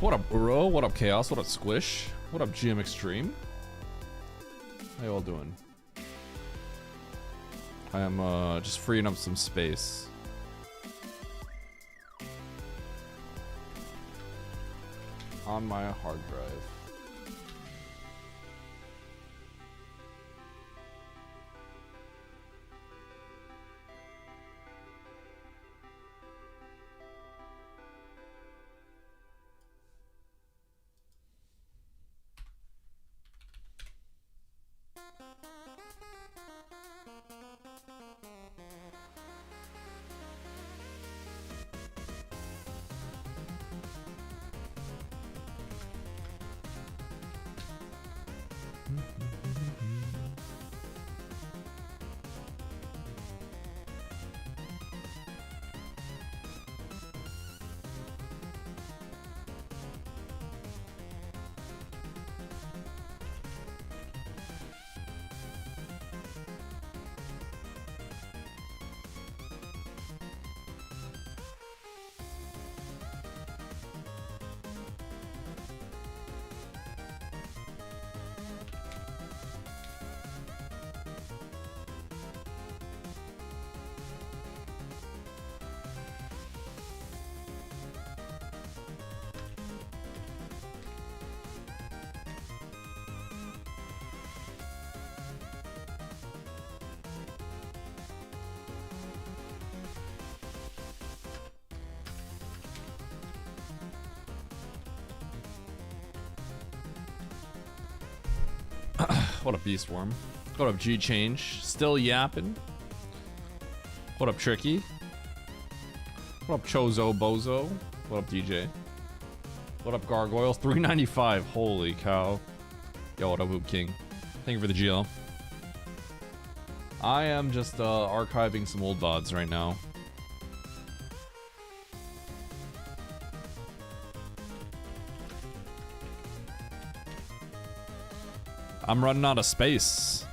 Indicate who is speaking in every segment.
Speaker 1: What up, Uro? What up, Chaos? What up, Squish? What up, GM Extreme? How you all doing? I am just freeing up some space. On my hard drive. What up, Beast Worm? What up, G Change? Still yapping. What up, Tricky? What up, Chozo Bozo? What up, DJ? What up, Gargoyle? 395. Holy cow. Yo, what up, Hoop King? Thank you for the GL. I am just archiving some old VODs right now. I'm running out of space.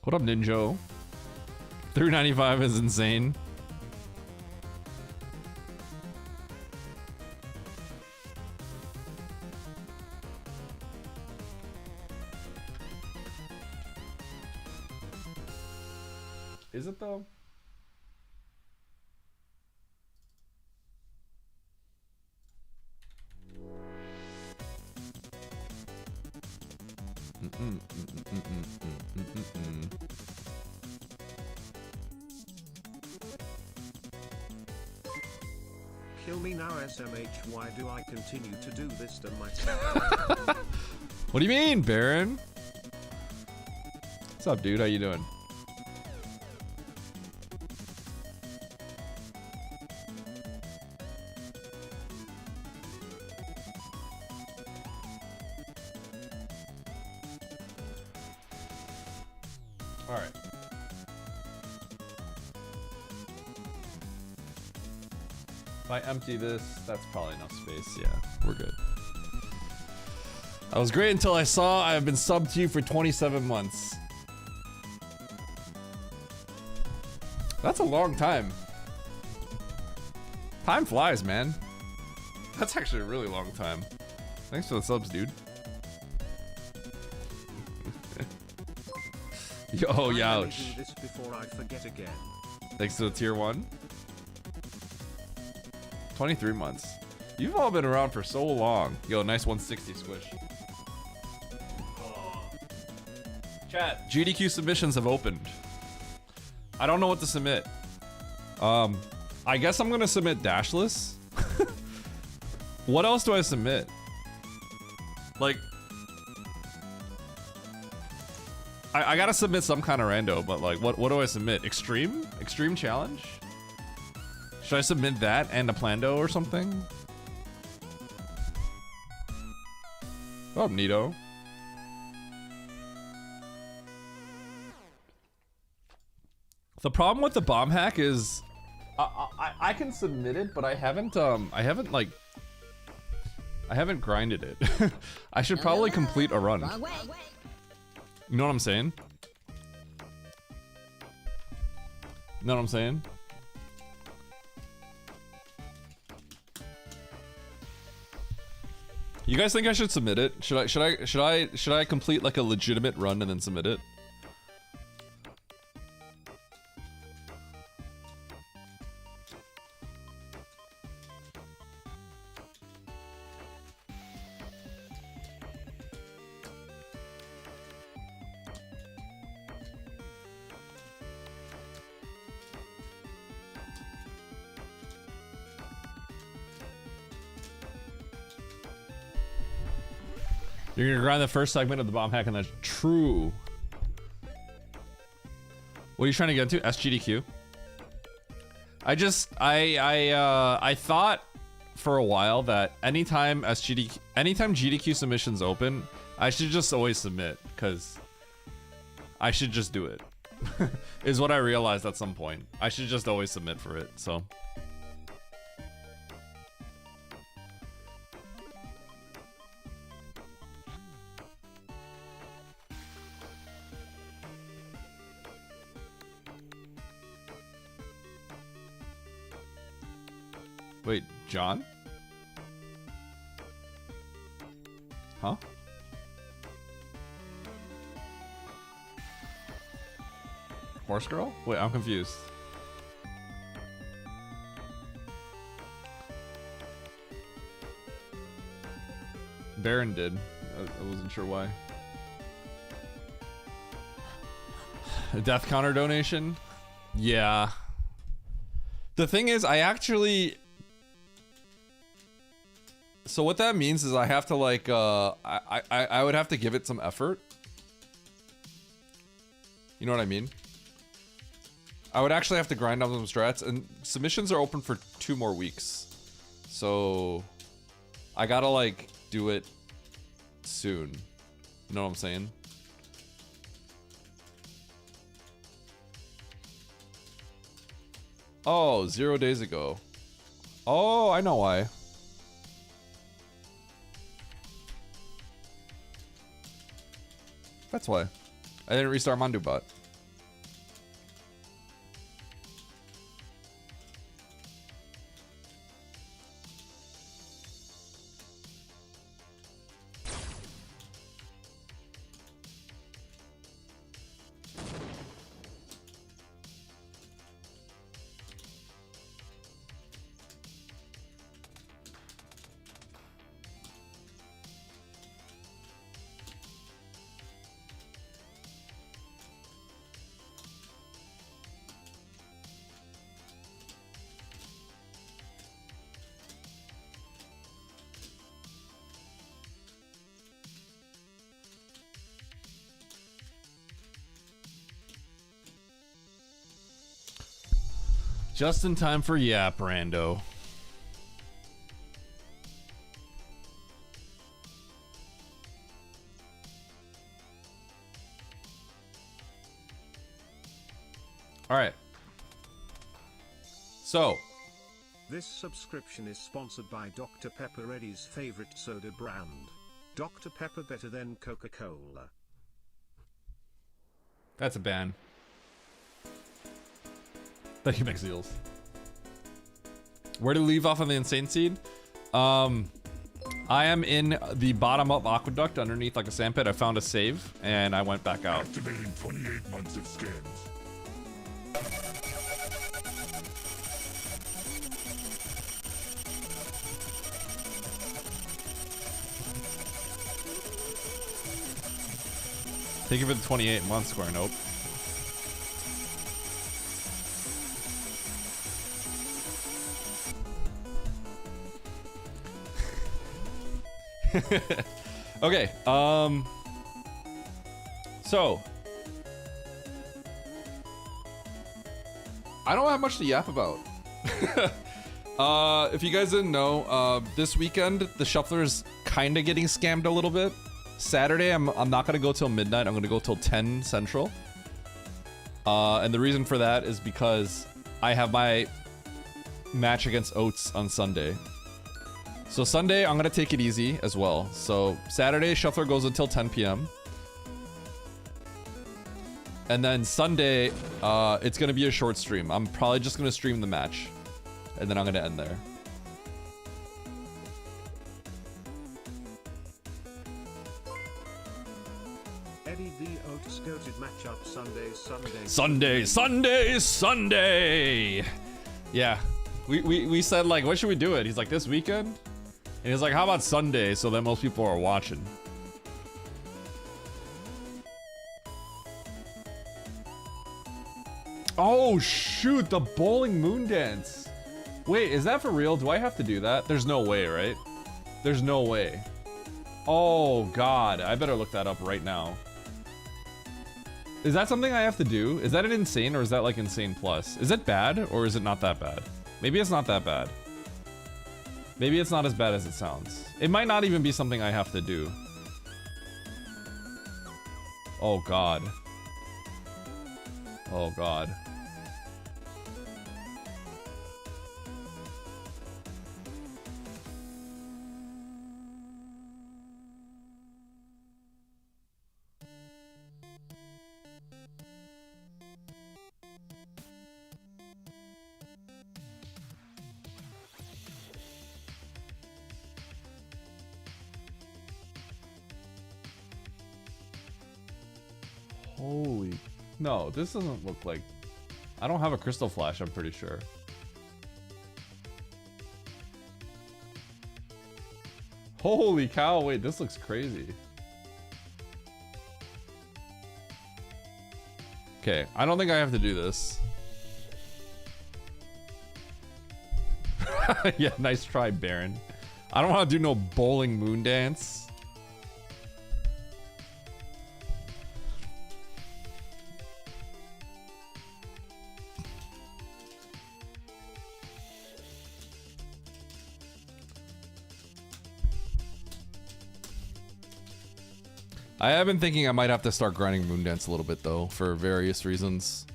Speaker 1: What up, Ninjo? 395 is insane. Is it though?
Speaker 2: Kill me now, SMH. Why do I continue to do this to myself?
Speaker 1: What do you mean, Baron? What's up, dude? How you doing? If I empty this, that's probably enough space. Yeah, we're good. That was great until I saw I've been subbed to you for 27 months. That's a long time. Time flies, man. That's actually a really long time. Thanks for the subs, dude. Yo, youch.
Speaker 2: Do this before I forget again.
Speaker 1: Thanks to the tier 1. 23 months. You've all been around for so long. Yo, nice 160 squish. Chat, GDQ submissions have opened. I don't know what to submit. I guess I'm gonna submit dashless. What else do I submit? Like, I gotta submit some kind of rando, but like, what do I submit? Extreme? Extreme challenge? Should I submit that and a Plando or something? Oh, neato. The problem with the bomb hack is I can submit it, but I haven't like I haven't grinded it. I should probably complete a run. You know what I'm saying? You know what I'm saying? You guys think I should submit it? Should I complete like a legitimate run and then submit it? You're gonna grind the first segment of the bomb hack and that's true. What are you trying to get into? SGDQ? I thought for a while that anytime GDQ submissions open, I should just always submit, because I should just do it. Is what I realized at some point. I should just always submit for it, so. Wait, John? Huh? Horse girl? Wait, I'm confused. Baron did. I wasn't sure why. A death counter donation? Yeah. The thing is, I actually... So what that means is I have to like, I would have to give it some effort. You know what I mean? I would actually have to grind on some strats, and submissions are open for 2 more weeks. So I gotta like do it soon. You know what I'm saying? Oh, 0 days ago. Oh, I know why. That's why. I didn't restart ManduBot. Just in time for Yap, Rando. All right. So.
Speaker 2: This subscription is sponsored by Dr. Pepper, Eddie's favorite soda brand. Dr. Pepper, better than Coca-Cola.
Speaker 1: That's a ban. Thank you, McZeals. Where to leave off on the Insane Seed? I am in the bottom up aqueduct underneath like a sandpit. I found a save and I went back out.
Speaker 3: Activating 28 months of scans.
Speaker 1: Thank you for the 28 month square. Nope. Okay, so I don't have much to yap about. If you guys didn't know, this weekend the shuffler is kind of getting scammed a little bit. Saturday, I'm not gonna go till midnight. I'm gonna go till 10 Central. And the reason for that is because I have my match against Oats on Sunday. So Sunday, I'm gonna take it easy as well. So Saturday, Shuffler goes until 10 p.m. And then Sunday, it's gonna be a short stream. I'm probably just gonna stream the match. And then I'm gonna end there.
Speaker 2: Eddie the Oats goated matchup
Speaker 1: Sunday. Yeah. We said like, when should we do it? He's like, this weekend? And he's like, how about Sunday so that most people are watching? Oh shoot, the bowling moon dance. Wait, is that for real? Do I have to do that? There's no way, right? There's no way. Oh god, I better look that up right now. Is that something I have to do? Is that an insane or is that like insane plus? Is it bad or is it not that bad? Maybe it's not that bad. Maybe it's not as bad as it sounds. It might not even be something I have to do. Oh god. Oh god. Holy... No, this doesn't look like... I don't have a crystal flash, I'm pretty sure. Holy cow, wait, this looks crazy. Okay, I don't think I have to do this. Yeah, nice try, Baron. I don't want to do no bowling moon dance. I have been thinking I might have to start grinding Moondance a little bit though, for various reasons.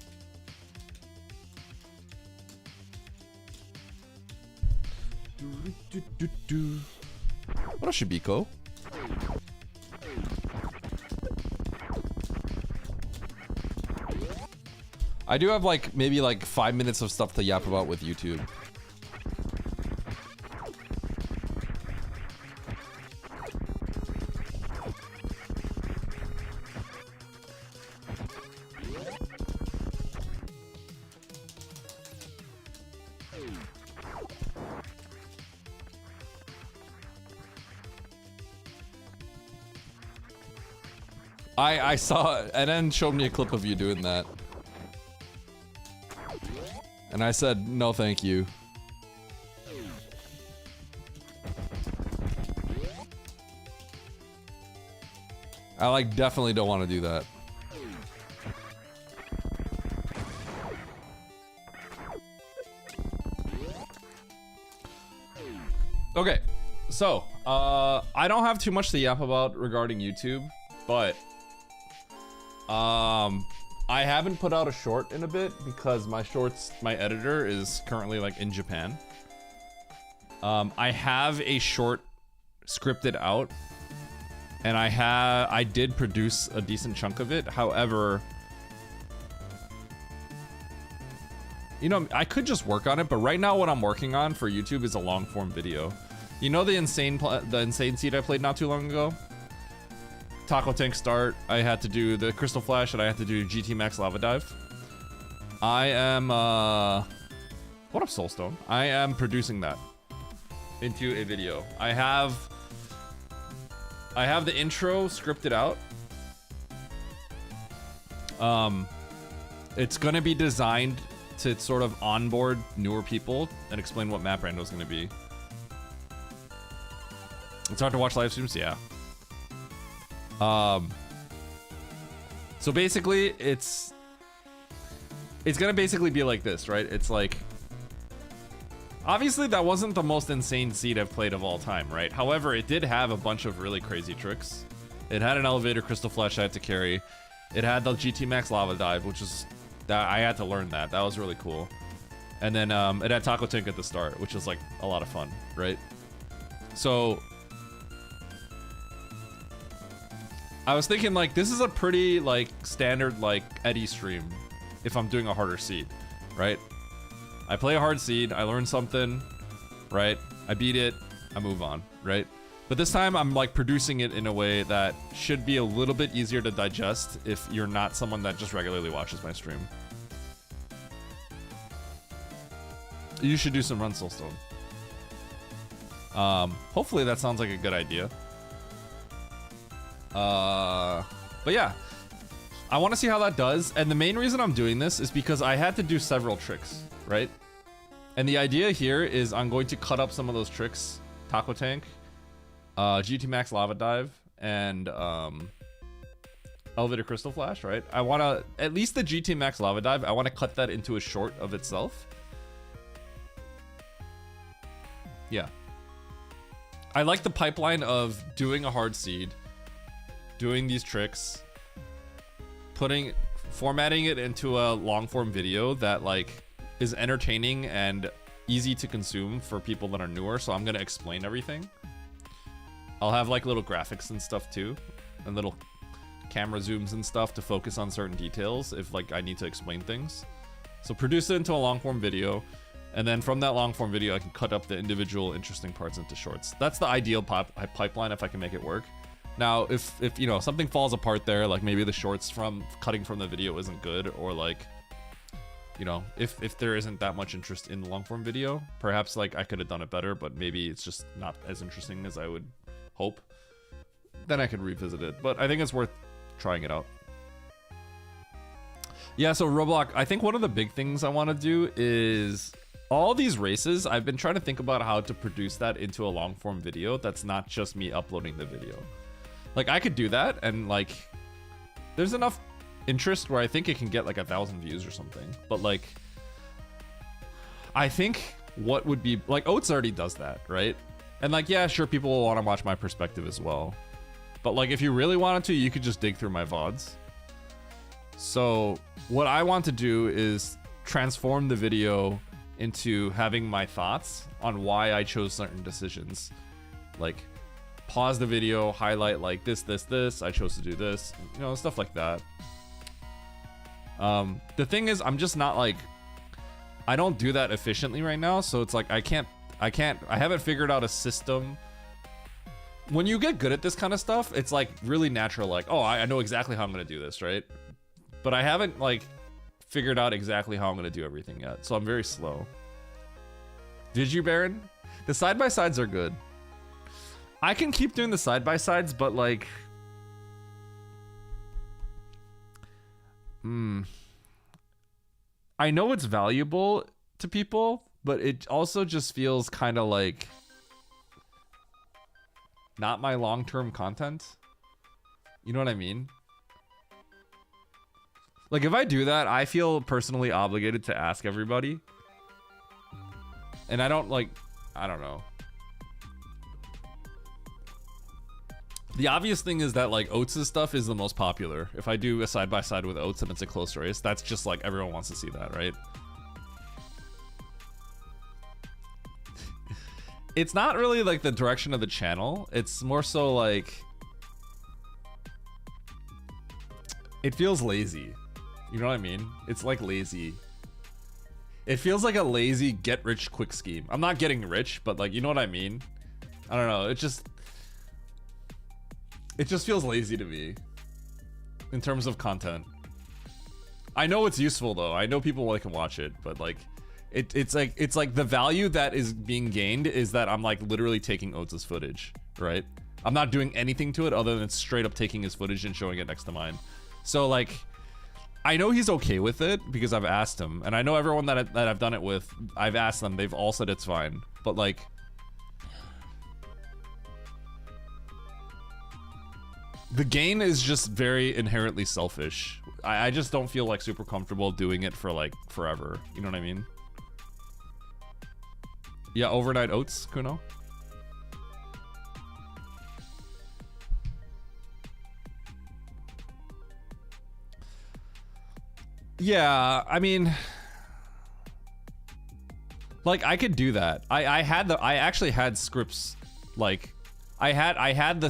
Speaker 1: What else, Shibiko? I do have like maybe like 5 minutes of stuff to yap about with YouTube. I saw, and then showed me a clip of you doing that. And I said, no thank you. I like definitely don't want to do that. Okay, so, I don't have too much to yap about regarding YouTube, but I haven't put out a short in a bit because my editor is currently like in Japan. I have a short scripted out and I did produce a decent chunk of it. However, you know, I could just work on it, but right now what I'm working on for YouTube is a long form video. You know the insane seed I played not too long ago? Taco Tank start, I had to do the Crystal Flash, and I had to do GT Max Lava Dive. I am, what up, Soulstone? I am producing that into a video. I have the intro scripted out. It's gonna be designed to sort of onboard newer people and explain what map Rando is gonna be. It's hard to watch live streams, yeah. So basically, it's gonna basically be like this, right? It's like, obviously that wasn't the most insane seed I've played of all time, right? However, it did have a bunch of really crazy tricks. It had an elevator crystal flash I had to carry. It had the GT Max Lava Dive, which is, that I had to learn that. That was really cool. And then it had Taco Tank at the start, which is like a lot of fun, right? So I was thinking like this is a pretty like standard like Eddie stream if I'm doing a harder seed, right? I play a hard seed, I learn something, right? I beat it, I move on, right? But this time I'm like producing it in a way that should be a little bit easier to digest if you're not someone that just regularly watches my stream. You should do some Run Soulstone. Hopefully that sounds like a good idea. But yeah, I want to see how that does. And the main reason I'm doing this is because I had to do several tricks, right? And the idea here is I'm going to cut up some of those tricks. Taco Tank, GT Max Lava Dive, and Elevator Crystal Flash, right? I want to, at least the GT Max Lava Dive, I want to cut that into a short of itself. Yeah. I like the pipeline of doing a hard seed, doing these tricks, formatting it into a long form video that like is entertaining and easy to consume for people that are newer. So I'm going to explain everything. I'll have like little graphics and stuff too, and little camera zooms and stuff to focus on certain details if like I need to explain things. So produce it into a long form video. And then from that long form video, I can cut up the individual interesting parts into shorts. That's the ideal pipeline if I can make it work. Now, if you know, something falls apart there, like maybe the shorts from cutting from the video isn't good, or like, you know, if there isn't that much interest in the long form video, perhaps like I could have done it better, but maybe it's just not as interesting as I would hope, then I could revisit it. But I think it's worth trying it out. Yeah, so Roblox, I think one of the big things I want to do is all these races, I've been trying to think about how to produce that into a long form video that's not just me uploading the video. Like I could do that, and like there's enough interest where I think it can get like 1,000 views or something. But like I think what would be like, Oats already does that, right? And like, yeah, sure, people will want to watch my perspective as well. But like if you really wanted to, you could just dig through my VODs. So what I want to do is transform the video into having my thoughts on why I chose certain decisions. Like pause the video, highlight like this, I chose to do this, you know, stuff like that. The thing is, I'm just not like, I don't do that efficiently right now. So it's like, I haven't figured out a system. When you get good at this kind of stuff, it's like really natural. Like, oh, I know exactly how I'm going to do this, right? But I haven't like figured out exactly how I'm going to do everything yet. So I'm very slow. Did you, Baron? The side-by-sides are good. I can keep doing the side-by-sides, but like... I know it's valuable to people, but it also just feels kind of like... not my long-term content. You know what I mean? Like, if I do that, I feel personally obligated to ask everybody. And I don't, like, I don't know. The obvious thing is that, like, Oats' stuff is the most popular. If I do a side-by-side with Oats and it's a close race, that's just, like, everyone wants to see that, right? It's not really, like, the direction of the channel. It's more so, like... it feels lazy. You know what I mean? It's like lazy. It feels like a lazy get rich quick scheme. I'm not getting rich, but like, you know what I mean? I don't know. It just feels lazy to me in terms of content. I know it's useful though. I know people can watch it, but like it's like the value that is being gained is that I'm like literally taking Oats' footage, right? I'm not doing anything to it other than straight up taking his footage and showing it next to mine. So like, I know he's okay with it because I've asked him, and I know everyone that I've done it with, I've asked them, they've all said it's fine. But like, the gain is just very inherently selfish. I just don't feel like super comfortable doing it for like forever. You know what I mean? Yeah, overnight oats, Kuno. Yeah, I mean, Like I could do that. I actually had scripts. Like I had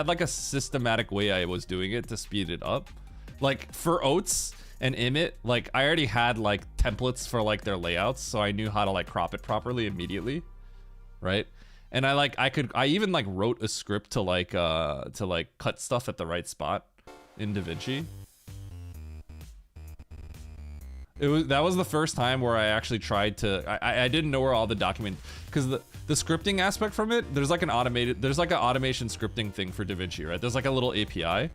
Speaker 1: like a systematic way I was doing it to speed it up. Like for Oats and Emmet, like I already had like templates for like their layouts, so I knew how to like crop it properly immediately, right? And I even like wrote a script to like cut stuff at the right spot in DaVinci. That was the first time where I actually tried to. I didn't know where all the document, because the scripting aspect from it, there's like an automation scripting thing for DaVinci, right? There's like a little API,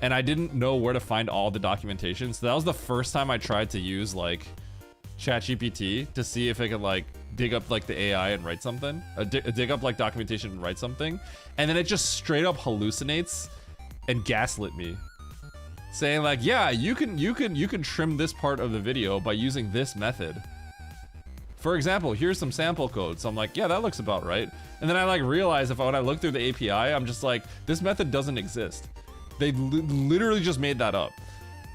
Speaker 1: and I didn't know where to find all the documentation. So that was the first time I tried to use like ChatGPT to see if it could like dig up like the AI and write something, dig up like documentation and write something, and then it just straight up hallucinates and gaslit me, saying like, yeah, you can trim this part of the video by using this method. For example, here's some sample code. So I'm like, yeah, that looks about right. And then I like realize when I look through the API, I'm just like, this method doesn't exist. They literally just made that up.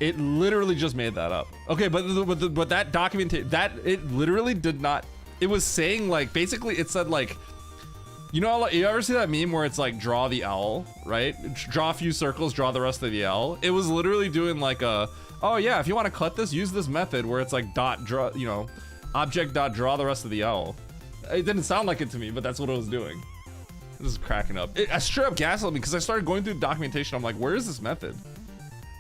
Speaker 1: It literally just made that up. Okay, but that documentation, it literally did not. It was saying like, basically it said like, you know, you ever see that meme where it's like draw the owl, right? Draw a few circles, draw the rest of the owl. It was literally doing like oh yeah, if you want to cut this, use this method where it's like dot draw, you know, object dot draw the rest of the owl. It didn't sound like it to me, but that's what it was doing. This is cracking up. I straight up gaslit me because I started going through documentation. I'm like, where is this method?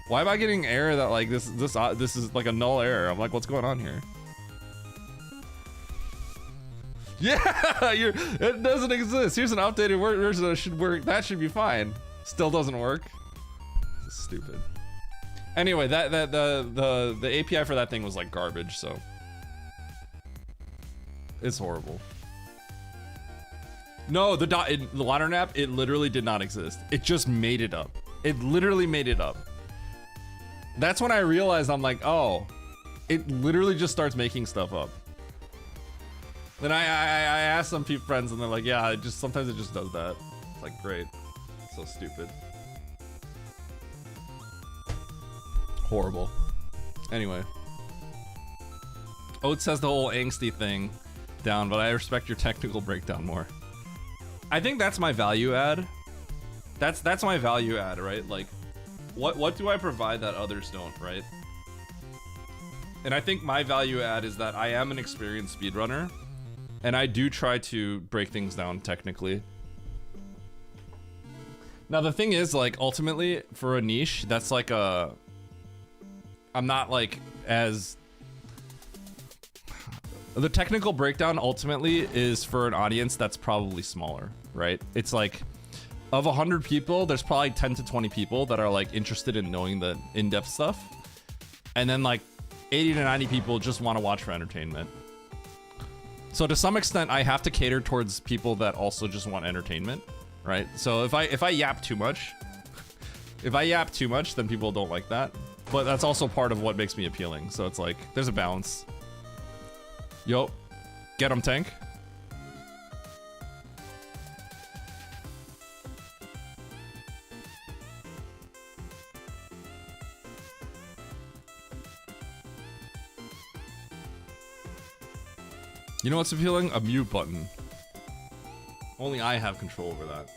Speaker 1: Why am I getting error that like this is like a null error? I'm like, what's going on here? Yeah, it doesn't exist. Here's an updated version that should work. That should be fine. Still doesn't work. This is stupid. Anyway, the API for that thing was like garbage, so it's horrible. No, the Lantern app, it literally did not exist. It just made it up. It literally made it up. That's when I realized, I'm like, oh, it literally just starts making stuff up. Then I asked some friends and they're like, yeah, sometimes it just does that. It's like, great. So stupid. Horrible. Anyway. Oates has the whole angsty thing down, but I respect your technical breakdown more. I think that's my value add. That's my value add, right? Like, what do I provide that others don't, right? And I think my value add is that I am an experienced speedrunner. And I do try to break things down technically. Now the thing is, like, ultimately for a niche, that's like I'm not like as, the technical breakdown ultimately is for an audience that's probably smaller, right? It's like, of 100 people, there's probably 10 to 20 people that are like interested in knowing the in-depth stuff. And then like 80 to 90 people just want to watch for entertainment. So to some extent, I have to cater towards people that also just want entertainment, right? So if I yap too much, then people don't like that. But that's also part of what makes me appealing. So it's like, there's a balance. Yo, get 'em, tank. You know what's appealing? A mute button. Only I have control over that.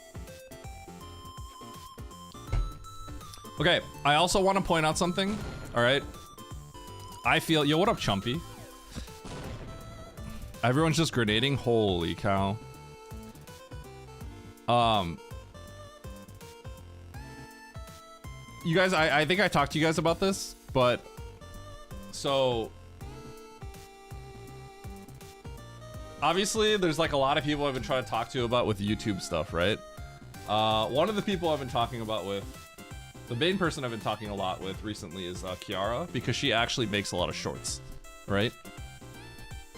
Speaker 1: Okay, I also want to point out something. All right. I feel, yo, what up, Chumpy? Everyone's just grenading. Holy cow. You guys, I think I talked to you guys about this, but so obviously, there's like a lot of people I've been trying to talk to about with YouTube stuff, right? One of the people I've been talking about with, the main person I've been talking a lot with recently is Kiara, because she actually makes a lot of shorts, right?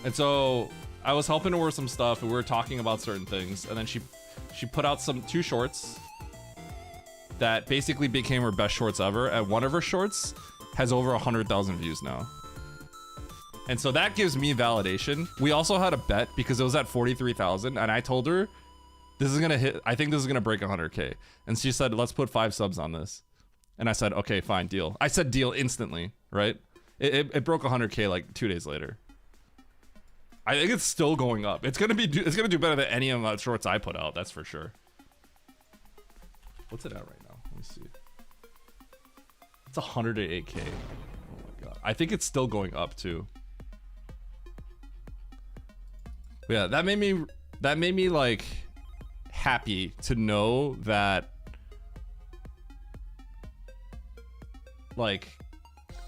Speaker 1: And so I was helping her with some stuff, and we were talking about certain things, and then she put out two shorts that basically became her best shorts ever, and one of her shorts has over 100,000 views now. And so that gives me validation. We also had a bet because it was at 43,000, and I told her this is gonna hit, I think this is gonna break 100K. And she said, let's put 5 subs on this. And I said, okay, fine, deal. I said deal instantly, right? It broke 100K like 2 days later. I think it's still going up. It's gonna do better than any of the shorts I put out. That's for sure. What's it at right now? Let me see. It's 108K. Oh my god. I think it's still going up too. But yeah, that made me like happy to know that like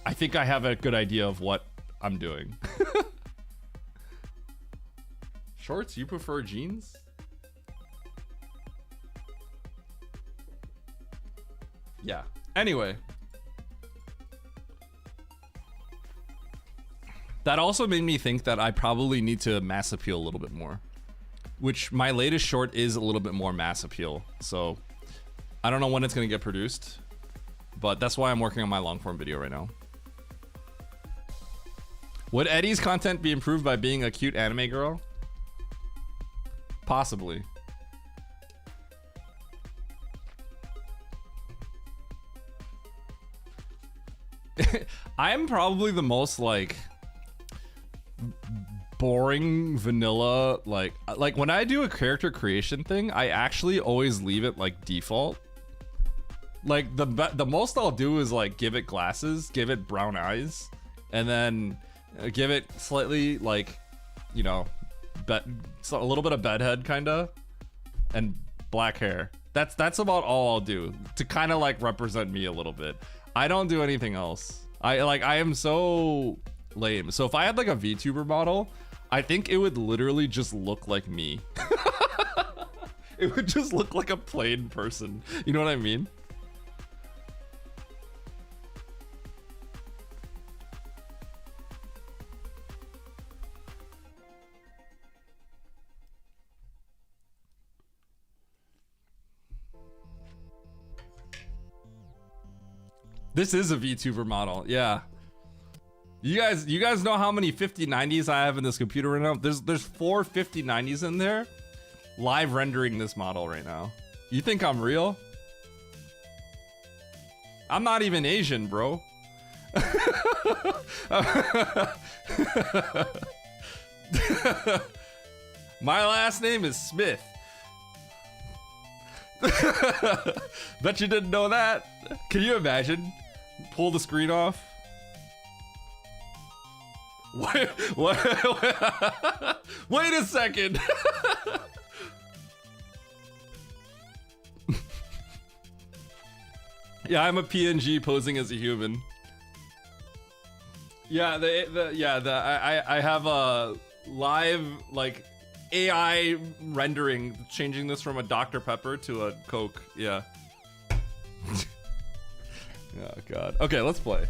Speaker 1: I think I have a good idea of what I'm doing. Shorts, you prefer jeans? Yeah. Anyway. That also made me think that I probably need to mass appeal a little bit more. Which my latest short is a little bit more mass appeal. So I don't know when it's gonna get produced. But that's why I'm working on my long form video right now. Would Eddie's content be improved by being a cute anime girl? Possibly. I'm probably the most like boring vanilla like when I do a character creation thing, I actually always leave it like default. Like the most I'll do is like give it glasses, give it brown eyes, and then give it slightly like, you know, so a little bit of bedhead kinda, and black hair. That's about all I'll do to kind of like represent me a little bit. I don't do anything else. I am so lame. So if I had like a VTuber model, I think it would literally just look like me. It would just look like a plain person. You know what I mean? This is a VTuber model, yeah. You guys know how many 5090s I have in this computer right now? There's 4 5090s in there, live rendering this model right now. You think I'm real? I'm not even Asian, bro. My last name is Smith. Bet you didn't know that. Can you imagine? Pull the screen off. Wait a second. Yeah, I'm a PNG posing as a human. Yeah, I have a live like AI rendering, changing this from a Dr. Pepper to a Coke. Yeah. Oh god. Okay, let's play.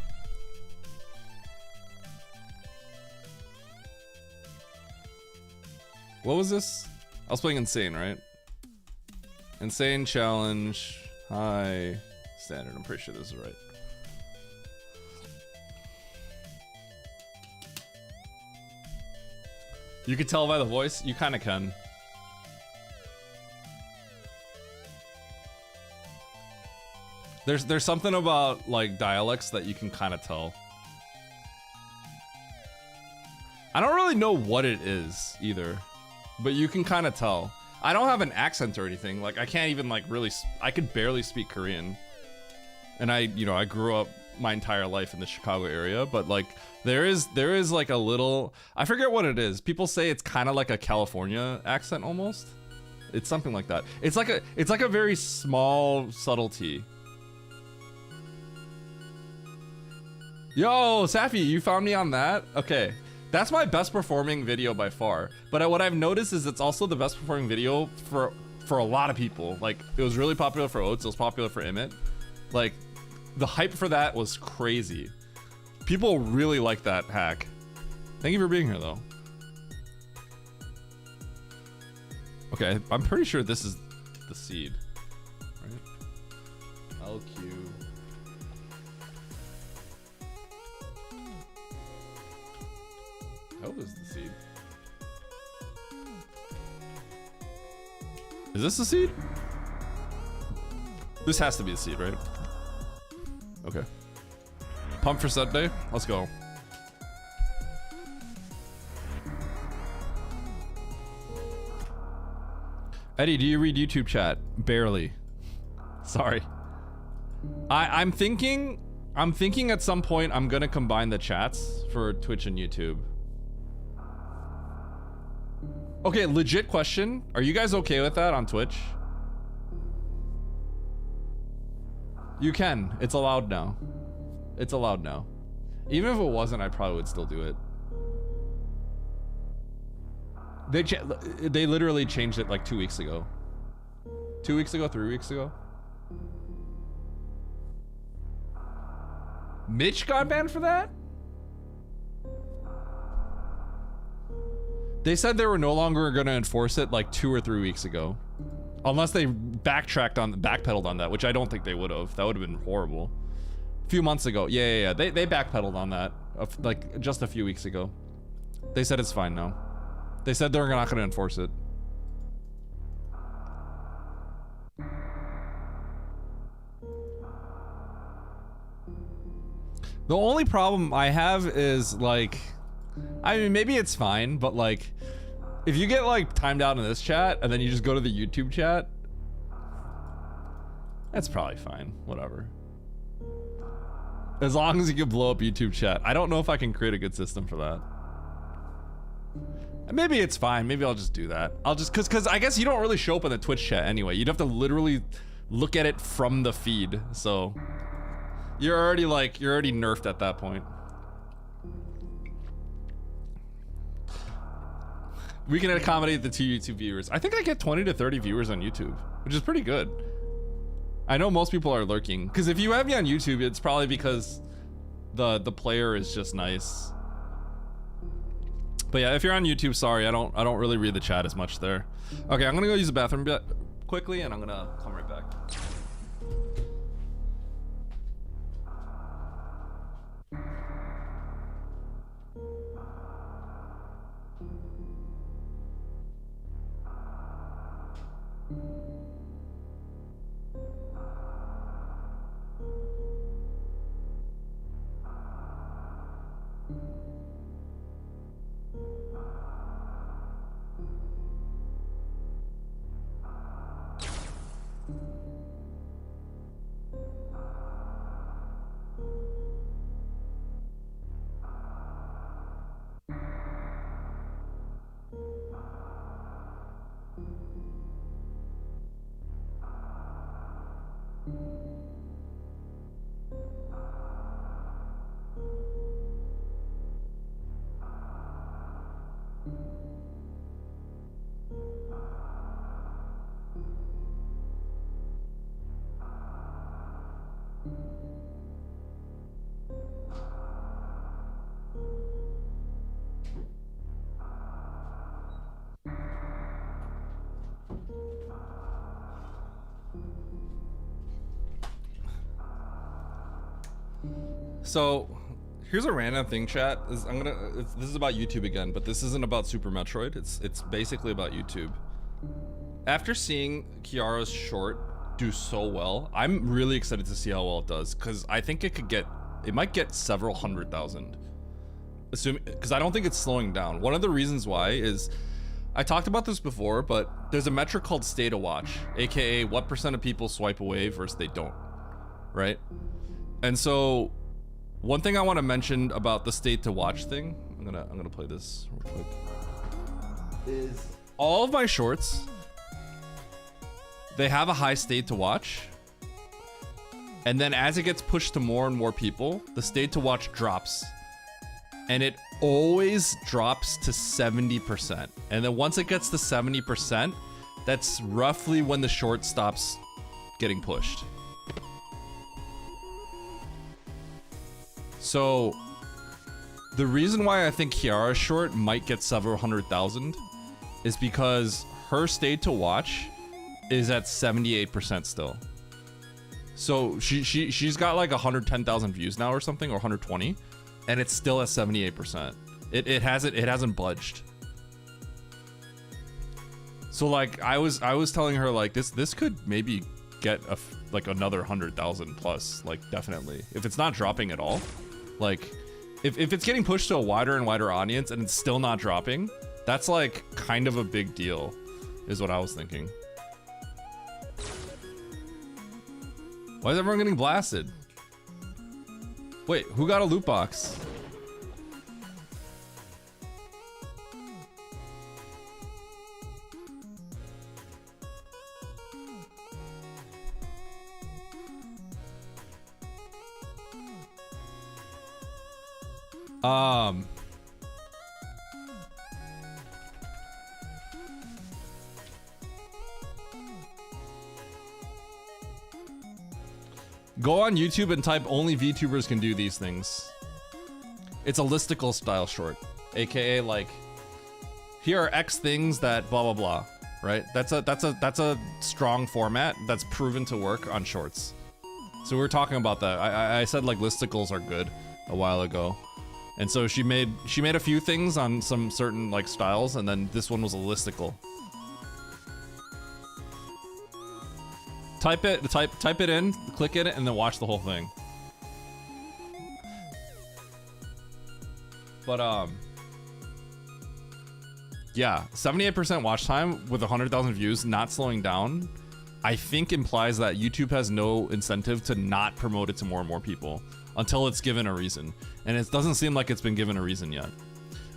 Speaker 1: What was this? I was playing Insane, right? Insane challenge. High standard. I'm pretty sure this is right. You can tell by the voice? You kind of can. There's something about like dialects that you can kind of tell. I don't really know what it is either, but you can kind of tell. I don't have an accent or anything. Like I can't even like really. I could barely speak Korean, and I grew up my entire life in the Chicago area. But like there is like a little. I forget what it is. People say it's kind of like a California accent almost. It's something like that. It's like a very small subtlety. Yo, Safi, you found me on that? Okay. That's my best performing video by far. But what I've noticed is it's also the best performing video for a lot of people. Like, it was really popular for Oates, it was popular for Emmett. Like, the hype for that was crazy. People really like that hack. Thank you for being here, though. Okay, I'm pretty sure this is the seed. Right? LQ. I hope this is the seed. Is this the seed? This has to be the seed, right? Okay. Pump for set day? Let's go. Eddie, do you read YouTube chat? Barely. Sorry. I'm thinking at some point I'm gonna combine the chats for Twitch and YouTube. Okay, legit question. Are you guys okay with that on Twitch? You can. It's allowed now. It's allowed now. Even if it wasn't, I probably would still do it. They literally changed it like 2 weeks ago. 2 weeks ago, 3 weeks ago. Mitch got banned for that? They said they were no longer gonna enforce it like 2 or 3 weeks ago. Unless they backpedaled on that, which I don't think they would have. That would have been horrible. A few months ago. Yeah. They backpedaled on that. Like just a few weeks ago. They said it's fine now. They said they're not gonna enforce it. The only problem I have is like, I mean, maybe it's fine, but like, if you get like timed out in this chat and then you just go to the YouTube chat, that's probably fine. Whatever. As long as you can blow up YouTube chat. I don't know if I can create a good system for that. Maybe it's fine. Maybe I'll just do that. I'll just, cause I guess you don't really show up in the Twitch chat anyway. You'd have to literally look at it from the feed. So you're already nerfed at that point. We can accommodate the 2 YouTube viewers. I think I get 20 to 30 viewers on YouTube, which is pretty good. I know most people are lurking, because if you have me on YouTube, it's probably because the player is just nice. But yeah, if you're on YouTube, sorry, I don't really read the chat as much there. Okay, I'm gonna go use the bathroom quickly, and I'm gonna come right back. So, here's a random thing, chat. This is about YouTube again, but this isn't about Super Metroid. It's basically about YouTube. After seeing Kiara's short do so well, I'm really excited to see how well it does, because I think it might get several 100,000. Assuming, because I don't think it's slowing down. One of the reasons why is, I talked about this before, but there's a metric called stay to watch, aka what % of people swipe away versus they don't, right? And so, one thing I want to mention about the stay to watch thing, I'm gonna play this real quick, is all of my shorts, they have a high stay to watch, and then as it gets pushed to more and more people, the stay to watch drops, and it always drops to 70%. And then once it gets to 70%, that's roughly when the short stops getting pushed. So, the reason why I think Kiara's short might get several 100,000 is because her stay to watch is at 78% still. So she's got like 110,000 views now or something, or 120, and it's still at 78%. It hasn't budged. So like I was telling her like this could maybe get like another 100,000 plus, like definitely, if it's not dropping at all. Like if it's getting pushed to a wider and wider audience and it's still not dropping, that's like kind of a big deal, is what I was thinking. Why is everyone getting blasted? Wait, who got a loot box? Go on YouTube and type only VTubers can do these things. It's a listicle style short, aka like, here are X things that blah blah blah, right? That's a strong format that's proven to work on shorts. So we were talking about that. I said like listicles are good a while ago, and so she made a few things on some certain like styles, and then this one was a listicle. Type it in, click it, and then watch the whole thing. But yeah, 78% watch time with 100,000 views, not slowing down, I think implies that YouTube has no incentive to not promote it to more and more people until it's given a reason, and it doesn't seem like it's been given a reason yet.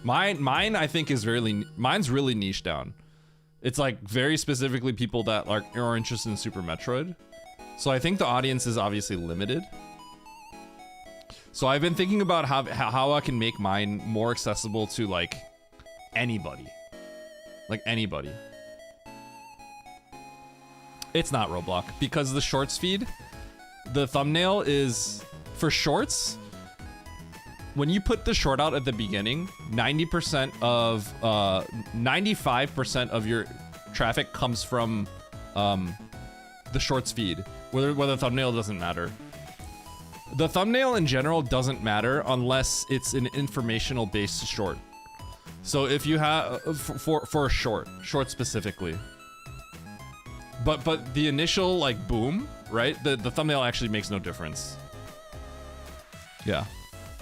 Speaker 1: Mine I think is mine's really niche down. It's like very specifically people that are interested in Super Metroid. So I think the audience is obviously limited. So I've been thinking about how I can make mine more accessible to like anybody. Like anybody. It's not Roblox because the shorts feed, the thumbnail is for shorts. When you put the short out at the beginning, 95% of your traffic comes from the shorts feed, whether the thumbnail doesn't matter. The thumbnail in general doesn't matter unless it's an informational based short. So if you have for a short specifically. But the initial like boom, right? The thumbnail actually makes no difference. Yeah.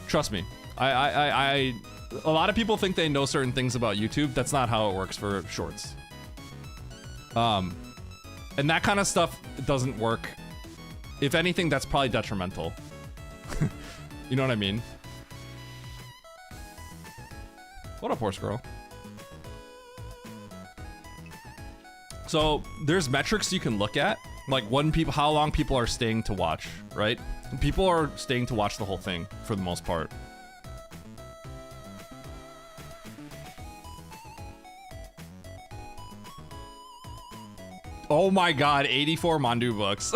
Speaker 1: Trust me, a lot of people think they know certain things about YouTube. That's not how it works for shorts. And that kind of stuff doesn't work. If anything, that's probably detrimental. You know what I mean? What up, horse girl? So there's metrics you can look at, like how long people are staying to watch, right? People are staying to watch the whole thing for the most part. Oh my god, 84 Mandu books.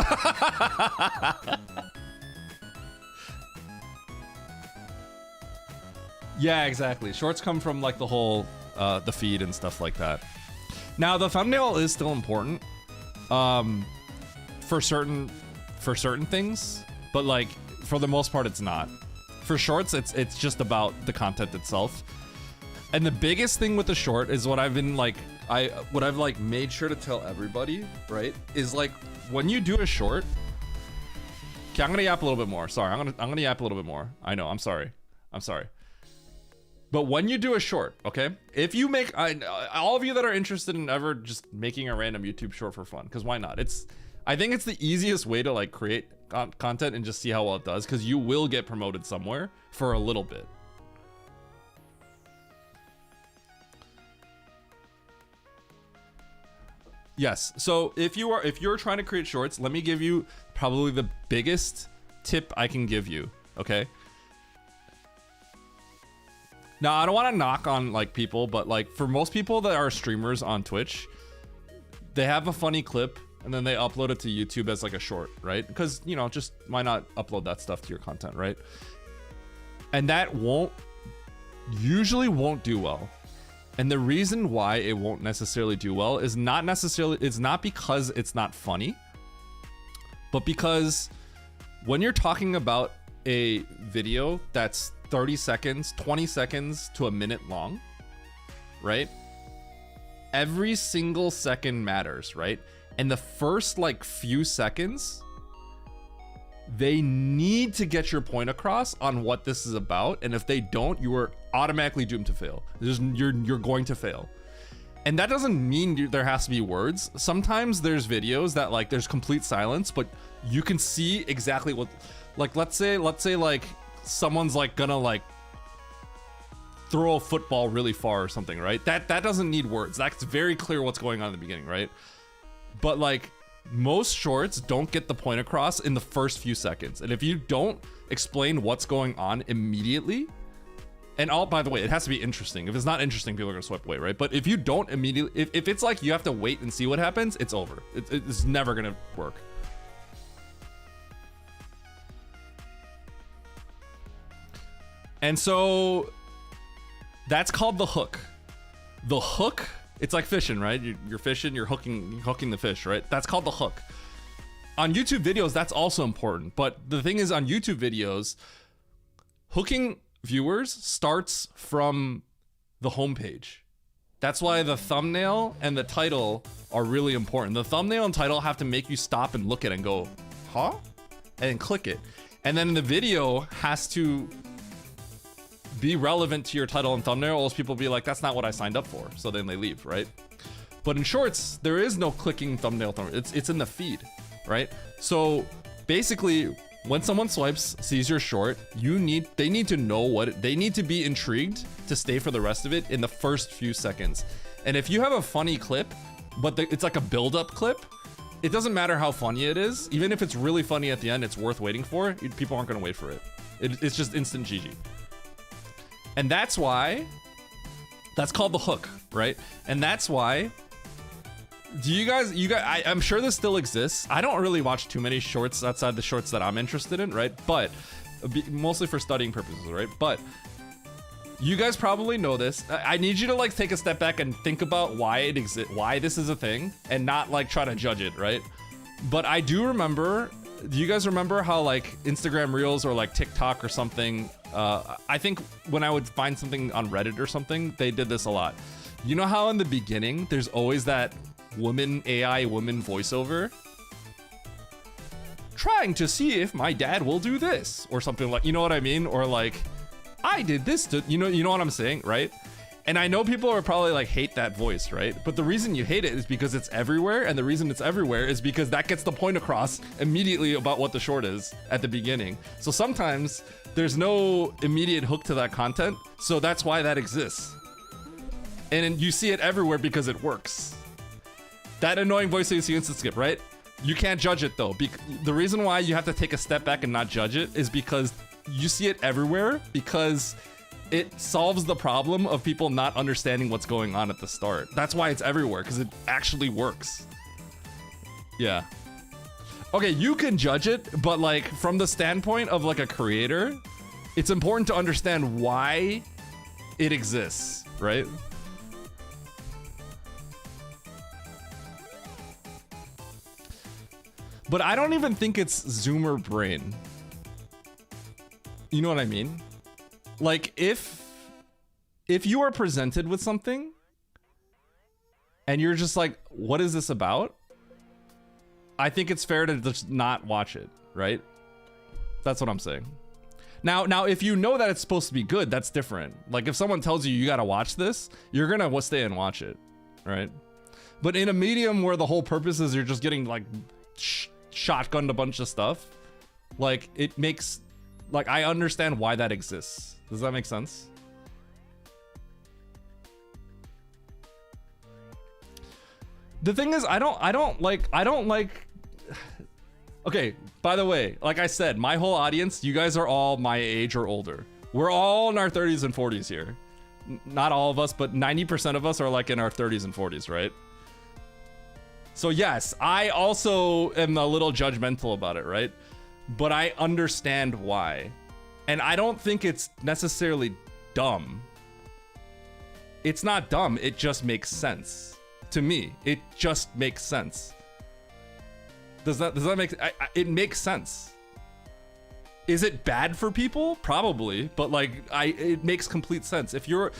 Speaker 1: Yeah, exactly. Shorts come from like the whole the feed and stuff like that. Now the thumbnail is still important for certain things, but like for the most part it's not. For shorts it's just about the content itself. And the biggest thing with the short is what I've been like what I've like made sure to tell everybody, right? Is like when you do a short. Okay, I'm gonna yap a little bit more. Sorry, I'm gonna yap a little bit more. I know, I'm sorry. But when you do a short, okay? If you make all of you that are interested in ever just making a random YouTube short for fun, because why not? I think it's the easiest way to like create content and just see how well it does, because you will get promoted somewhere for a little bit. Yes. So if you're trying to create shorts, let me give you probably the biggest tip I can give you, okay? Now, I don't want to knock on like people, but like for most people that are streamers on Twitch, they have a funny clip and then they upload it to YouTube as like a short, right? Because, you know, just why not upload that stuff to your content, right? And that usually won't do well. And the reason why it won't necessarily do well is not because it's not funny, but because when you're talking about a video that's 30 seconds, 20 seconds to a minute long, right? Every single second matters, right? And the first like few seconds, they need to get your point across on what this is about. And if they don't, you are automatically doomed to fail. You're going to fail. And that doesn't mean there has to be words. Sometimes there's videos that like there's complete silence, but you can see exactly what, like, let's say like someone's like gonna like throw a football really far or something, right? That doesn't need words. That's very clear what's going on in the beginning, right? But like most shorts don't get the point across in the first few seconds. And if you don't explain what's going on immediately, and all, by the way, it has to be interesting. If it's not interesting, people are gonna swipe away, right? But if you don't immediately, if it's like you have to wait and see what happens, it's over. It's never gonna work. And so that's called the hook. The hook, it's like fishing, right? You're fishing, you're hooking the fish, right? That's called the hook. On YouTube videos, that's also important. But the thing is, on YouTube videos, hooking viewers starts from the homepage. That's why the thumbnail and the title are really important. The thumbnail and title have to make you stop and look at it and go, huh? And then click it. And then the video has to be relevant to your title and thumbnail, or else people will be like, that's not what I signed up for. So then they leave, right? But in shorts, there is no clicking thumbnail. It's in the feed, right? So basically, when someone swipes, sees your short, they need to know they need to be intrigued to stay for the rest of it in the first few seconds. And if you have a funny clip, but it's like a build-up clip, it doesn't matter how funny it is. Even if it's really funny at the end, it's worth waiting for. People aren't gonna wait for it. It's just instant GG. And that's why, that's called the hook, right? And that's why, I'm sure this still exists. I don't really watch too many shorts outside the shorts that I'm interested in, right? But mostly for studying purposes, right? But you guys probably know this. I need you to like take a step back and think about why it exists, why this is a thing, and not like try to judge it, right? But I do remember, do you guys remember how like Instagram Reels or like TikTok or something, I think when I would find something on Reddit or something, they did this a lot. You know how in the beginning, there's always that AI woman voiceover? Trying to see if my dad will do this, or something like, you know what I mean? Or like, I did this to, you know what I'm saying, right? And I know people are probably like hate that voice, right? But the reason you hate it is because it's everywhere, and the reason it's everywhere is because that gets the point across immediately about what the short is at the beginning. So sometimes there's no immediate hook to that content, so that's why that exists. And you see it everywhere because it works. That annoying voice that you see instant skip, right? You can't judge it though. The reason why you have to take a step back and not judge it is because you see it everywhere, because it solves the problem of people not understanding what's going on at the start. That's why it's everywhere, because it actually works. Yeah. Okay, you can judge it, but like from the standpoint of like a creator, it's important to understand why it exists, right? But I don't even think it's Zoomer brain. You know what I mean? Like if you are presented with something and you're just like, what is this about? I think it's fair to just not watch it, right? That's what I'm saying. Now, if you know that it's supposed to be good, that's different. Like if someone tells you gotta watch this, you're gonna stay and watch it, right? But in a medium where the whole purpose is you're just getting like shotgunned a bunch of stuff, like it makes, like I understand why that exists. Does that make sense? The thing is, I don't like okay, by the way, like I said, my whole audience, you guys are all my age or older. We're all in our 30s and 40s here. Not all of us, but 90% of us are like in our 30s and 40s, right? So yes, I also am a little judgmental about it, right? But I understand why. And I don't think it's necessarily dumb. It's not dumb, it just makes sense. To me, it just makes sense. Does that make it makes sense? Is it bad for people? Probably, but like it makes complete sense. If you're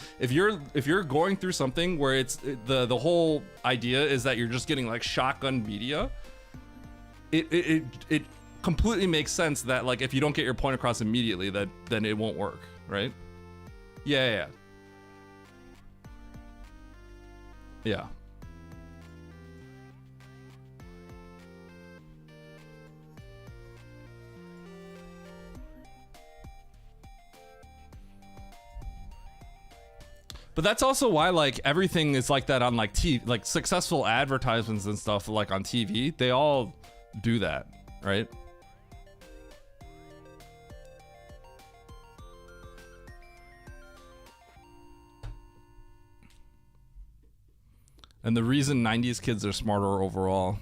Speaker 1: going through something where it's the whole idea is that you're just getting like shotgun media, it completely makes sense that like if you don't get your point across immediately, then it won't work, right? Yeah. But that's also why like everything is like that on like TV, like successful advertisements and stuff like on TV. They all do that, right? And the reason 90s kids are smarter overall,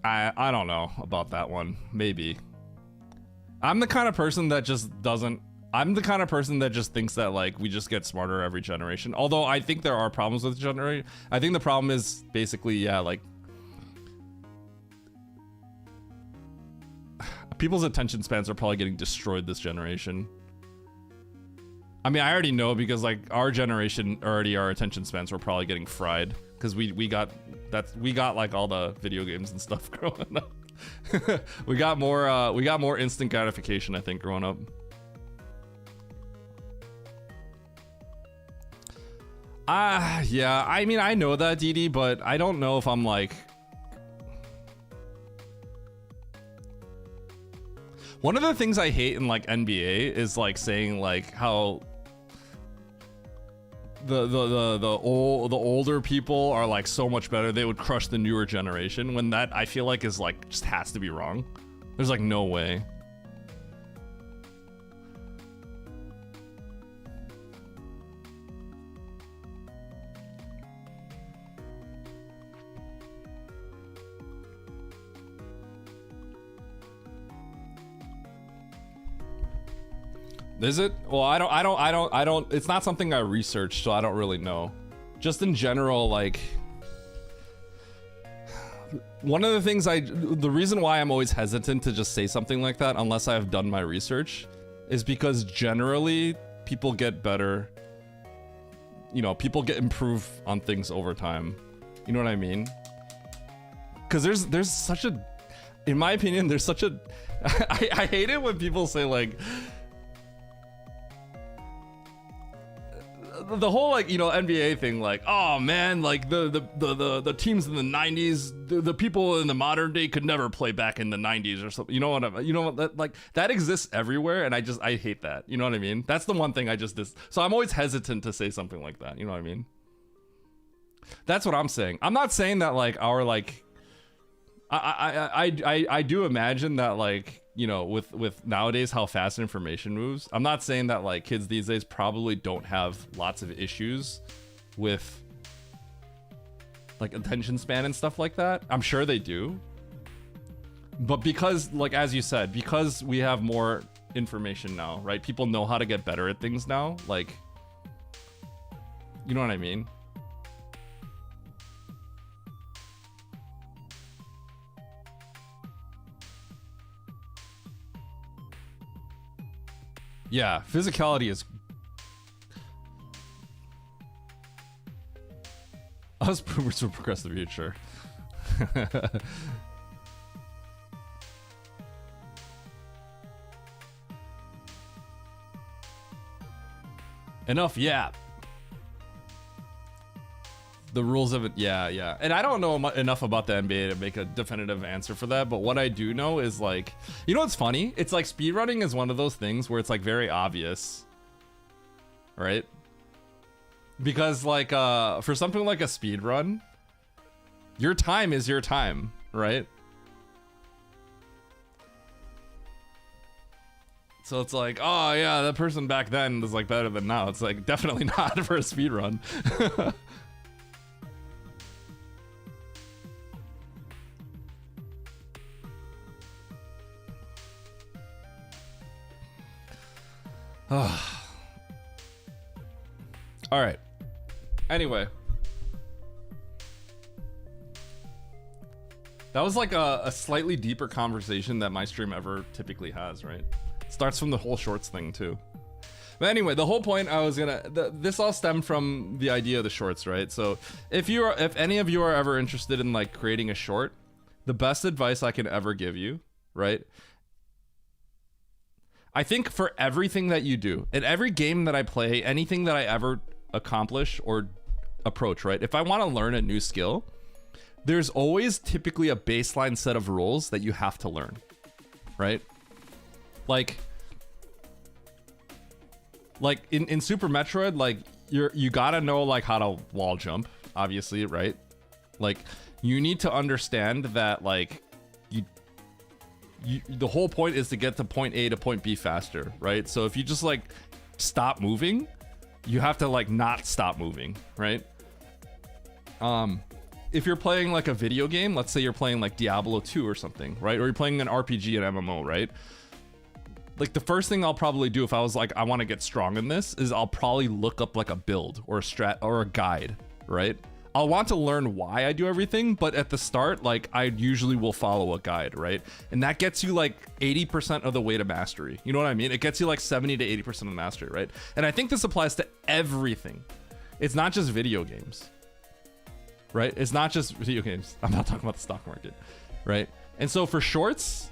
Speaker 1: I don't know about that one. Maybe. I'm the kind of person that just thinks that like we just get smarter every generation. Although I think there are problems with generation. I think the problem is basically, yeah, like people's attention spans are probably getting destroyed this generation. I mean, I already know because like our generation already, our attention spans were probably getting fried because we got like all the video games and stuff growing up. we got more instant gratification, I think, growing up. Yeah, I mean, I know that, DD, but I don't know if I'm like... One of the things I hate in like NBA is like saying like how the older people are like so much better, they would crush the newer generation, when that I feel like is like just has to be wrong. There's like no way. Is it? Well, I don't, it's not something I researched, so I don't really know. Just in general, like, one of the things the reason why I'm always hesitant to just say something like that, unless I have done my research, is because generally people get better, you know, people get improve on things over time. You know what I mean? Because there's such a, in my opinion, there's such a, I hate it when people say like, the whole like, you know, NBA thing, like, oh man, like the teams in the 90s, the people in the modern day could never play back in the 90s or something. You know what that, like, that exists everywhere, and I hate that. You know what I mean? That's the one thing so I'm always hesitant to say something like that. You know what I mean? That's what I'm saying. I'm not saying that like our like I do imagine that, like, you know, with nowadays how fast information moves, I'm not saying that like kids these days probably don't have lots of issues with like attention span and stuff like that. I'm sure they do. But because, like, as you said, because we have more information now, right? People know how to get better at things now. Like, you know what I mean? Yeah, physicality is... Us boomers will progress the future. Enough yap. The rules of it, yeah. And I don't know enough about the NBA to make a definitive answer for that, but what I do know is, like, you know what's funny? It's like speedrunning is one of those things where it's like very obvious, right? Because like for something like a speedrun, your time is your time, right? So it's like, oh yeah, that person back then was like better than now. It's like definitely not for a speedrun. All right. Anyway, that was like a slightly deeper conversation that my stream ever typically has, right? Starts from the whole shorts thing too. But anyway, the whole point I was gonna, this all stemmed from the idea of the shorts, right? So if any of you are ever interested in like creating a short, the best advice I can ever give you, right? I think for everything that you do, in every game that I play, anything that I ever accomplish or approach, right? If I want to learn a new skill, there's always typically a baseline set of rules that you have to learn, right? Like, like in Super Metroid, like you gotta know like how to wall jump, obviously, right? Like you need to understand that like the whole point is to get to point A to point B faster, right? So if you just like stop moving, you have to like not stop moving, right? If you're playing like a video game, let's say you're playing like Diablo 2 or something, right? Or you're playing an RPG and MMO, right? Like the first thing I'll probably do if I was like, I want to get strong in this is I'll probably look up like a build or a strat or a guide, right? I'll want to learn why I do everything, but at the start, like I usually will follow a guide, right? And that gets you like 80% of the way to mastery. You know what I mean? It gets you like 70 to 80% of mastery, right? And I think this applies to everything. It's not just video games, right? It's not just video games. I'm not talking about the stock market, right? And so for shorts,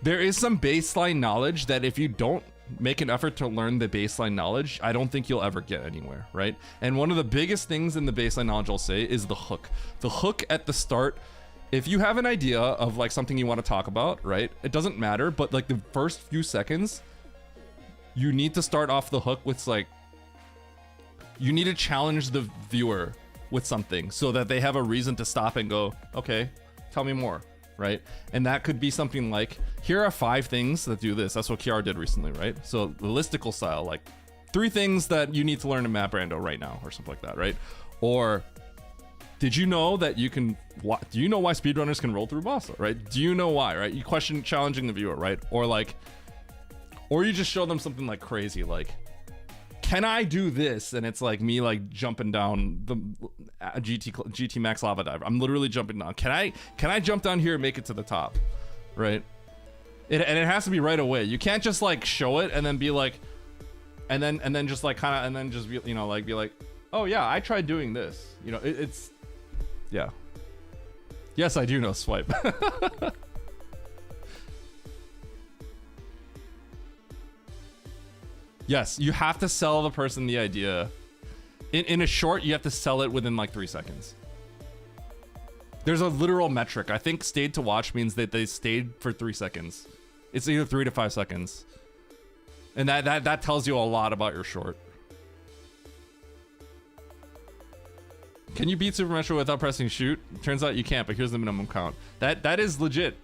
Speaker 1: there is some baseline knowledge that if you don't make an effort to learn the baseline knowledge, I don't think you'll ever get anywhere, right? And one of the biggest things in the baseline knowledge I'll say is the hook. The hook at the start, if you have an idea of like something you want to talk about, right? It doesn't matter, but like the first few seconds, you need to start off the hook with like, you need to challenge the viewer with something so that they have a reason to stop and go, okay, tell me more. Right? And that could be something like, here are 5 things that do this. That's what Kiara did recently, right? So the listicle style, like 3 things that you need to learn in Map Rando right now or something like that, right? Or did you know that you can, do you know why speedrunners can roll through boss, right? Do you know why, right? You question challenging the viewer, right? Or like, or you just show them something like crazy, like, can I do this? And it's like me like jumping down the GT Max lava dive. I'm literally jumping down. Can I jump down here and make it to the top? Right? And it has to be right away. You can't just like show it and then be like, and then just like kind of, and then just be, you know, like be like, oh yeah, I tried doing this. You know, it's, yeah. Yes, I do know swipe. Yes, you have to sell the person the idea. In a short, you have to sell it within like 3 seconds. There's a literal metric. I think stayed to watch means that they stayed for 3 seconds. It's either 3 to 5 seconds. And that tells you a lot about your short. Can you beat Super Metro without pressing shoot? Turns out you can't, but here's the minimum count. That is legit.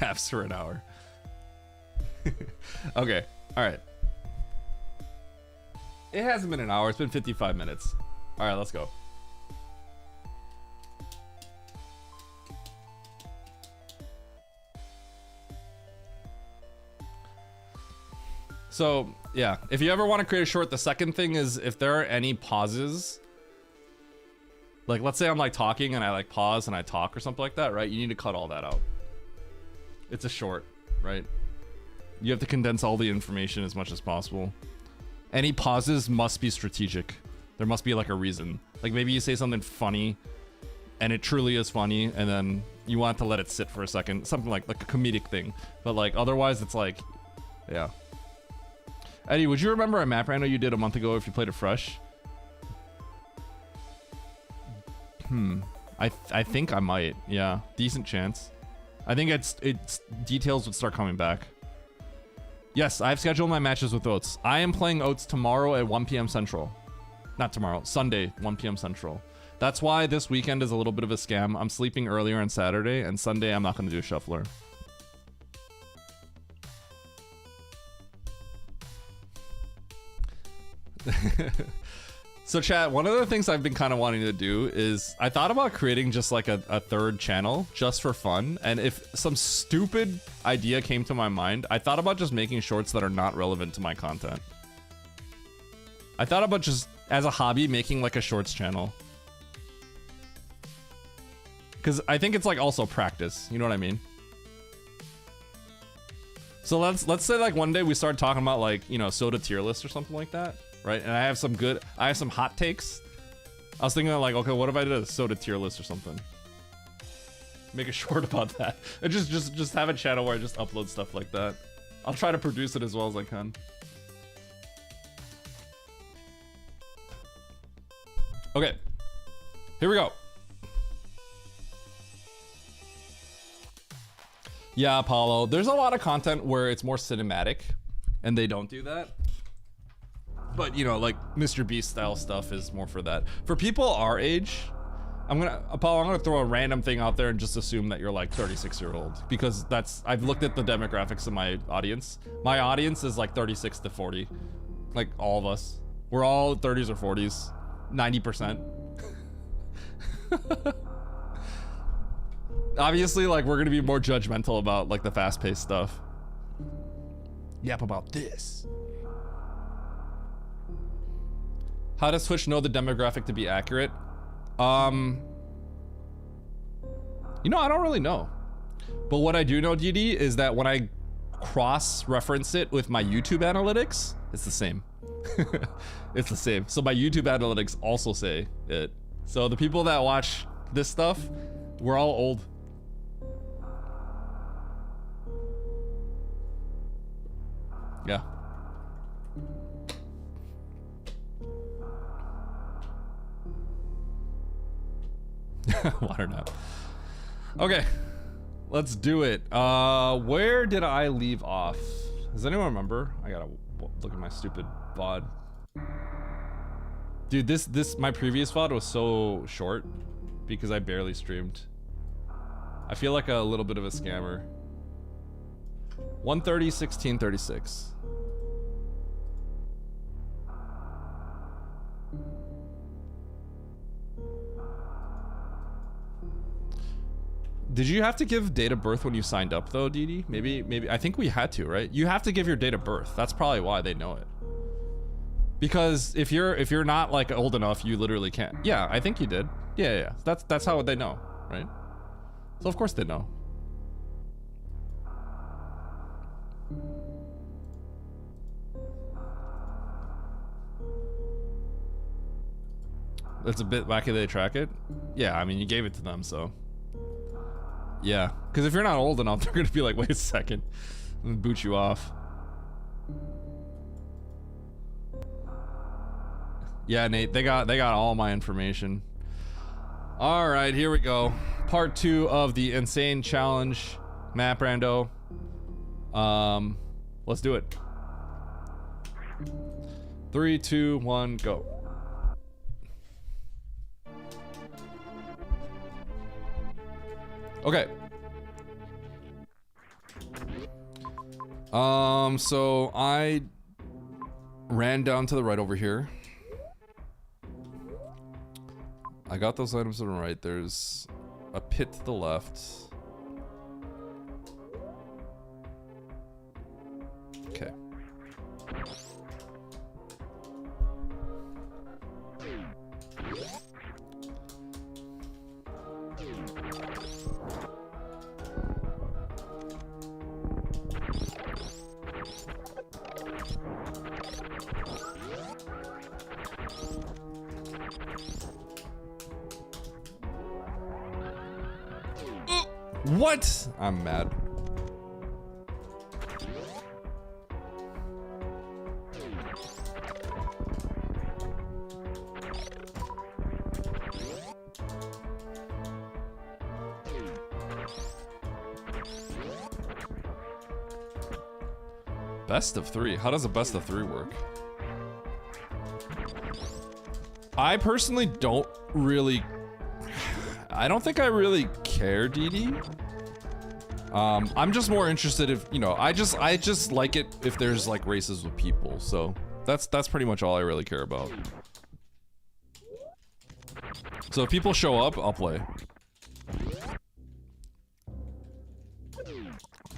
Speaker 1: Yaps for an hour. Okay, all right. It hasn't been an hour, it's been 55 minutes. All right, let's go. So, yeah, if you ever want to create a short, the second thing is if there are any pauses, like let's say I'm like talking and I like pause and I talk or something like that, right? You need to cut all that out. It's a short, right? You have to condense all the information as much as possible. Any pauses must be strategic. There must be like a reason. Like maybe you say something funny and it truly is funny and then you want to let it sit for a second. Something like a comedic thing. But like otherwise it's like, yeah. Eddie, would you remember a map rando you did a month ago if you played it fresh? I think I might. Yeah, decent chance. I think it's details would start coming back. Yes, I've scheduled my matches with Oats. I am playing Oats tomorrow at 1 p.m. Central. Not tomorrow, Sunday, 1 p.m. Central. That's why this weekend is a little bit of a scam. I'm sleeping earlier on Saturday, and Sunday I'm not going to do a shuffler. So chat, one of the things I've been kind of wanting to do is I thought about creating just like a third channel just for fun. And if some stupid idea came to my mind, I thought about just making shorts that are not relevant to my content. I thought about just as a hobby making like a shorts channel. Cause I think it's like also practice, you know what I mean? So let's say like one day we start talking about like, you know, soda tier list or something like that. Right, and I have some hot takes. I was thinking like, okay, what if I did a soda tier list or something? Make a short about that. And just have a channel where I just upload stuff like that. I'll try to produce it as well as I can. Okay, here we go. Yeah, Apollo. There's a lot of content where it's more cinematic, and they don't do that. But you know, like Mr. Beast style stuff is more for that. For people our age, Apollo, I'm gonna throw a random thing out there and just assume that you're like 36-year-old, because I've looked at the demographics of my audience. My audience is like 36 to 40, like all of us. We're all 30s or 40s, 90%. Obviously, like we're gonna be more judgmental about like the fast-paced stuff. Yap about this. How does Twitch know the demographic to be accurate? You know, I don't really know. But what I do know, DD, is that when I cross-reference it with my YouTube analytics, it's the same. It's the same. So my YouTube analytics also say it. So the people that watch this stuff, we're all old. Yeah. Water nap. Okay, let's do it. Where did I leave off? Does anyone remember? I gotta look at my stupid VOD. Dude, my previous VOD was so short because I barely streamed. I feel like a little bit of a scammer. 1:30, 16:36. Did you have to give date of birth when you signed up though, Didi? Maybe, I think we had to, right? You have to give your date of birth. That's probably why they know it. Because if you're not like old enough, you literally can't. Yeah, I think you did. Yeah. That's how they know, right? So of course they know. That's a bit wacky they track it. Yeah, I mean you gave it to them, so. Yeah, because if you're not old enough, they're gonna be like, wait a second, and boot you off. Yeah, Nate, they got all my information. All right, here we go. Part 2 of the insane challenge map, Rando. Let's do it. 3, 2, 1, go. Okay. So I ran down to the right over here. I got those items to the right. There's a pit to the left. Okay. What? I'm mad. Best of 3? How does a best of 3 work? I personally don't really... I don't think I really care, DD. I'm just more interested if, you know, I just like it if there's like races with people, so that's pretty much all I really care about. So if people show up, I'll play.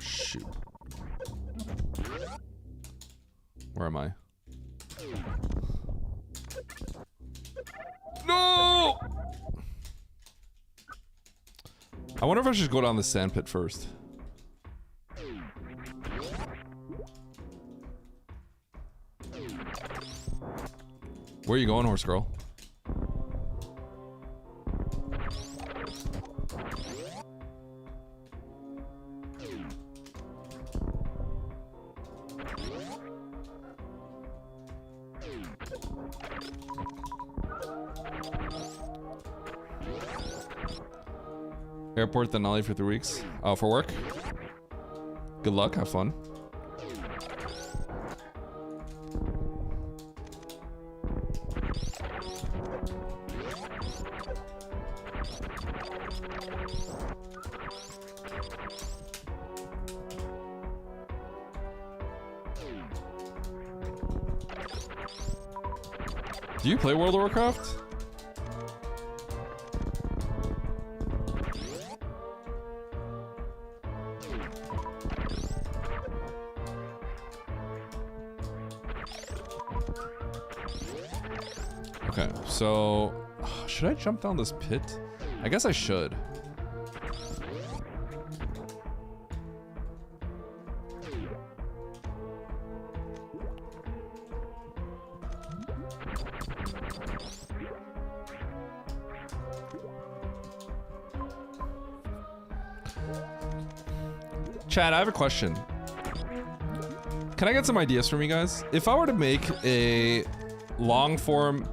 Speaker 1: Shoot. Where am I? No! I wonder if I should go down the sand pit first. Where are you going, horse girl? Airport Denali for 3 weeks. For work? Good luck, have fun. Do you play World of Warcraft? Okay, so should I jump down this pit? I guess I should. Chad, I have a question. Can I get some ideas from you guys? If I were to make a long form,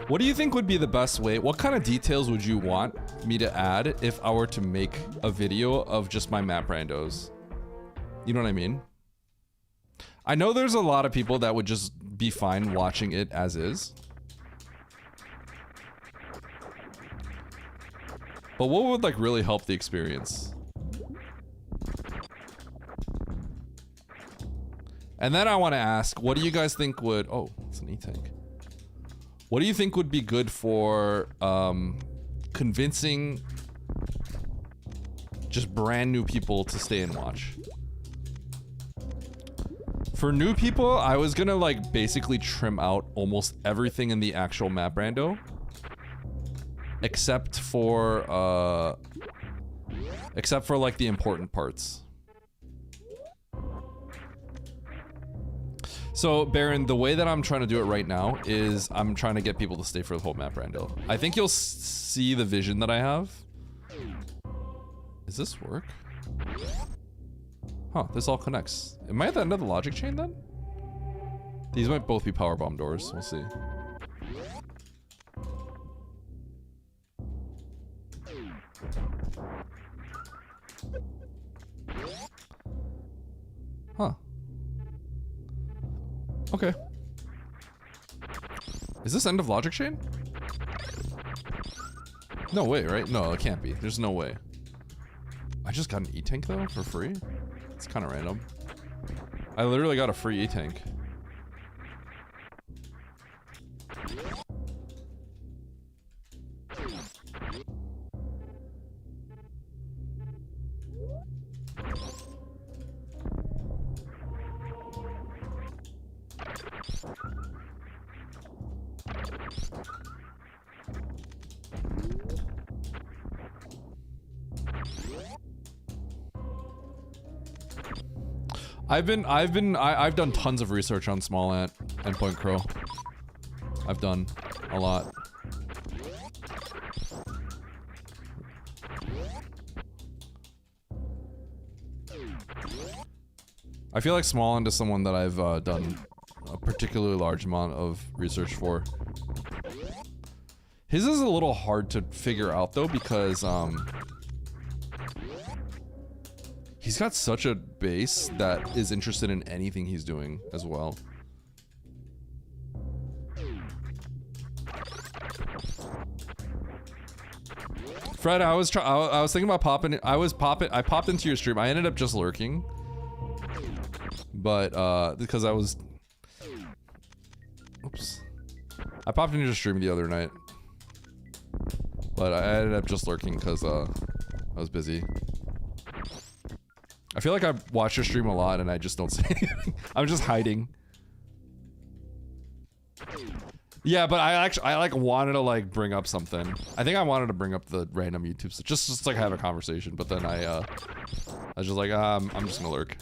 Speaker 1: what do you think would be the best way? What kind of details would you want me to add if I were to make a video of just my map randos? You know what I mean? I know there's a lot of people that would just be fine watching it as is. But what would like really help the experience? And then I want to ask, what do you guys think would... Oh, it's an E-tank. What do you think would be good for convincing just brand new people to stay and watch? For new people, I was gonna like basically trim out almost everything in the actual map rando. Except for like the important parts. So, Baron, the way that I'm trying to do it right now is I'm trying to get people to stay for the whole map rando. I think you'll see the vision that I have. Does this work? Huh, this all connects. Am I at the end of the logic chain then? These might both be powerbomb doors, we'll see. Huh. Okay. Is this end of logic chain? No way, right? No, it can't be. There's no way. I just got an E-tank though, for free? It's kind of random. I literally got a free E-tank. I've done tons of research on small ant and point crow. I've done a lot. I feel like small ant is someone that I've done a particularly large amount of research for. His is a little hard to figure out though because he's got such a base that is interested in anything he's doing as well. Fred, I was thinking about popping. I popped into your stream. I ended up just lurking, but because I was, oops, I popped into your stream the other night, but I ended up just lurking because I was busy. I feel like I watch your stream a lot and I just don't say anything. I'm just hiding. Yeah, but I like wanted to like bring up something. I think I wanted to bring up the random YouTube stuff, just like have a conversation. But then I was just like, I'm just gonna lurk.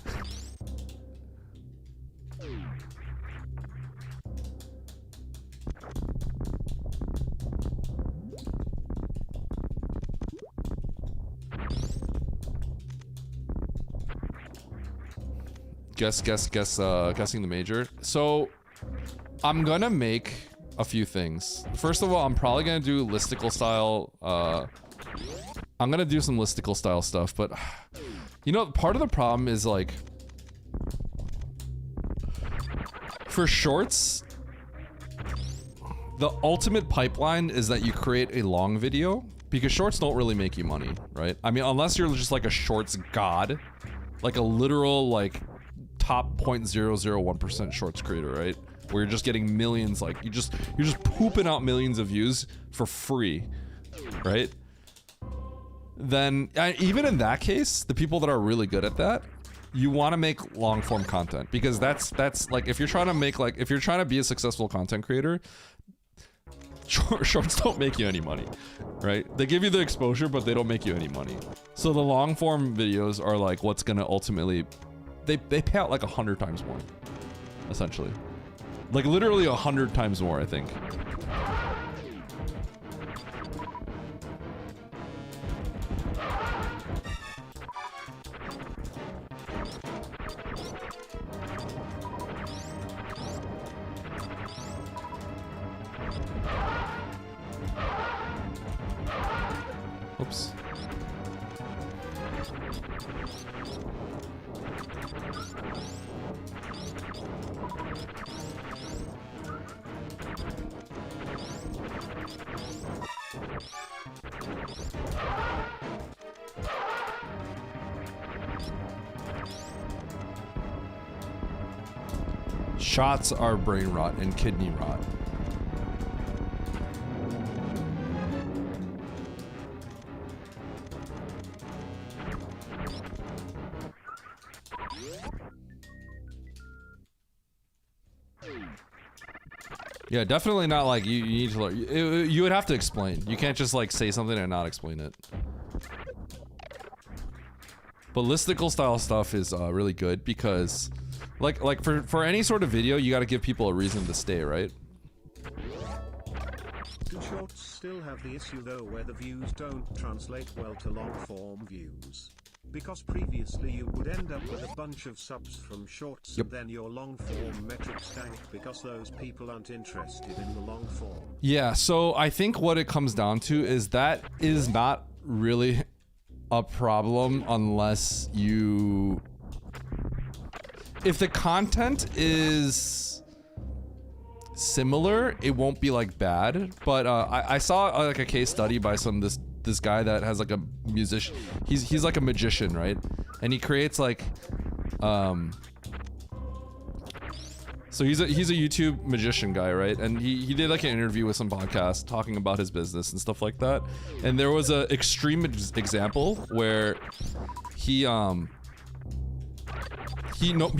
Speaker 1: Guessing the major. So I'm gonna make a few things. First of all, I'm probably gonna do listicle style. I'm gonna do some listicle style stuff, but You know, part of the problem is like, for shorts, the ultimate pipeline is that you create a long video, because shorts don't really make you money, right? I mean, unless you're just like a shorts god, like a literal like top 0.001% shorts creator, right? Where you're just getting millions, like you're just pooping out millions of views for free, right? Then even in that case, the people that are really good at that, you want to make long form content, because that's like, if you're trying to be a successful content creator, shorts don't make you any money, right? They give you the exposure, but they don't make you any money. So the long form videos are like what's gonna ultimately, they pay out like 100 times more, essentially. Like literally 100 times more, I think. Oops. Shots are brain rot and kidney rot. Yeah, definitely not like you need to learn. You would have to explain. You can't just like say something and not explain it. But listicle style stuff is really good because like for any sort of video, you got to give people a reason to stay, right?
Speaker 2: Do shorts still have the issue though where the views don't translate well to long form views? Because previously you would end up with a bunch of subs from shorts,
Speaker 1: Yep.
Speaker 2: and then your long form metrics tank because those people aren't interested in the long form.
Speaker 1: Yeah, so I think what it comes down to is that is not really a problem unless you... If the content is similar, it won't be like bad, but I saw like a case study by this guy that has like a musician, he's like a magician, right? And he creates like so he's a YouTube magician guy, right? And he did like an interview with some podcast talking about his business and stuff like that. And there was a extreme example where he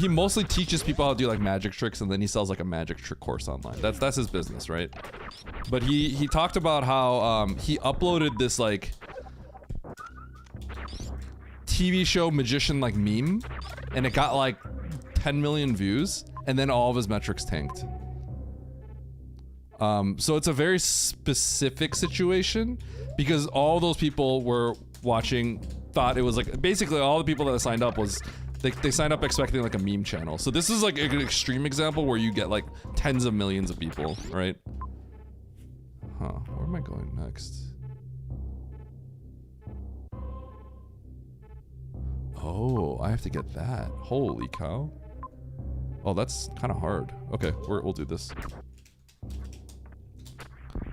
Speaker 1: mostly teaches people how to do like magic tricks, and then he sells like a magic trick course online. That's his business, right? But he talked about how he uploaded this like TV show magician like meme, and it got like 10 million views, and then all of his metrics tanked. So it's a very specific situation because all those people were watching thought it was like basically all the people that signed up was they signed up expecting like a meme channel. So this is like an extreme example where you get like tens of millions of people, right? Huh, where am I going next? Oh, I have to get that. Holy cow. Oh, that's kind of hard. Okay, we'll do this.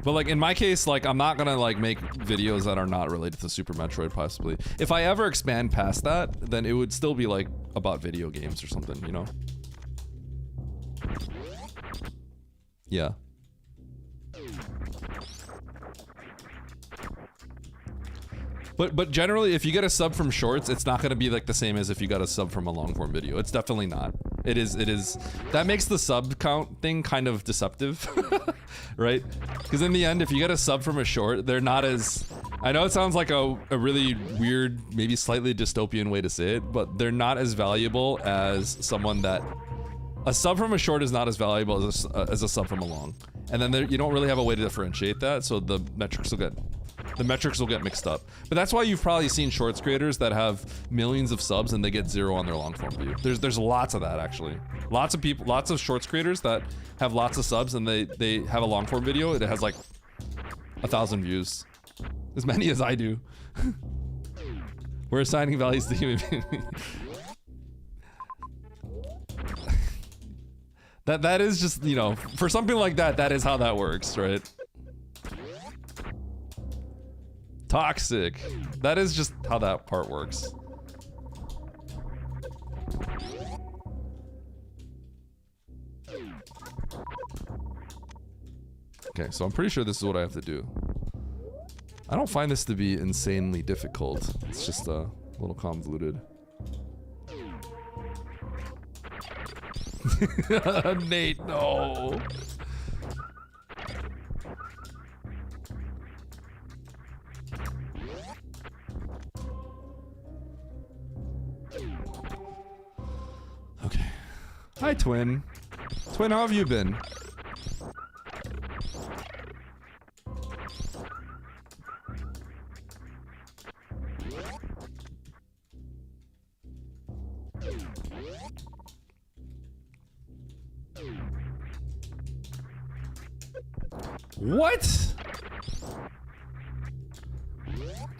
Speaker 1: But like in my case, like I'm not gonna like make videos that are not related to Super Metroid possibly. If I ever expand past that, then it would still be like about video games or something, you know? Yeah. But generally, if you get a sub from shorts, it's not gonna be like the same as if you got a sub from a long form video. It's definitely not. It is. That makes the sub count thing kind of deceptive, right? Because in the end, if you get a sub from a short, they're not as... I know it sounds like a really weird, maybe slightly dystopian way to say it, but they're not as valuable as someone that... A sub from a short is not as valuable as a sub from a long. And then you don't really have a way to differentiate that, so the metrics will get mixed up. But that's why you've probably seen shorts creators that have millions of subs and they get 0 on their long form view. There's lots of that actually. Lots of people, lots of shorts creators that have lots of subs and they have a long form video that has like 1,000 views. As many as I do. We're assigning values to human beings. That is just, you know, for something like that, that is how that works, right? Toxic. That is just how that part works. Okay, so I'm pretty sure this is what I have to do. I don't find this to be insanely difficult. It's just a little convoluted. Nate, no. Okay. Hi, Twin. Twin, how have you been? What?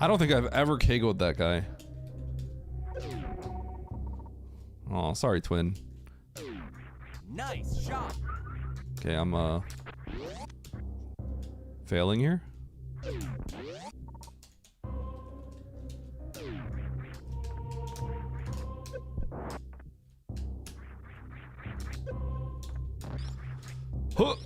Speaker 1: I don't think I've ever KO'd that guy. Oh, sorry, Twin.
Speaker 4: Nice shot.
Speaker 1: Okay, I'm failing here. Huh.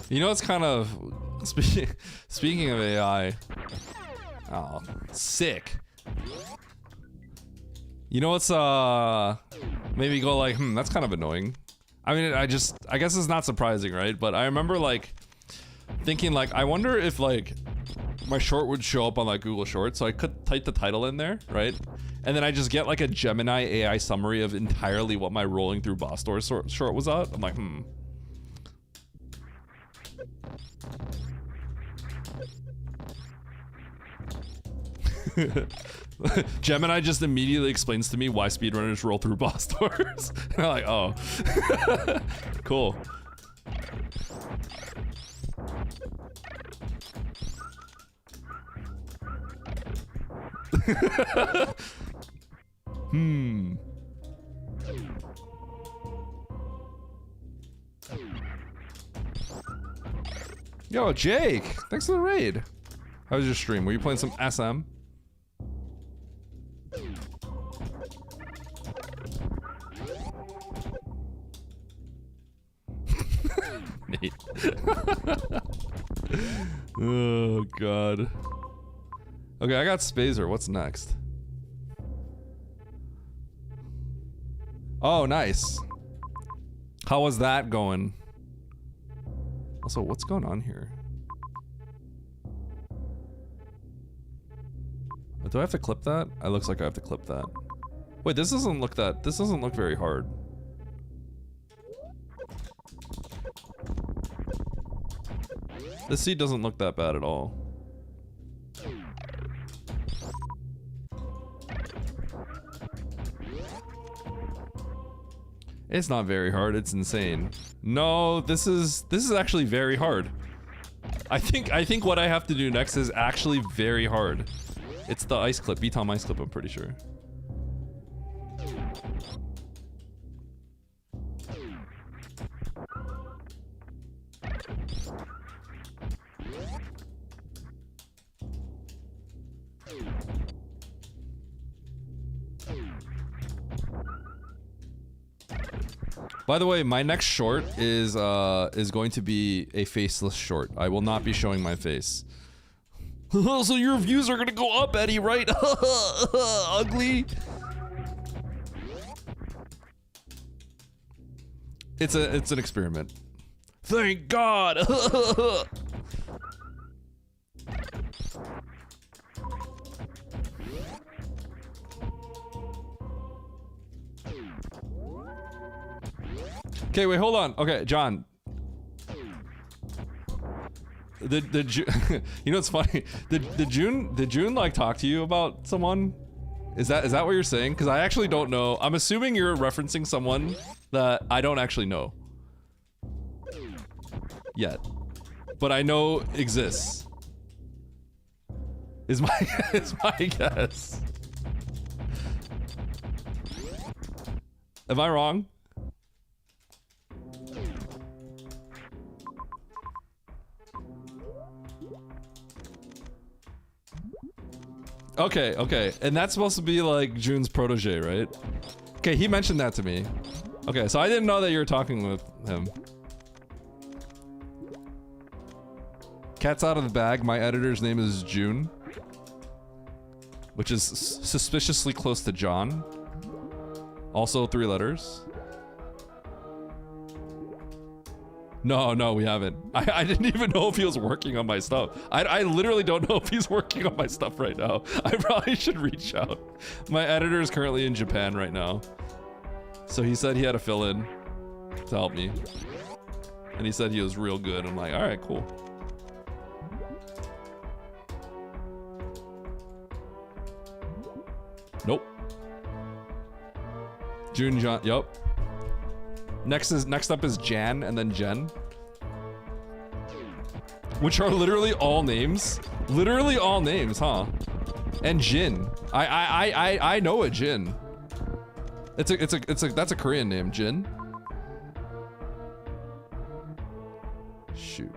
Speaker 1: You know, it's kind of speaking of AI. Oh, sick. You know what's maybe go like, that's kind of annoying. I mean, I guess it's not surprising, right? But I remember like thinking like, I wonder if like my short would show up on like Google Shorts, so I could type the title in there, right? And then I just get like a Gemini AI summary of entirely what my rolling through boss door short was at. I'm like, Gemini just immediately explains to me why speedrunners roll through boss doors. And I'm like, oh. Cool. Yo, Jake, thanks for the raid. How was your stream? Were you playing some SM? Nate. Oh, God. Okay, I got Spazer. What's next? Oh, nice. How was that going? Also, what's going on here? Do I have to clip that? It looks like I have to clip that. Wait, this doesn't look very hard. This seat doesn't look that bad at all. It's not very hard, it's insane. No, this is actually very hard. I think what I have to do next is actually very hard. It's the ice clip, BTOM ice clip, I'm pretty sure. By the way, my next short is going to be a faceless short. I will not be showing my face. So your views are gonna go up, Eddie, right? Ugly. It's an experiment. Thank God. Okay, wait, hold on. Okay, John. You know what's funny? Did June like talk to you about someone Is that what you're saying? Because I actually don't know. I'm assuming you're referencing someone that I don't actually know. Yet. But I know exists. Is my guess. Am I wrong? Okay. And that's supposed to be like June's protege, right? Okay, he mentioned that to me. Okay, so I didn't know that you were talking with him. Cat's out of the bag. My editor's name is June. Which is suspiciously close to John. Also 3 letters. No, we haven't. I didn't even know if he was working on my stuff. I literally don't know if he's working on my stuff right now. I probably should reach out. My editor is currently in Japan right now. So he said he had to fill in to help me. And he said he was real good. I'm like, alright, cool. Nope. June, John, yup. Next up is Jan and then Jen. Which are literally all names. Literally all names, huh? And Jin. I know a Jin. That's a Korean name, Jin. Shoot.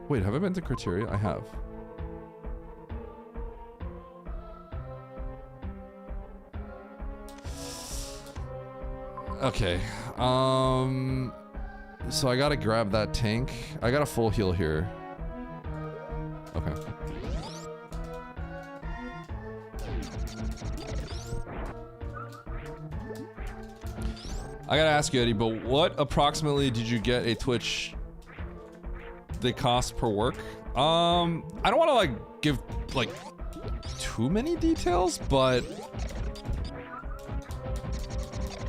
Speaker 1: Wait, have I been to Criteria? I have. Okay, so I gotta grab that tank. I got a full heal here. Okay. I gotta ask you, Eddie, but what approximately did you get a Twitch the cost per work? I don't wanna like give like too many details, but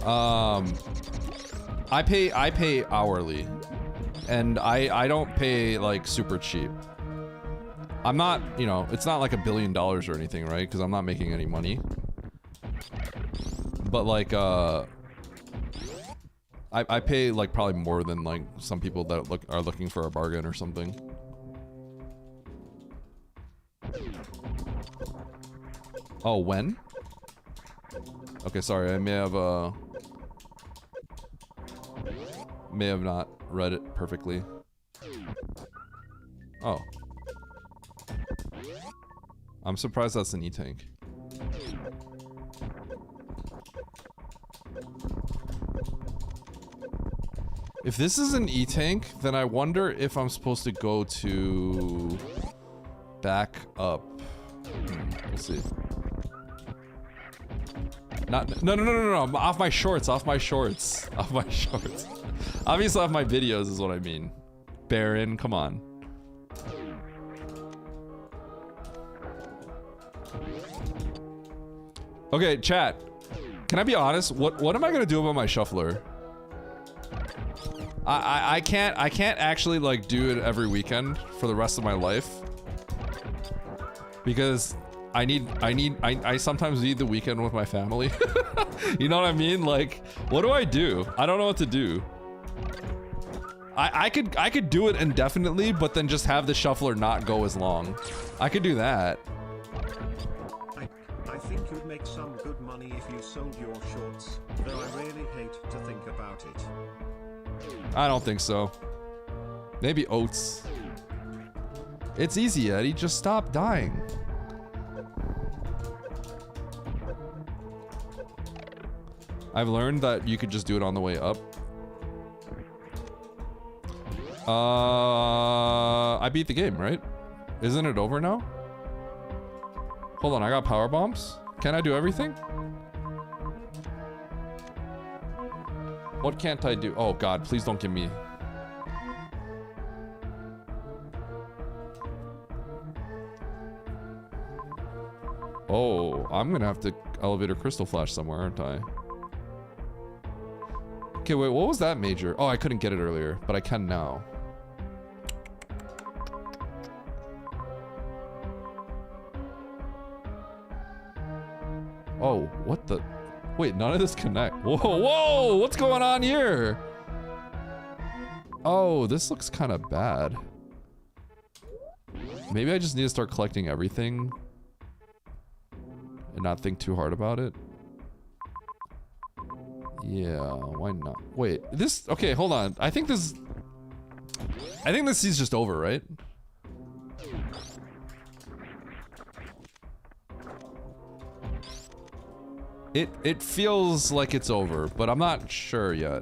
Speaker 1: I pay hourly, and I don't pay like super cheap. I'm not, you know, it's not like $1 billion or anything, right? Because I'm not making any money. But like, I pay like probably more than like some people that are looking for a bargain or something. Oh, when? Okay, sorry, I may have not read it perfectly. Oh. I'm surprised that's an E-tank. If this is an E-tank, then I wonder if I'm supposed to go to back up. We'll see. No. Off my shorts. Obviously off my videos is what I mean. Baron, come on. Okay, chat. Can I be honest? What am I gonna do about my shuffler? I can't actually like do it every weekend for the rest of my life. Because I sometimes need the weekend with my family. You know what I mean? Like, what do? I don't know what to do. I could do it indefinitely, but then just have the shuffler not go as long. I could do that.
Speaker 2: I think you'd make some good money if you sold your shorts, though I really hate to think about it.
Speaker 1: I don't think so. Maybe oats. It's easy, Eddie. Just stop dying. I've learned that you could just do it on the way up. I beat the game, right? Isn't it over now? Hold on, I got power bombs? Can I do everything? What can't I do? Oh god, please don't give me... Oh, I'm gonna have to elevator crystal flash somewhere, aren't I? Okay, wait, what was that major? Oh, I couldn't get it earlier, but I can now. Oh, what the? Wait, none of this connect. Whoa, whoa, what's going on here? Oh, this looks kind of bad. Maybe I just need to start collecting everything and not think too hard about it. Yeah, why not? Wait, this, okay, hold on. I think this is just over, right? It feels like it's over, but I'm not sure yet.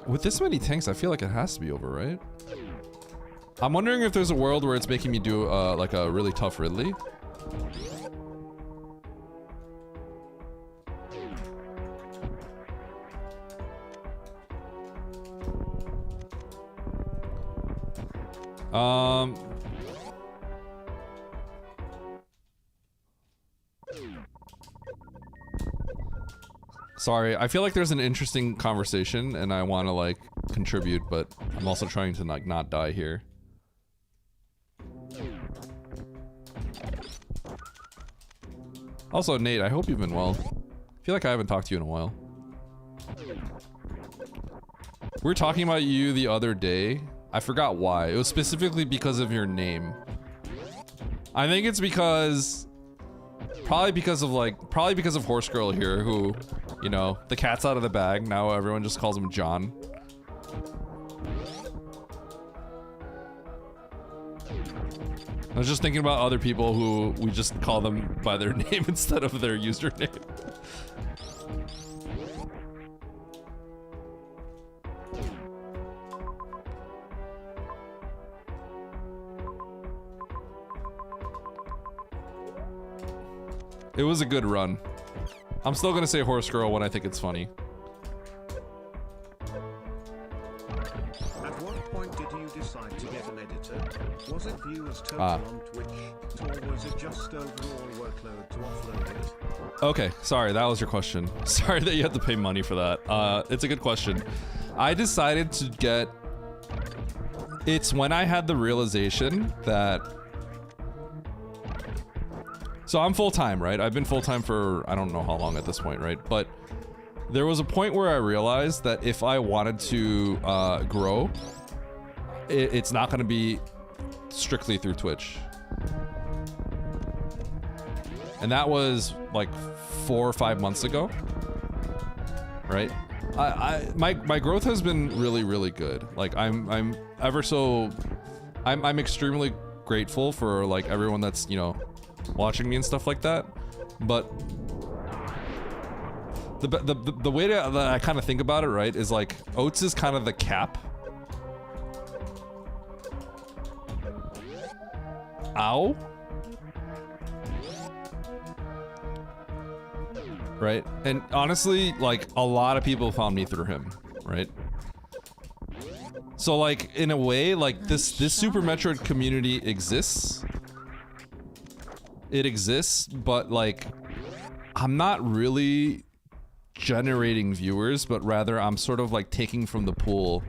Speaker 1: With this many tanks, I feel like it has to be over, right? I'm wondering if there's a world where it's making me do like a really tough Ridley. Sorry, I feel like there's an interesting conversation and I want to like contribute, but I'm also trying to like not die here. Also, Nate, I hope you've been well. I feel like I haven't talked to you in a while. We were talking about you the other day. I forgot why. It was specifically because of your name. I think it's because... Probably because of Horse Girl here, who, you know, the cat's out of the bag. Now everyone just calls him John. I was just thinking about other people who we just call them by their name instead of their username. It was a good run. I'm still gonna say Horse Girl when I think it's funny.
Speaker 2: At what point did you decide to get an editor? Was it viewers total on Twitch, or was it just overall workload to offload it?
Speaker 1: Okay, sorry, that was your question. Sorry that you had to pay money for that. It's a good question. I decided to get... It's when I had the realization that... So I'm full-time, right? I've been full-time for I don't know how long at this point, right? But there was a point where I realized that if I wanted to grow, it's not going to be strictly through Twitch. And that was like 4 or 5 months ago, right? My growth has been really good. Like I'm extremely grateful for like everyone that's, you know, watching me and stuff like that, but the way that I kind of think about it, right, is like Oats is kind of the cap. Ow. Right, and honestly, like a lot of people found me through him, right? So like in a way, like this Super Metroid community exists. It exists, but like, I'm not really generating viewers, but rather I'm sort of like taking from the pool.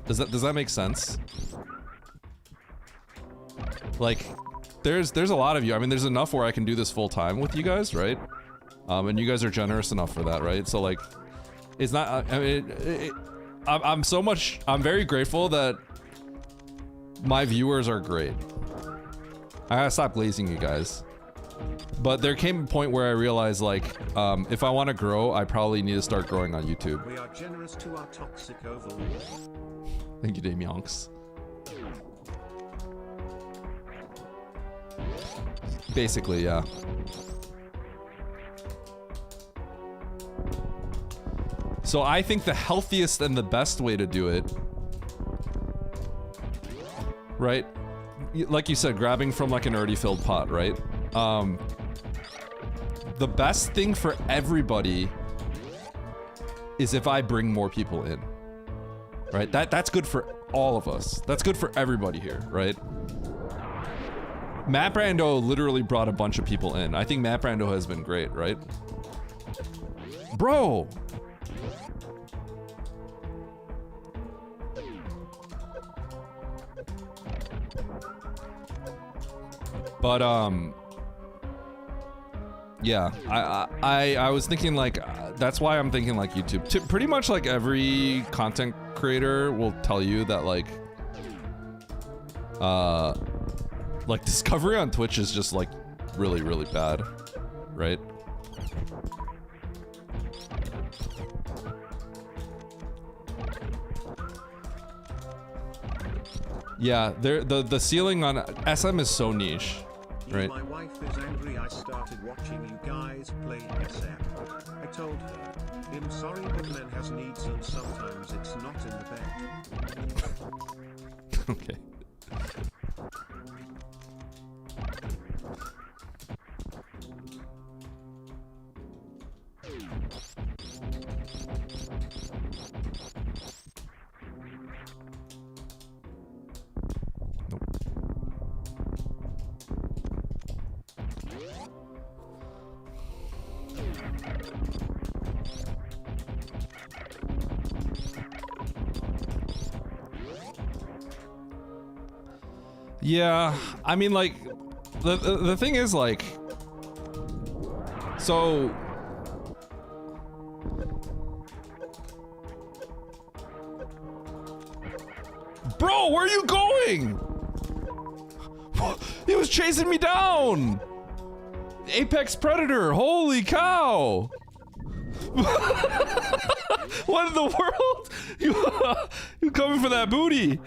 Speaker 1: Does that make sense? Like, there's a lot of you. I mean, there's enough where I can do this full time with you guys, right? And you guys are generous enough for that, right? So like, it's not. I mean, I'm very grateful that my viewers are great. I gotta stop glazing you guys. But there came a point where I realized, like, if I want to grow, I probably need to start growing on YouTube.
Speaker 2: We are generous to our toxic overlord.
Speaker 1: Thank you, Damionks. Basically, yeah. So I think the healthiest and the best way to do it, right? Like you said, grabbing from like an already filled pot, right? The best thing for everybody is if I bring more people in, right? That's good for all of us. That's good for everybody here, right? Matt Rando literally brought a bunch of people in. I think Matt Rando has been great, right? Bro! But yeah, I was thinking like that's why I'm thinking like YouTube. Pretty much like every content creator will tell you that like discovery on Twitch is just like really bad, right? Yeah, the ceiling on SM is so niche, right?
Speaker 2: My wife is angry I started watching you guys play SM. I told her, I'm sorry but men has needs and sometimes it's not in the bed.
Speaker 1: Okay. Yeah, I mean, like, the thing is, like, so, bro, where are you going? He was chasing me down. Apex Predator, holy cow. What in the world? You coming for that booty?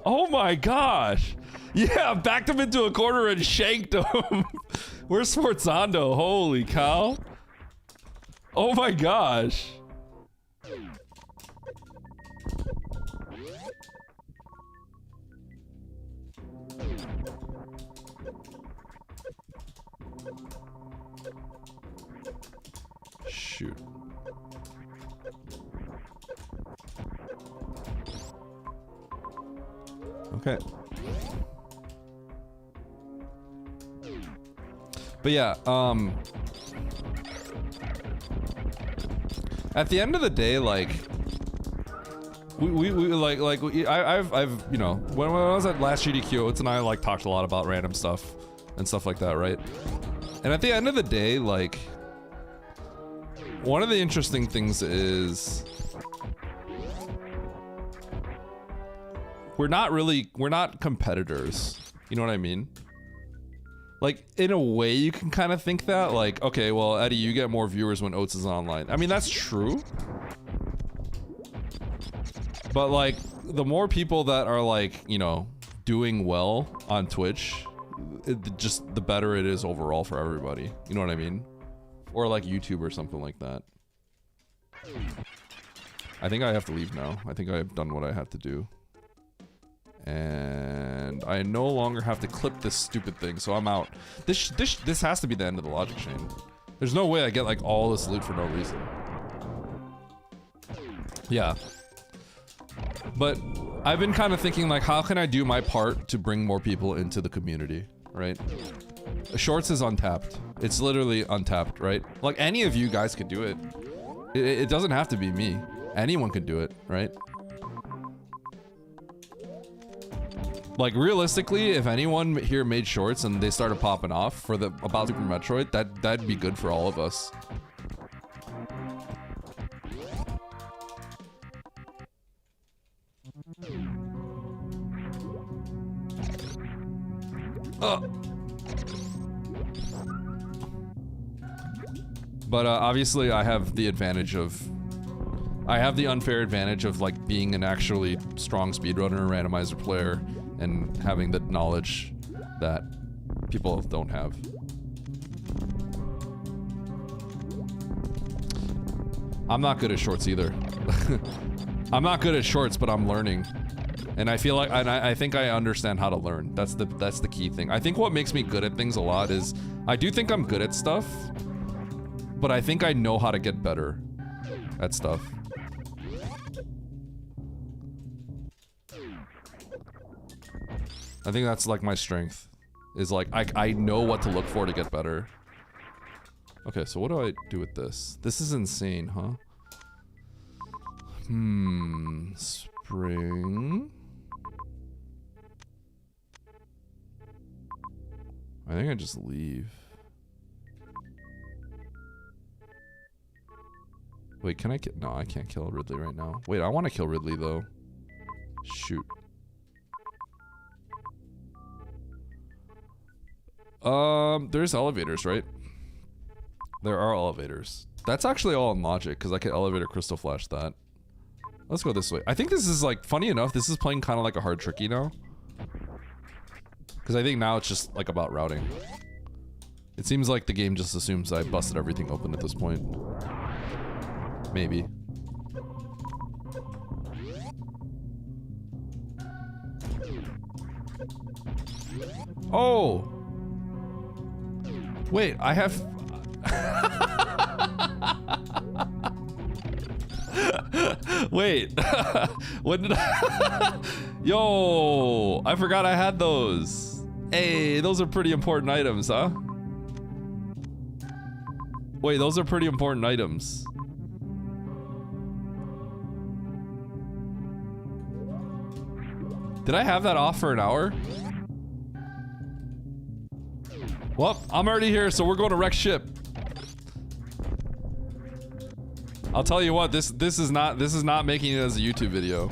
Speaker 1: Oh my gosh. Yeah, backed him into a corner and shanked him. Where's Rando? Holy cow. Oh my gosh. Shoot. Okay. But yeah, at the end of the day, like, I've you know, when I was at last GDQ, it's and I like talked a lot about random stuff and stuff like that, right? And at the end of the day, like, one of the interesting things is we're not competitors. You know what I mean? Like, in a way, you can kind of think that, like, okay, well, Eddie, you get more viewers when Oats is online. I mean, that's true. But, like, the more people that are, like, you know, doing well on Twitch, just the better it is overall for everybody. You know what I mean? Or, like, YouTube or something like that. I think I have to leave now. I think I've done what I have to do. And I no longer have to clip this stupid thing, so I'm out. This has to be the end of the logic chain. There's no way I get like all this loot for no reason. Yeah. But I've been kind of thinking like, how can I do my part to bring more people into the community, right? Shorts is untapped. It's literally untapped, right? Like any of you guys could do it. It doesn't have to be me. Anyone could do it, right? Like, realistically, if anyone here made shorts and they started popping off for the about Super Metroid, that'd be good for all of us. But obviously, I have the advantage of... I have the unfair advantage of, like, being an actually strong speedrunner, randomizer player, and having the knowledge that people don't have. I'm not good at shorts either. I'm not good at shorts, but I'm learning. And I feel like, and I think I understand how to learn. That's the key thing. I think what makes me good at things a lot is, I do think I'm good at stuff, but I think I know how to get better at stuff. I think that's like my strength, is like, I know what to look for to get better. Okay, so what do I do with this? This is insane, huh? Spring. I think I just leave. Wait, can I kill? No, I can't kill Ridley right now. Wait, I want to kill Ridley though. Shoot. There's elevators, right? There are elevators. That's actually all in logic, because I can elevator crystal flash that. Let's go this way. I think this is like, funny enough, this is playing kind of like a hard tricky now. Because I think now it's just like about routing. It seems like the game just assumes I busted everything open at this point. Maybe. Oh! Wait, I have... Wait. What did I... Yo! I forgot I had those. Hey, those are pretty important items, huh? Wait, those are pretty important items. Did I have that off for an hour? Well, I'm already here, so we're going to wreck ship. I'll tell you what, this is not making it as a YouTube video.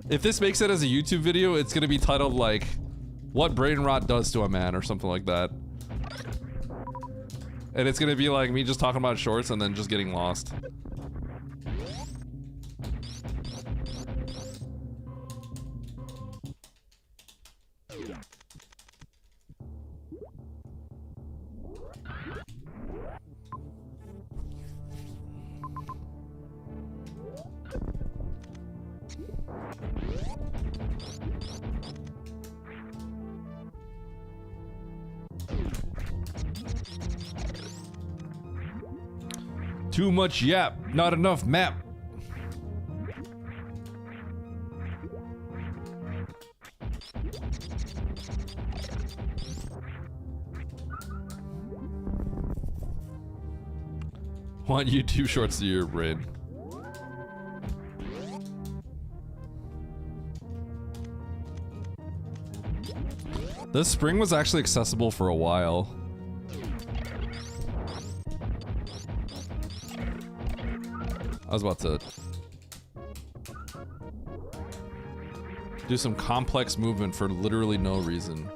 Speaker 1: If this makes it as a YouTube video, it's gonna be titled like, "What Brain Rot Does to a Man" or something like that. And it's gonna be like me just talking about shorts and then just getting lost. Too much yap, not enough map. Want YouTube shorts to your brain. This spring was actually accessible for a while. I was about to do some complex movement for literally no reason.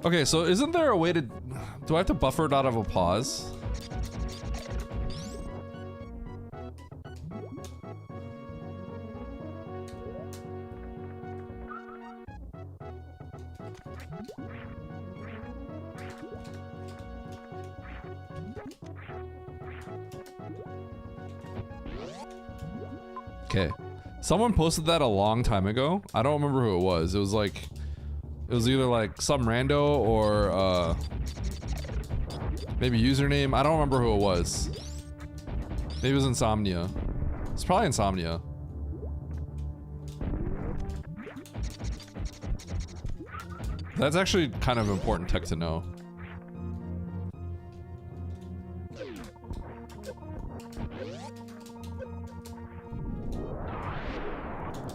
Speaker 1: Okay, so isn't there a way to... Do I have to buffer it out of a pause? Okay. Someone posted that a long time ago. I don't remember who it was. It was like... It was either like some rando or maybe username. I don't remember who it was. Maybe it was Insomnia. It's probably Insomnia. That's actually kind of important tech to know.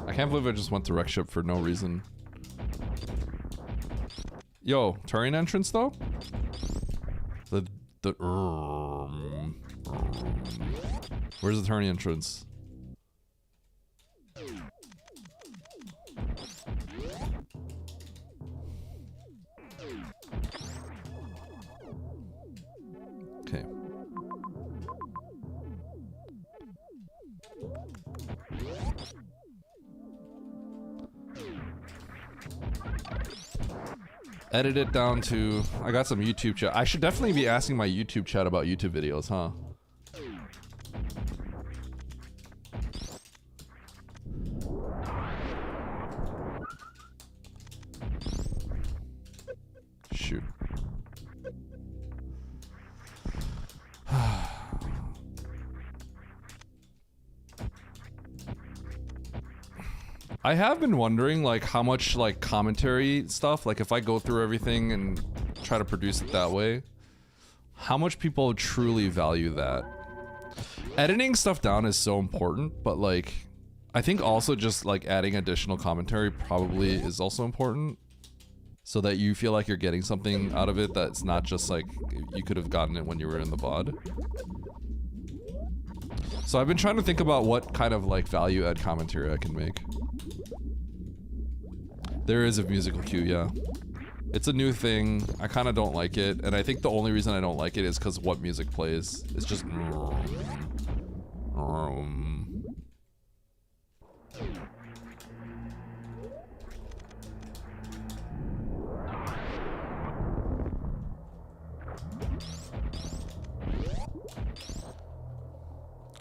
Speaker 1: I can't believe I just went to wreck ship for no reason. Yo, turret entrance though? Where's the turret entrance? Okay. Edit it down to... I got some YouTube chat. I should definitely be asking my YouTube chat about YouTube videos, huh? Shoot. I have been wondering like how much like commentary stuff, like if I go through everything and try to produce it that way, how much people truly value that. Editing stuff down is so important, but like I think also just like adding additional commentary probably is also important, so that you feel like you're getting something out of it that's not just like you could have gotten it when you were in the VOD. So I've been trying to think about what kind of like value add commentary I can make. There is a musical cue, yeah. It's a new thing. I kind of don't like it, and I think the only reason I don't like it is because what music plays. It's just.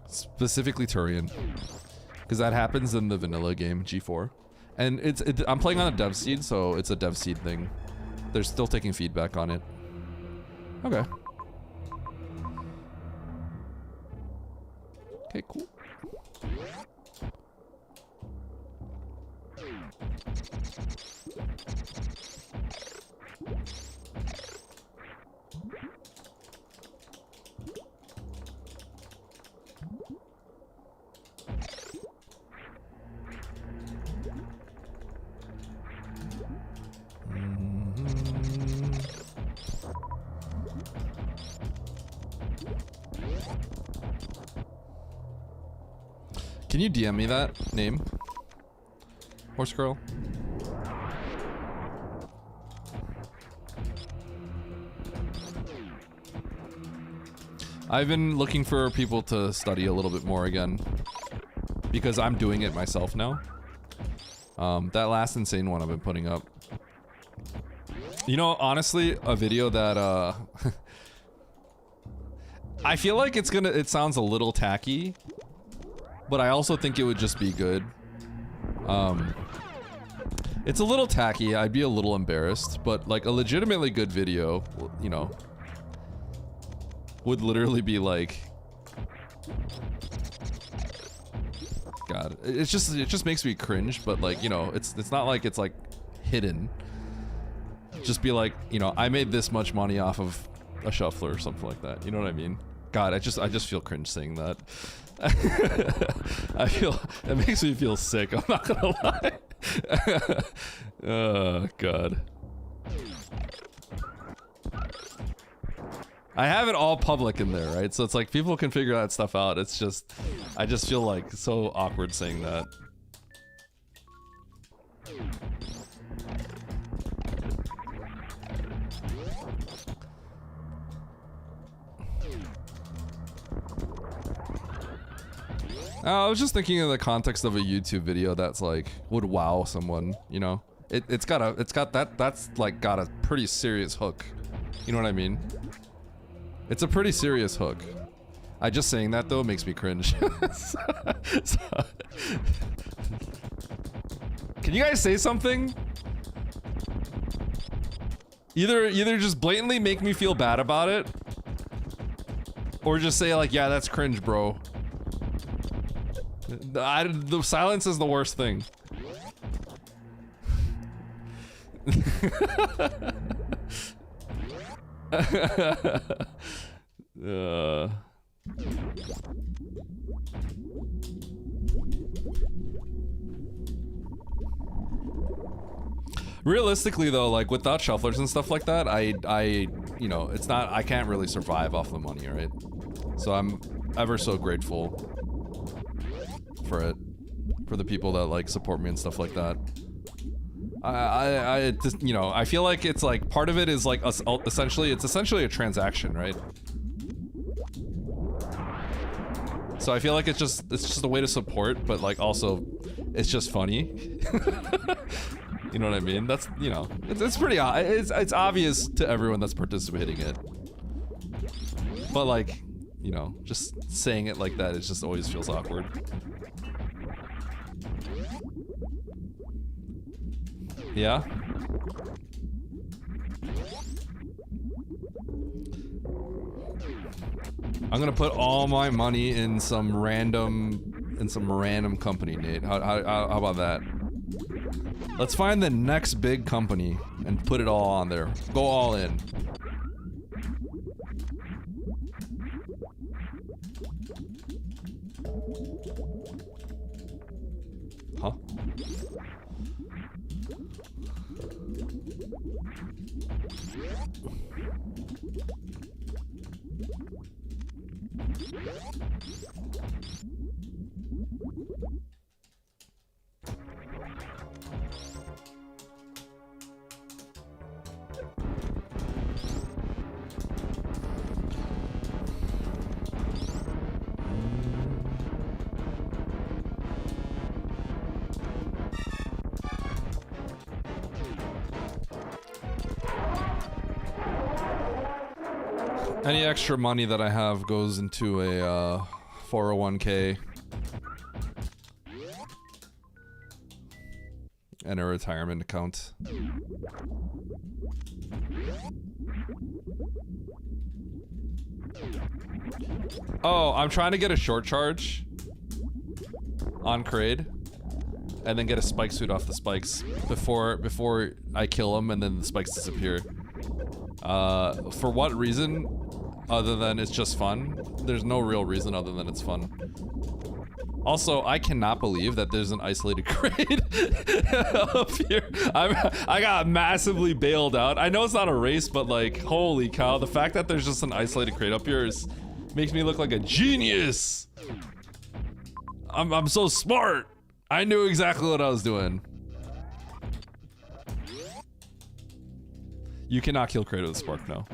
Speaker 1: Specifically Turian, because that happens in the vanilla game G4, and I'm playing on a dev seed, so it's a dev seed thing. They're still taking feedback on it. Okay. Okay, cool. Can you DM me that name? Horse girl? I've been looking for people to study a little bit more again, because I'm doing it myself now. That last insane one I've been putting up. You know, honestly, a video that I feel like it sounds a little tacky, but I also think it would just be good. It's a little tacky, I'd be a little embarrassed, but like a legitimately good video, you know, would literally be like, God, it just makes me cringe, but like, you know, it's not like it's like hidden. Just be like, you know, I made this much money off of a shuffler or something like that. You know what I mean? God, I just feel cringe saying that. It makes me feel sick, I'm not gonna lie. Oh, God. I have it all public in there, right? So it's like people can figure that stuff out. It's just, I just feel like so awkward saying that. I was just thinking in the context of a YouTube video that's like would wow someone, you know. That's like got a pretty serious hook. You know what I mean? It's a pretty serious hook. I just saying that though makes me cringe. Can you guys say something? Either just blatantly make me feel bad about it, or just say like, yeah, that's cringe, bro. The silence is the worst thing. Realistically though, like without shufflers and stuff like that, I you know, it's not, I can't really survive off the money, right? So I'm ever so grateful for it, for the people that like support me and stuff like that. I just, you know, I feel like it's like part of it is like essentially a transaction, right? So I feel like it's just a way to support, but like also it's just funny. You know what I mean? That's, you know, it's pretty it's obvious to everyone that's participating in it. But like, you know, just saying it like that, it just always feels awkward. Yeah? I'm gonna put all my money in some random company, Nate. How about that? Let's find the next big company and put it all on there. Go all in. Huh? Any extra money that I have goes into a 401k and a retirement account. Oh, I'm trying to get a short charge on Kraid and then get a spike suit off the spikes before I kill him and then the spikes disappear. For what reason? Other than it's just fun. There's no real reason other than it's fun. Also, I cannot believe that there's an isolated Kraid up here. I got massively bailed out. I know it's not a race, but like, holy cow, the fact that there's just an isolated Kraid up here makes me look like a genius. I'm so smart. I knew exactly what I was doing. You cannot kill Kraid with a spark, no.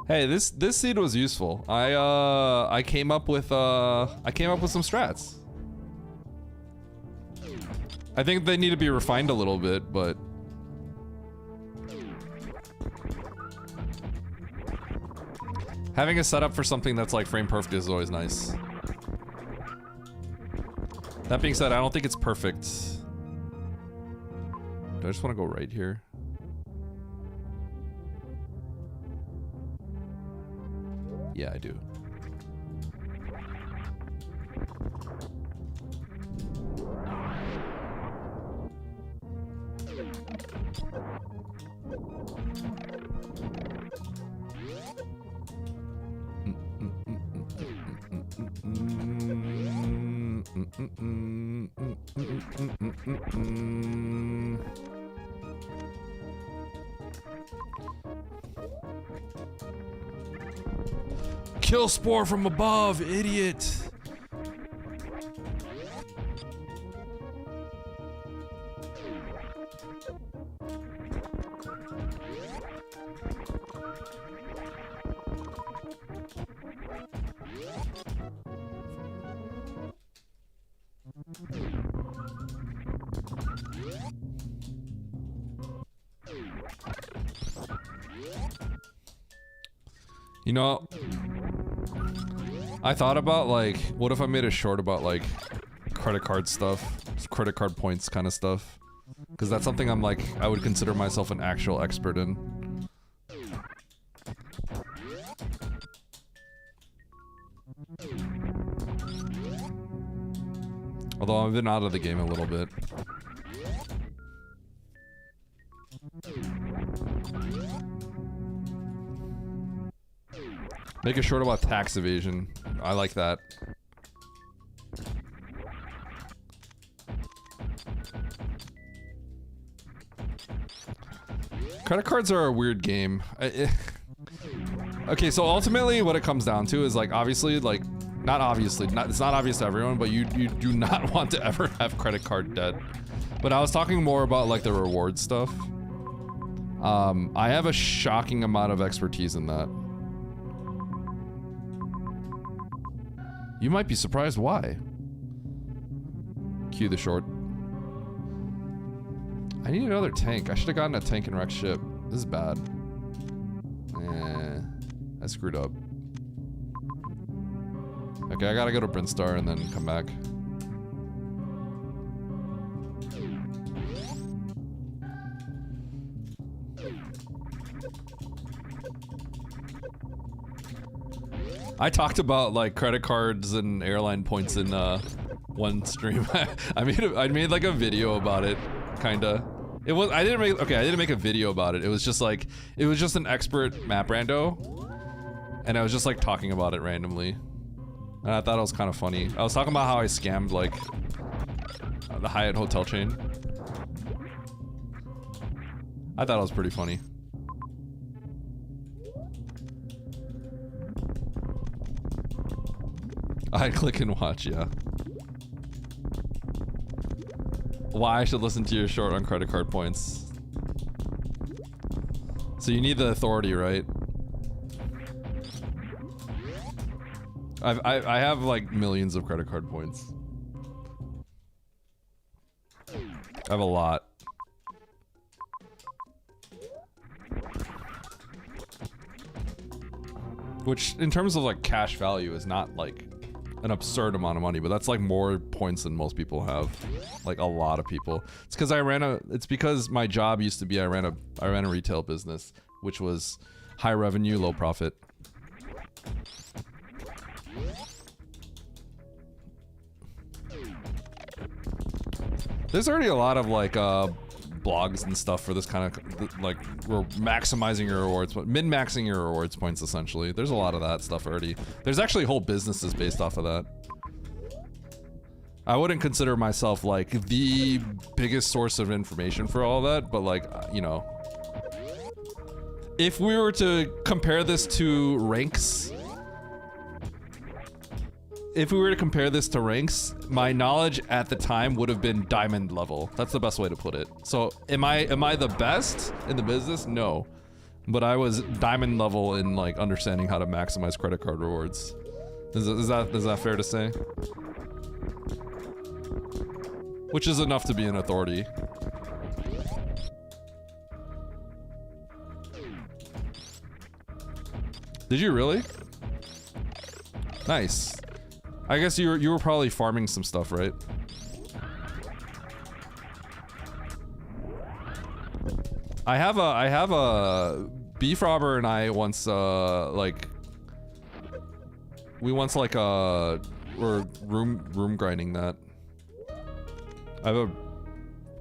Speaker 1: Hey, this seed was useful. I came up with some strats. I think they need to be refined a little bit, but having a setup for something that's like frame perfect is always nice. That being said, I don't think it's perfect. Do I just want to go right here? Yeah, I do. Kill Spore from above, idiot! You know, I thought about like, what if I made a short about like credit card stuff, credit card points kind of stuff, because that's something I'm like, I would consider myself an actual expert in. Although I've been out of the game a little bit. Make a short about tax evasion. I like that. Credit cards are a weird game. Okay, so ultimately what it comes down to is like, obviously, like, it's not obvious to everyone, but you do not want to ever have credit card debt. But I was talking more about like the reward stuff. I have a shocking amount of expertise in that. You might be surprised why. Cue the short. I need another tank. I should have gotten a tank and wreck ship. This is bad. I screwed up. Okay, I gotta go to Brinstar and then come back. I talked about like credit cards and airline points in one stream. I made like a video about it, kinda. I didn't make a video about it. It was just an expert map rando, and I was just like talking about it randomly, and I thought it was kind of funny. I was talking about how I scammed like the Hyatt hotel chain. I thought it was pretty funny. I'd click and watch, yeah. Why I should listen to your short on credit card points. So you need the authority, right? I have like millions of credit card points. I have a lot. Which, in terms of like cash value, is not like an absurd amount of money, but that's like more points than most people have. Like a lot of people. It's because it's because my job used to be I ran a retail business, which was high revenue, low profit. There's already a lot of like blogs and stuff for this kind of like we're maximizing your rewards, but min-maxing your rewards points essentially. There's a lot of that stuff already. There's actually whole businesses based off of that. I wouldn't consider myself like the biggest source of information for all that, but like, you know, if we were to compare this to ranks, my knowledge at the time would have been diamond level. That's the best way to put it. So am I the best in the business? No. But I was diamond level in like understanding how to maximize credit card rewards. Is that fair to say? Which is enough to be an authority. Did you really? Nice. I guess you were probably farming some stuff, right? I have a beef robber and I once we're room grinding that. I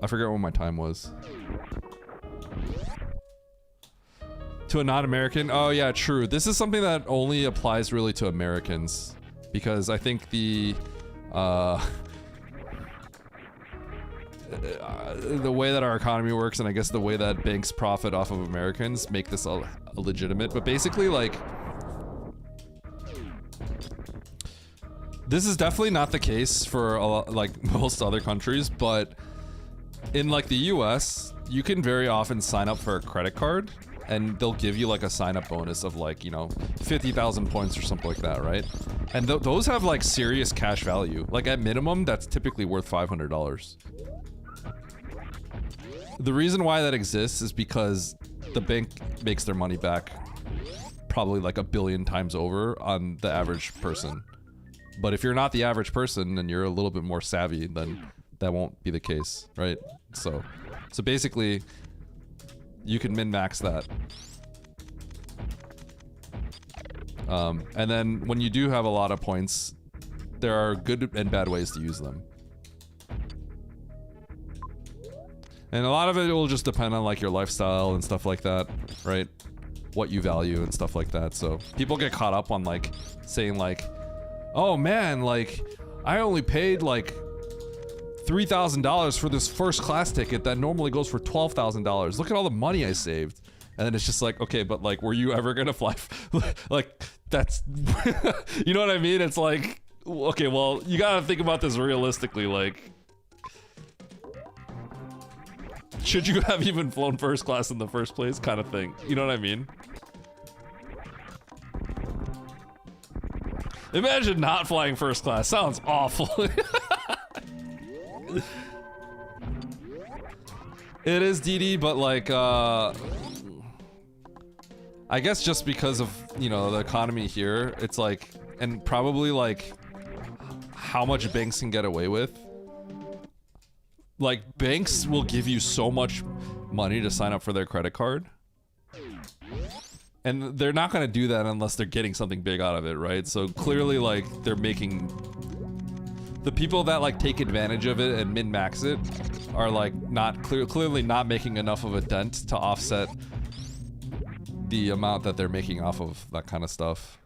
Speaker 1: forget what my time was. To a non-American? Oh yeah, true. This is something that only applies really to Americans. Because I think the way that our economy works, and I guess the way that banks profit off of Americans, make this a legitimate. But basically, like, this is definitely not the case for like most other countries. But in like the U.S., you can very often sign up for a credit card, and they'll give you like a sign-up bonus of like, you know, 50,000 points or something like that, right? And those have like serious cash value. Like at minimum, that's typically worth $500. The reason why that exists is because the bank makes their money back probably like 1 billion times over on the average person. But if you're not the average person and you're a little bit more savvy, then that won't be the case, right? So basically, you can min-max that. And then when you do have a lot of points, there are good and bad ways to use them. And a lot of it will just depend on like your lifestyle and stuff like that, right? What you value and stuff like that. So people get caught up on like saying like, oh man, like I only paid like $3,000 for this first class ticket that normally goes for $12,000. Look at all the money I saved. And then it's just like, okay, but like, were you ever gonna fly? Like, that's, you know what I mean? It's like, okay, well, you gotta think about this realistically. Like, should you have even flown first class in the first place, kind of thing? You know what I mean? Imagine not flying first class. Sounds awful. It is DD, but like, I guess just because of, you know, the economy here, it's like, and probably like how much banks can get away with. Like, banks will give you so much money to sign up for their credit card. And they're not going to do that unless they're getting something big out of it, right? So clearly, like, they're making... The people that, like, take advantage of it and min-max it are, like, not clearly not making enough of a dent to offset the amount that they're making off of that kind of stuff.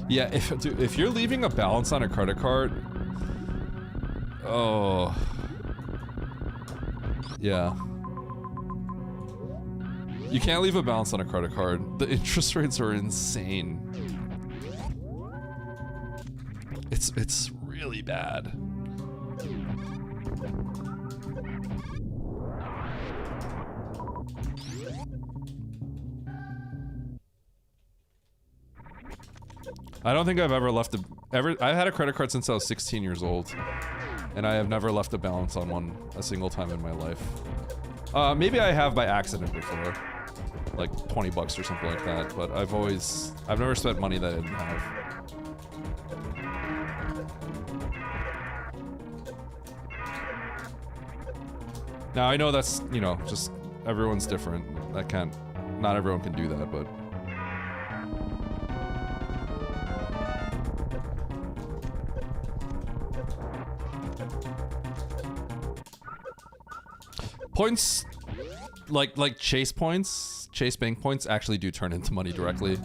Speaker 1: Yeah, if you're leaving a balance on a credit card... Oh... Yeah. You can't leave a balance on a credit card. The interest rates are insane. It's really bad. I don't think I've ever left I've had a credit card since I was 16 years old, and I have never left a balance on one a single time in my life. Maybe I have by accident before, like 20 bucks or something like that, but I've never spent money that I didn't have. Now I know that's, you know, just everyone's different. Not everyone can do that, but. Points, like Chase points, Chase Bank points actually do turn into money directly.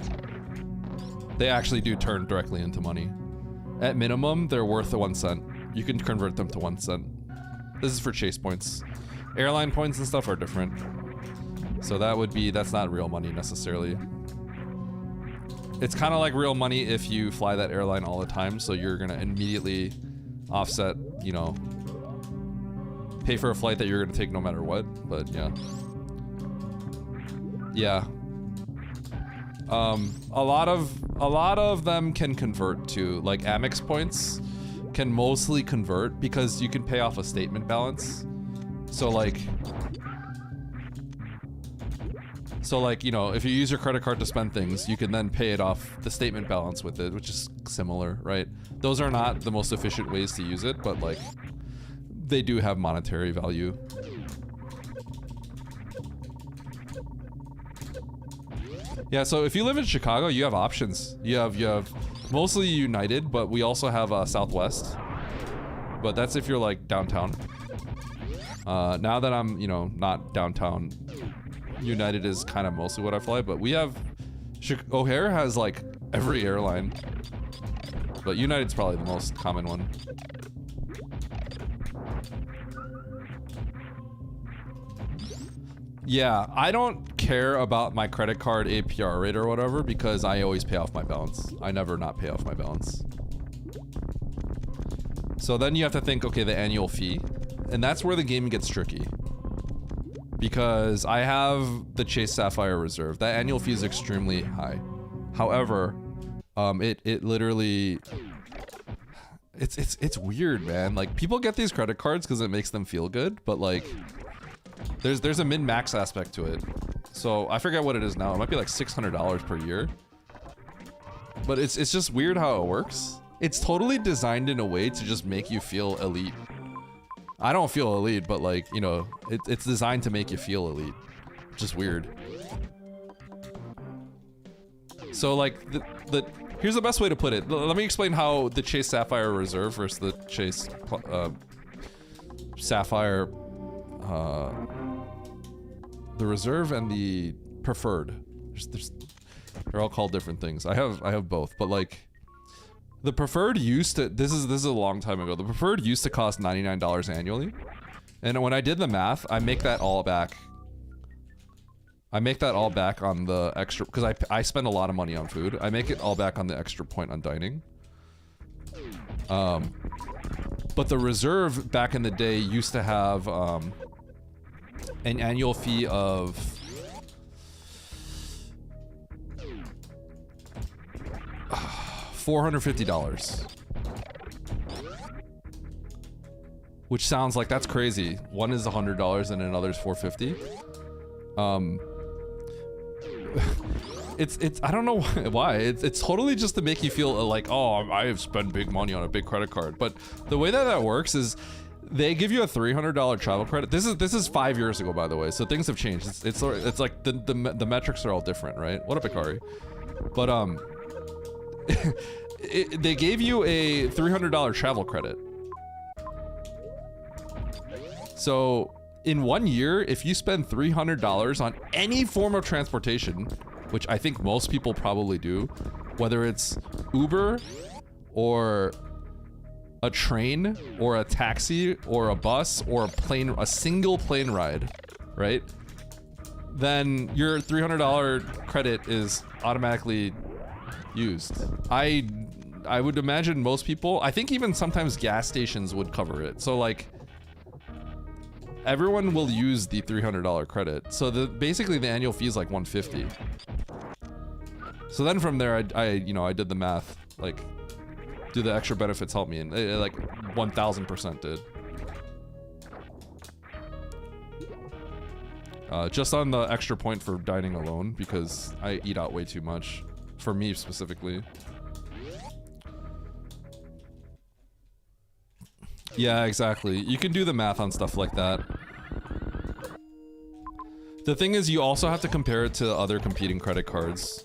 Speaker 1: They actually do turn directly into money. At minimum, they're worth 1 cent. You can convert them to 1 cent. This is for Chase points. Airline points and stuff are different. So that's not real money necessarily. It's kind of like real money if you fly that airline all the time, so you're gonna immediately offset, you know, pay for a flight that you're gonna take no matter what, but yeah. Yeah. A lot of them can convert to, like, Amex points can mostly convert because you can pay off a statement balance. So like, you know, if you use your credit card to spend things, you can then pay it off the statement balance with it, which is similar, right? Those are not the most efficient ways to use it, but like, they do have monetary value. Yeah, so if you live in Chicago, you have options. You have mostly United, but we also have Southwest. But that's if you're like downtown. Now that I'm, you know, not downtown, United is kind of mostly what I fly, but we have... O'Hare has like every airline. But United's probably the most common one. Yeah, I don't care about my credit card APR rate or whatever because I always pay off my balance. I never not pay off my balance. So then you have to think, okay, the annual fee. And that's where the game gets tricky. Because I have the Chase Sapphire Reserve. That annual fee is extremely high. However, it literally... It's weird, man. Like, people get these credit cards because it makes them feel good, but like... There's a min-max aspect to it. So I forget what it is now. It might be like $600 per year. But it's just weird how it works. It's totally designed in a way to just make you feel elite. I don't feel elite, but like, you know, it's designed to make you feel elite. Just weird. So like, here's the best way to put it. Let me explain how the Chase Sapphire Reserve versus the Chase Sapphire, the Reserve and the Preferred. They're all called different things. I have both, but like, the Preferred used to, this is a long time ago. The Preferred used to cost $99 annually. And when I did the math, I make that all back. I make that all back on the extra, because I spend a lot of money on food. I make it all back on the extra point on dining. But the Reserve back in the day used to have an annual fee of $450, which sounds like that's crazy. One is $100 and another's $450. It's I don't know why. It's totally just to make you feel like, oh, I have spent big money on a big credit card. But the way that works is They give you a $300 travel credit. This is 5 years ago, by the way, so things have changed. It's like the metrics are all different, right? What up, Ikari? But they gave you a $300 travel credit. So in 1 year, if you spend $300 on any form of transportation, which I think most people probably do, whether it's Uber or a train or a taxi or a bus or a plane, a single plane ride, right? Then your $300 credit is automatically used. I would imagine most people, I think even sometimes gas stations would cover it. So like everyone will use the $300 credit. So basically the annual fee is like $150. So then from there I did the math, like, do the extra benefits help me? And it like 1000% did. Just on the extra point for dining alone, because I eat out way too much. For me specifically. Yeah, exactly. You can do the math on stuff like that. The thing is, you also have to compare it to other competing credit cards.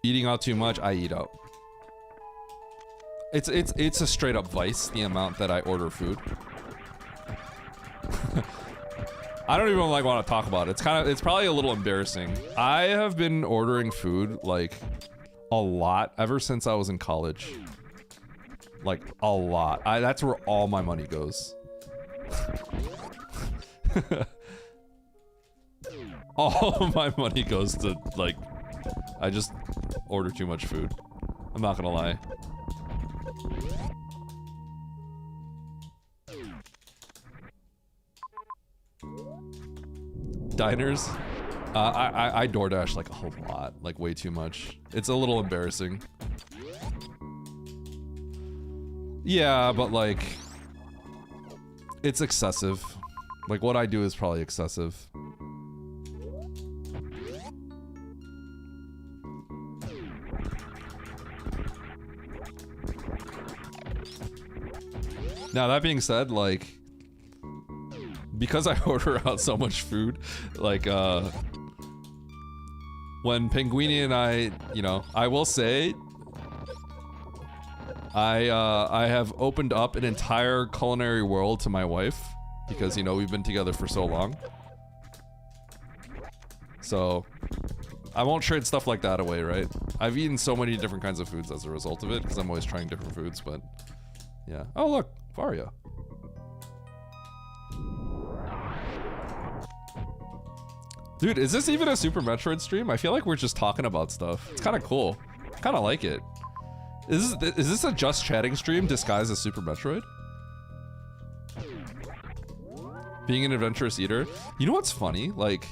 Speaker 1: Eating out too much, I eat out. It's a straight up vice, the amount that I order food. I don't even like want to talk about it. It's probably a little embarrassing. I have been ordering food like a lot ever since I was in college. Like a lot. That's where all my money goes. All my money goes to like, I just order too much food. I'm not gonna lie. Diners? I DoorDash like a whole lot, like way too much. It's a little embarrassing. Yeah, but like, it's excessive. Like what I do is probably excessive. Now that being said, like, because I order out so much food, like, when Penguini and I, you know, I will say, I have opened up an entire culinary world to my wife, because, you know, we've been together for so long. So, I won't trade stuff like that away, right? I've eaten so many different kinds of foods as a result of it, because I'm always trying different foods, but, yeah. Oh, look, Varia. Dude, is this even a Super Metroid stream? I feel like we're just talking about stuff. It's kind of cool. I kind of like it. Is this a just chatting stream disguised as Super Metroid? Being an adventurous eater. You know what's funny? Like,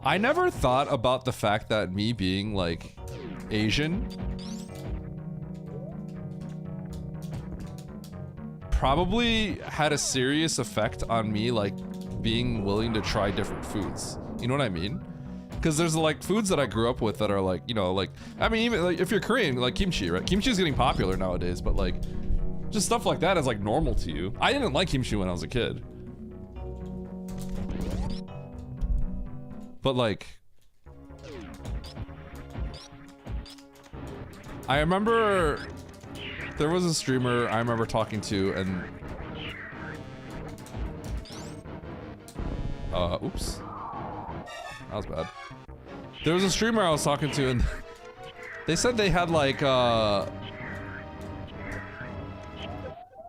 Speaker 1: I never thought about the fact that me being, like, Asian probably had a serious effect on me, like, being willing to try different foods. You know what I mean? Because there's like foods that I grew up with that are like, you know, like, I mean, even like if you're Korean, like kimchi, right? Kimchi is getting popular nowadays, but like, just stuff like that is like normal to you. I didn't like kimchi when I was a kid. But like, I remember there was a streamer I remember talking to, and oops, that was bad. There was a streamer I was talking to, and they said they had like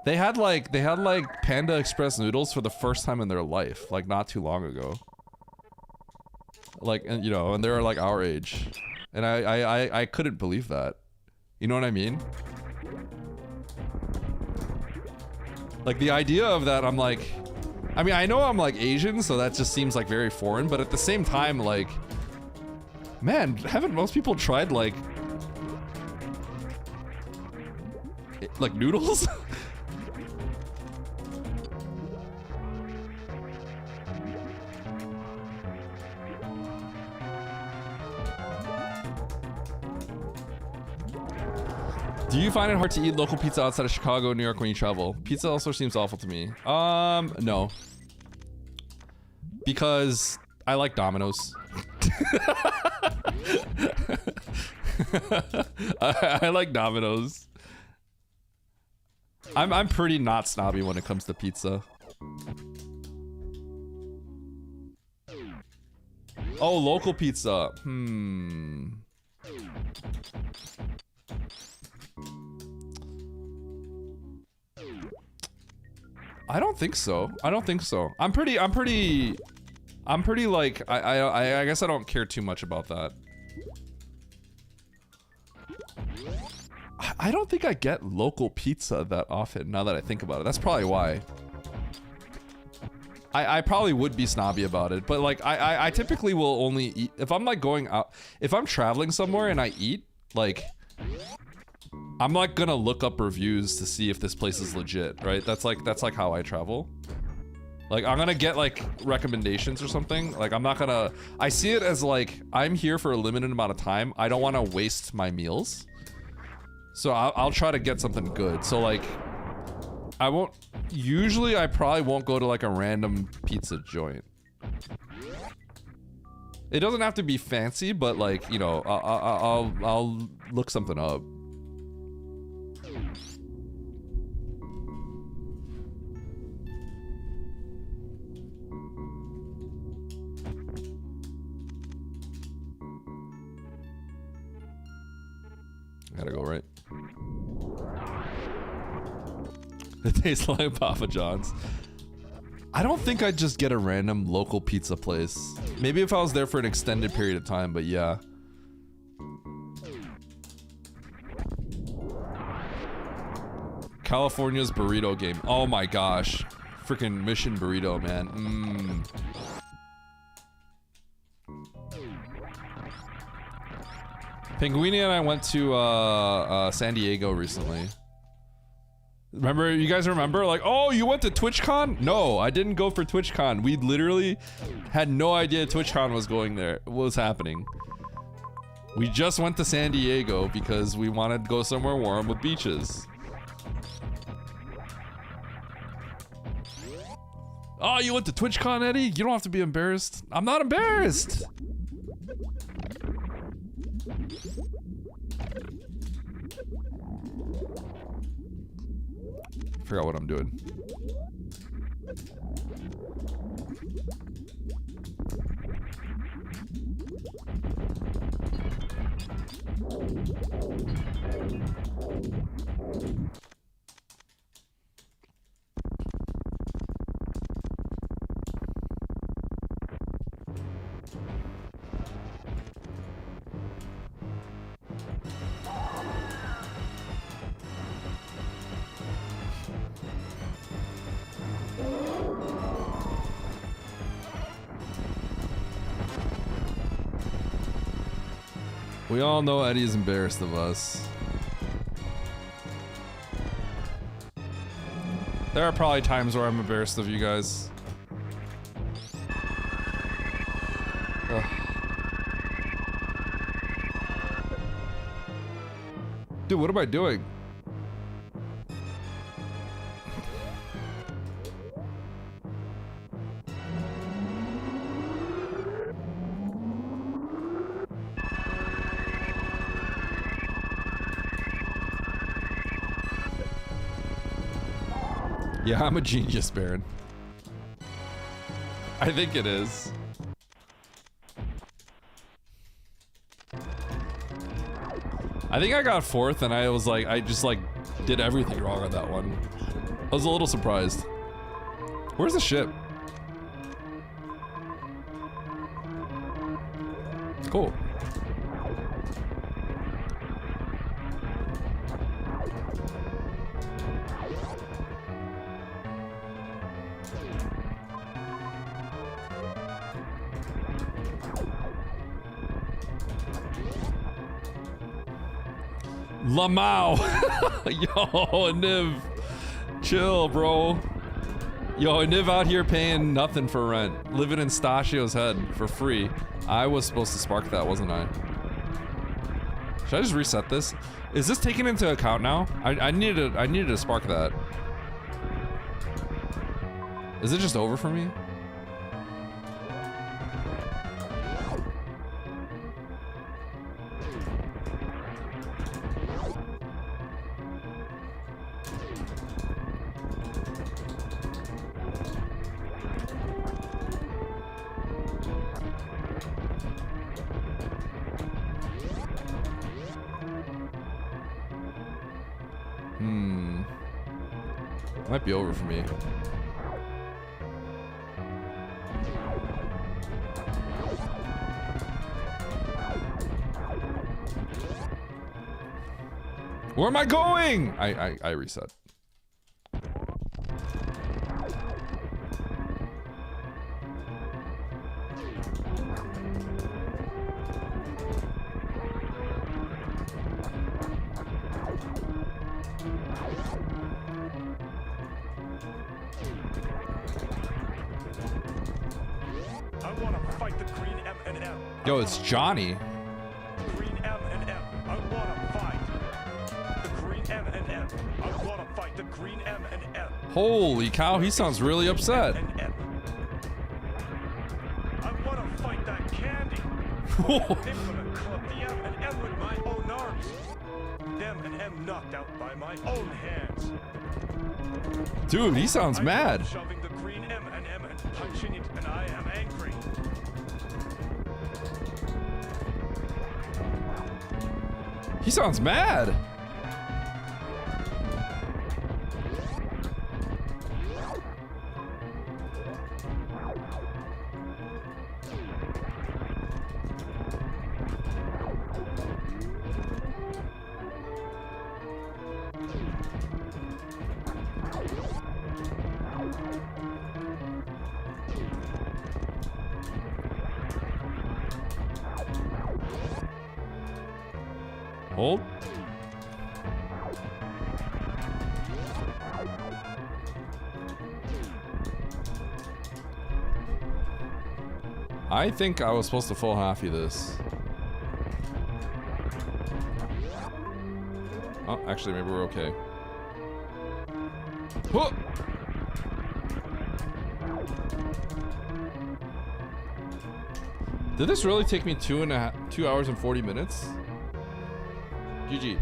Speaker 1: they had like Panda Express noodles for the first time in their life, like not too long ago. Like, and you know, and they're like our age, and I couldn't believe that. You know what I mean? Like the idea of that, I'm like, I mean, I know I'm like Asian, so that just seems like very foreign, but at the same time, like, man, haven't most people tried like noodles? you find it hard to eat local pizza outside of Chicago and New York when you travel? Pizza also seems awful to me. No. Because I like Domino's. I like Domino's. I'm pretty not snobby when it comes to pizza. Oh, local pizza. I don't think so. I don't think so. I'm pretty like, I guess I don't care too much about that. I don't think I get local pizza that often, now that I think about it. That's probably why. I probably would be snobby about it, but like, I typically will only eat, if I'm like going out, if I'm traveling somewhere and I eat, like, I'm like gonna look up reviews to see if this place is legit, right? That's like how I travel. Like, I'm gonna get like recommendations or something. Like, I'm not gonna, I see it as like, I'm here for a limited amount of time. I don't wanna waste my meals. So I'll try to get something good. So like, I won't, usually I probably won't go to like a random pizza joint. It doesn't have to be fancy, but like, you know, I'll look something up. Gotta go right. It tastes like Papa John's. I don't think I'd just get a random local pizza place. Maybe if I was there for an extended period of time, but yeah. California's burrito game. Oh my gosh. Freaking Mission Burrito, man. Pinguini and I went to San Diego recently. Remember, you guys remember? Like, oh, you went to TwitchCon? No, I didn't go for TwitchCon. We literally had no idea TwitchCon was going there. What was happening? We just went to San Diego because we wanted to go somewhere warm with beaches. Oh, you went to TwitchCon, Eddie? You don't have to be embarrassed. I'm not embarrassed. Forgot what I'm doing. We all know Eddie is embarrassed of us. There are probably times where I'm embarrassed of you guys. Ugh. Dude, what am I doing? Yeah, I'm a genius, Baron. I think it is. I think I got fourth and I was like, I just like did everything wrong on that one. I was a little surprised. Where's the ship? Cool. Lamau. Yo, Niv. Chill, bro. Yo, Niv out here paying nothing for rent. Living in Stachio's head for free. I was supposed to spark that, wasn't I? Should I just reset this? Is this taken into account now? I needed to spark that. Is it just over for me? Might be over for me. Where am I going? I reset. Yo, it's Johnny.
Speaker 4: Green M and M. I wanna fight. The green M and M. I wanna fight the green M and M.
Speaker 1: Holy cow, he sounds really upset.
Speaker 4: I wanna fight that candy. I'm gonna club the M and M with my own arms. Them and M knocked out by my own hands.
Speaker 1: Dude, he sounds mad.
Speaker 4: I'm shoving the green M and M and punching it, and I am angry.
Speaker 1: He sounds mad. Hold. I think I was supposed to full halfie this. Oh, actually, maybe we're okay. Huh! Did this really take me 2 hours and 40 minutes? GG.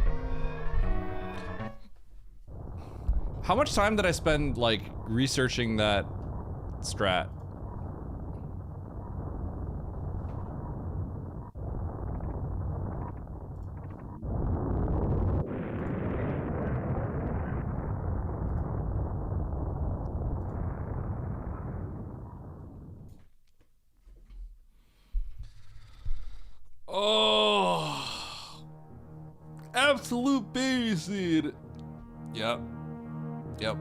Speaker 1: How much time did I spend, like, researching that strat? Oh, absolute baby seed. Yep. Yep.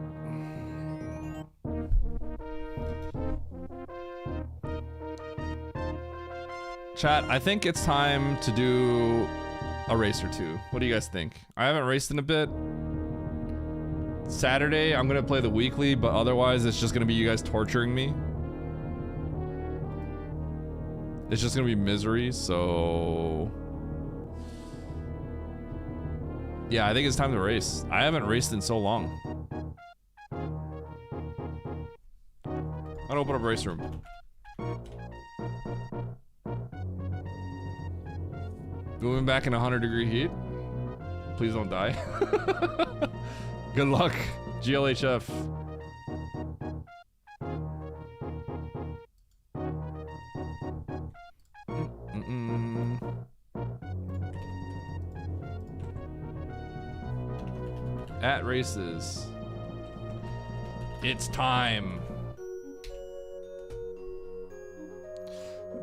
Speaker 1: Chat, I think it's time to do a race or two. What do you guys think? I haven't raced in a bit. Saturday, I'm gonna play the weekly, but otherwise it's just gonna be you guys torturing me. It's just gonna be misery, so... yeah, I think it's time to race. I haven't raced in so long. I'll open up race room. Moving back in 100-degree heat. Please don't die. Good luck, GLHF. At races. It's time.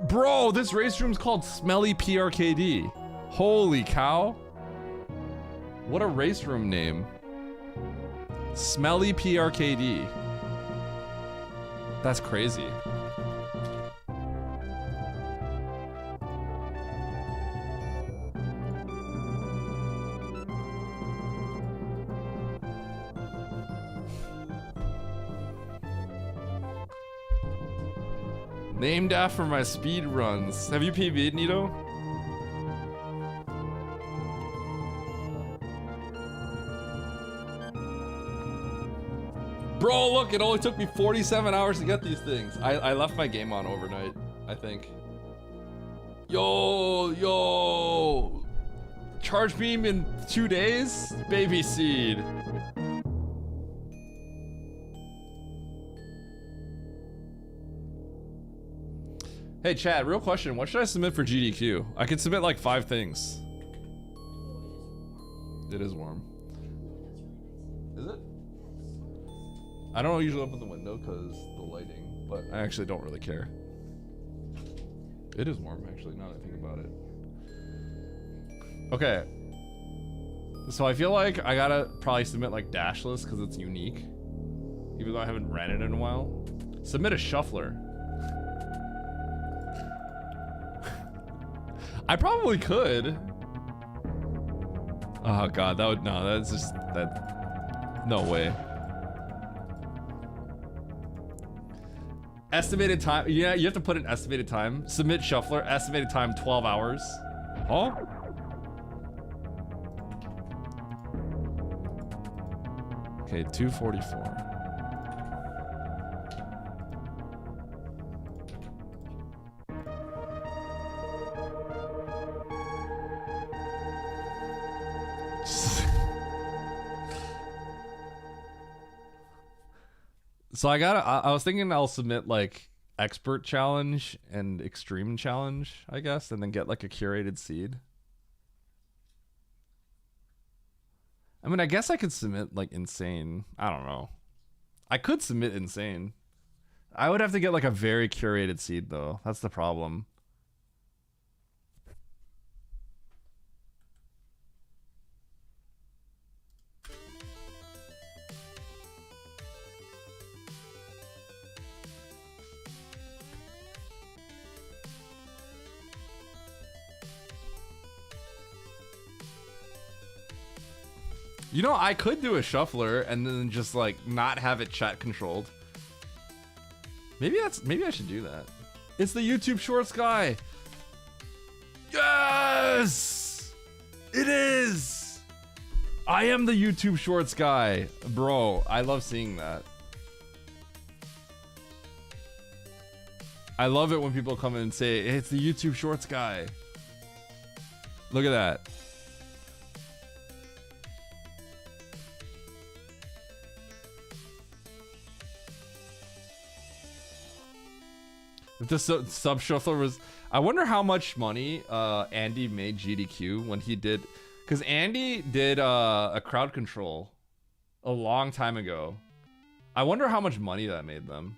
Speaker 1: Bro, this race room's called Smelly PRKD. Holy cow. What a race room name. Smelly PRKD. That's crazy. Named after my speed runs. Have you PV'd, Nito? Bro, look, it only took me 47 hours to get these things. I left my game on overnight, I think. Yo. Charge beam in 2 days? Baby seed. Hey, Chad, real question. What should I submit for GDQ? I could submit like 5 things. It is warm. Is it? I don't usually open the window because the lighting, but I actually don't really care. It is warm, actually, now that I think about it. Okay. So I feel like I gotta probably submit like dashless because it's unique. Even though I haven't ran it in a while. Submit a shuffler. I probably could. Oh god, that would, no, that's just, that, no way. Estimated time, yeah, you have to put an estimated time. Submit shuffler, estimated time 12 hours. Huh? Okay, 244. So I was thinking I'll submit like expert challenge and extreme challenge, I guess, and then get like a curated seed. I mean, I guess I could submit like insane. I don't know. I could submit insane. I would have to get like a very curated seed though. That's the problem. You know, I could do a shuffler and then just like not have it chat controlled. Maybe I should do that. It's the YouTube Shorts guy. Yes! It is! I am the YouTube Shorts guy. Bro, I love seeing that. I love it when people come in and say, hey, it's the YouTube Shorts guy. Look at that. If the sub shuffler was, I wonder how much money Andy made GDQ when he did, because Andy did a crowd control a long time ago. I wonder how much money that made them.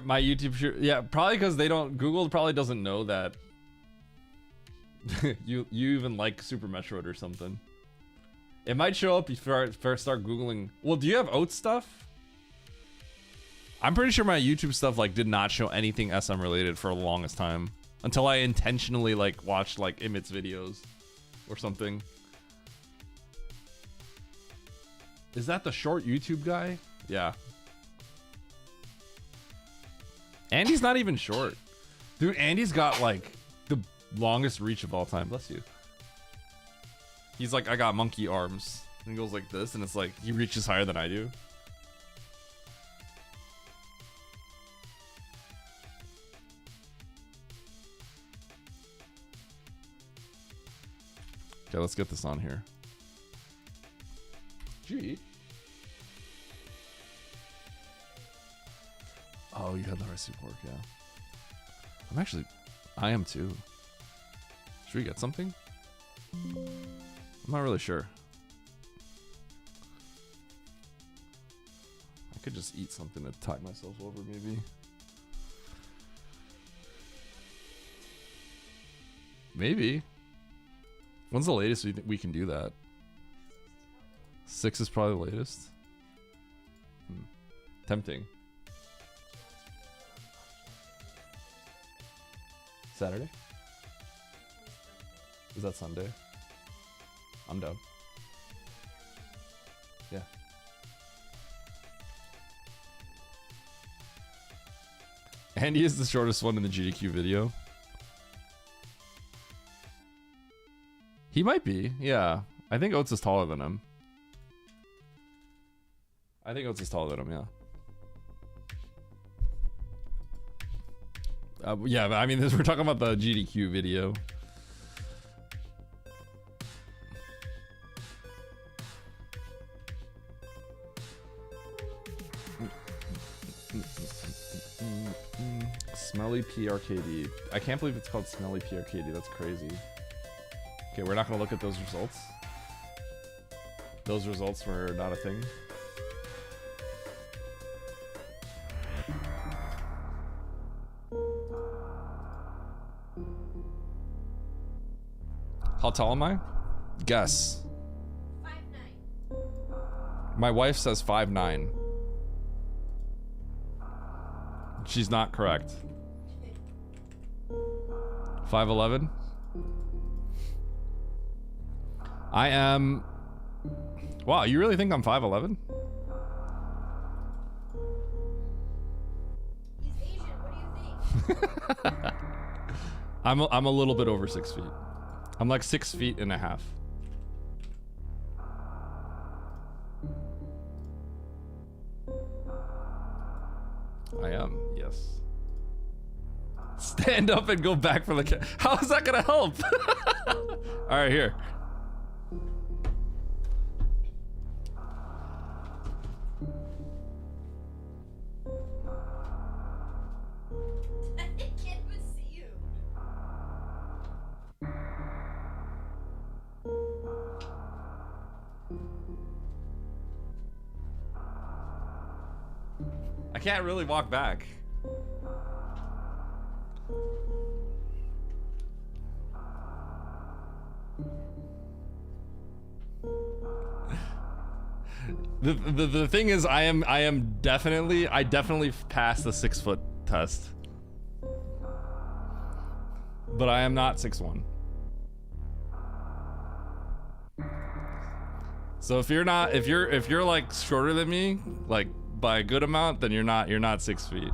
Speaker 1: My YouTube, yeah, probably because they don't, Google probably doesn't know that you even like Super Metroid or something. It might show up if you first start Googling. Well, do you have Oats stuff? I'm pretty sure my YouTube stuff like did not show anything SM related for the longest time until I intentionally like watched like Imit's videos or something. Is that the short YouTube guy? Yeah. Andy's not even short. Dude, Andy's got like the longest reach of all time. Bless you. He's like, I got monkey arms. And he goes like this and it's like he reaches higher than I do. Okay, let's get this on here. Gee. Oh, you had the recipe pork, yeah. I am too. Should we get something? I'm not really sure. I could just eat something to tide myself over, maybe. Maybe. When's the latest we can do that? 6 is probably the latest. Tempting. Saturday? Is that Sunday? I'm down. Yeah. Andy is the shortest one in the GDQ video. He might be, yeah. I think Oats is taller than him. I think Oats is taller than him, yeah. Yeah, but I mean, we're talking about the GDQ video. Smelly PRKD. I can't believe it's called Smelly PRKD. That's crazy. Okay, we're not gonna look at those results. Those results were not a thing. How tall am I? Guess.
Speaker 5: 5'9".
Speaker 1: My wife says 5'9". She's not correct. 5'11". I am... Wow, you really think I'm 5'11"?
Speaker 5: He's Asian. What do you think?
Speaker 1: I'm a little bit over 6 feet. I'm like 6 feet and a half. I am, yes. Stand up and go back for the How is that gonna help? Alright, here.
Speaker 5: I can't even see you.
Speaker 1: I can't really walk back. The thing is, I definitely passed the 6 foot test, but I am not 6'1". So if you're like shorter than me, like by a good amount, then you're not 6 feet.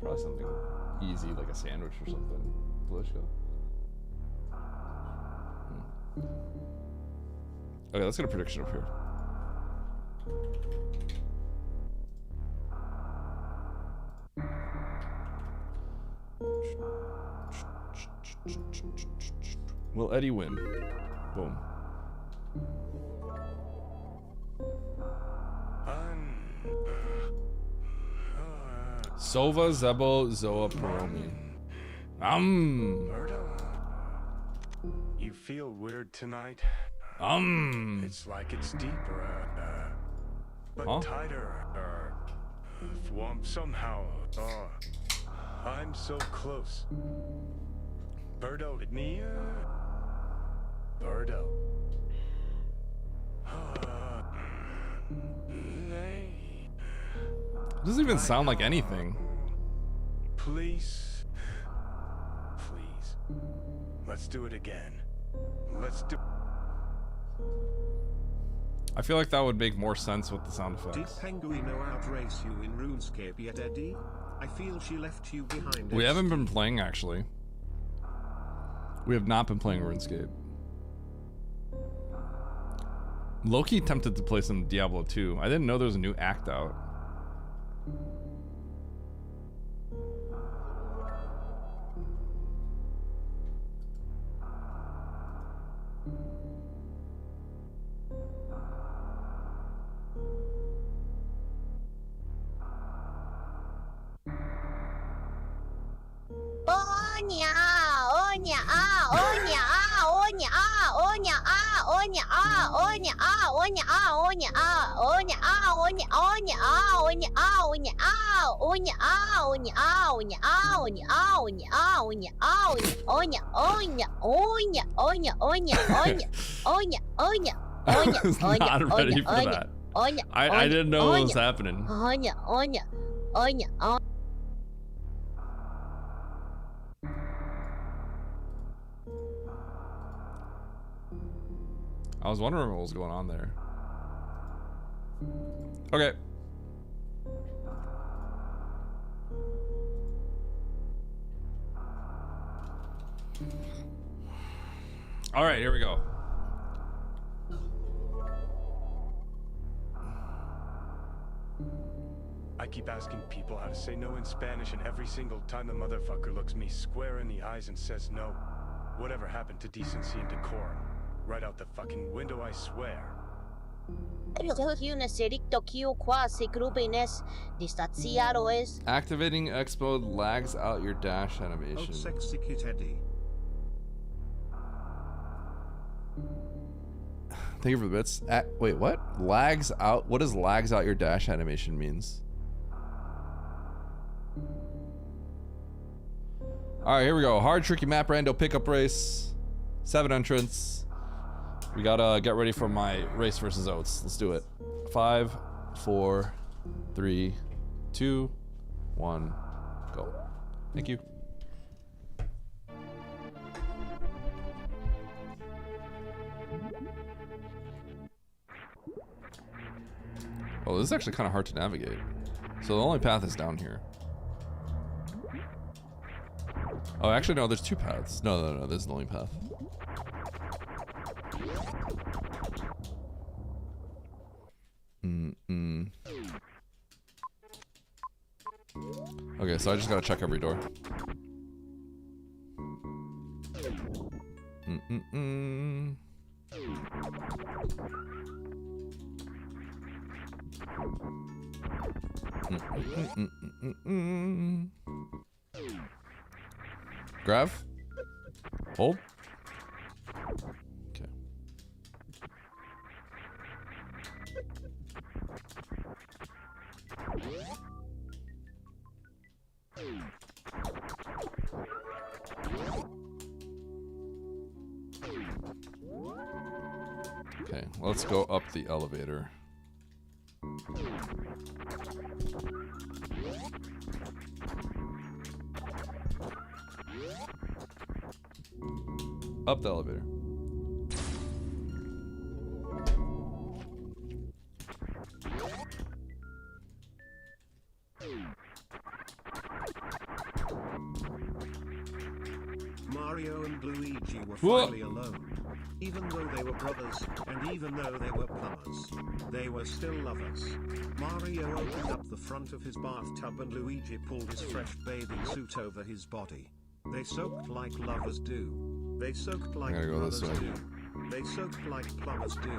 Speaker 1: Probably something easy like a sandwich or something. Delicious. Okay, let's get a prediction up here. Will Eddie win? Boom. Sova, Zebo, Zoa, Paromi.
Speaker 4: You feel weird tonight? It's like it's deeper, but tighter, somehow. I'm so close. Birdo, me, Birdo.
Speaker 1: It doesn't even sound like anything.
Speaker 4: Please. Let's do it again.
Speaker 1: I feel like that would make more sense with the sound
Speaker 2: Did
Speaker 1: effects.
Speaker 2: Penguino outrace you in RuneScape yet, Eddie? I feel she left you behind.
Speaker 1: We haven't been playing, actually. We have not been playing RuneScape. Loki tempted to play some Diablo 2. I didn't know there was a new act out. I was not ready for that. I didn't know what was happening. I was wondering what was going on there. Okay. All right, here we go.
Speaker 4: I keep asking people how to say no in Spanish, and every single time the motherfucker looks me square in the eyes and says no. Whatever happened to decency and decorum? Right out the fucking window, I swear.
Speaker 1: Activating X mode lags out your dash
Speaker 2: Oh,
Speaker 1: animation.
Speaker 2: sexy kid Eddie.
Speaker 1: Thank you for the bits. Wait, what? Lags out? What does lags out your dash animation means? All right, here we go. Hard, tricky map, rando pickup race. 7 entrants. We gotta get ready for my race versus Oats. Let's do it. 5, 4, 3, 2, 1, go. Thank you. Oh, this is actually kind of hard to navigate. So the only path is down here. Oh, actually, no, there's 2 paths. No, this is the only path. Okay, so I just gotta check every door. Grab. Hold. Okay. Okay, let's go up the elevator. Up the elevator.
Speaker 2: Mario and Luigi were finally alone. Even though they were brothers, and even though they were plumbers, they were still lovers. Mario opened up the front of his bathtub and Luigi pulled his fresh bathing suit over his body. They soaked like lovers do. They soaked like brothers do. They soaked like plumbers do.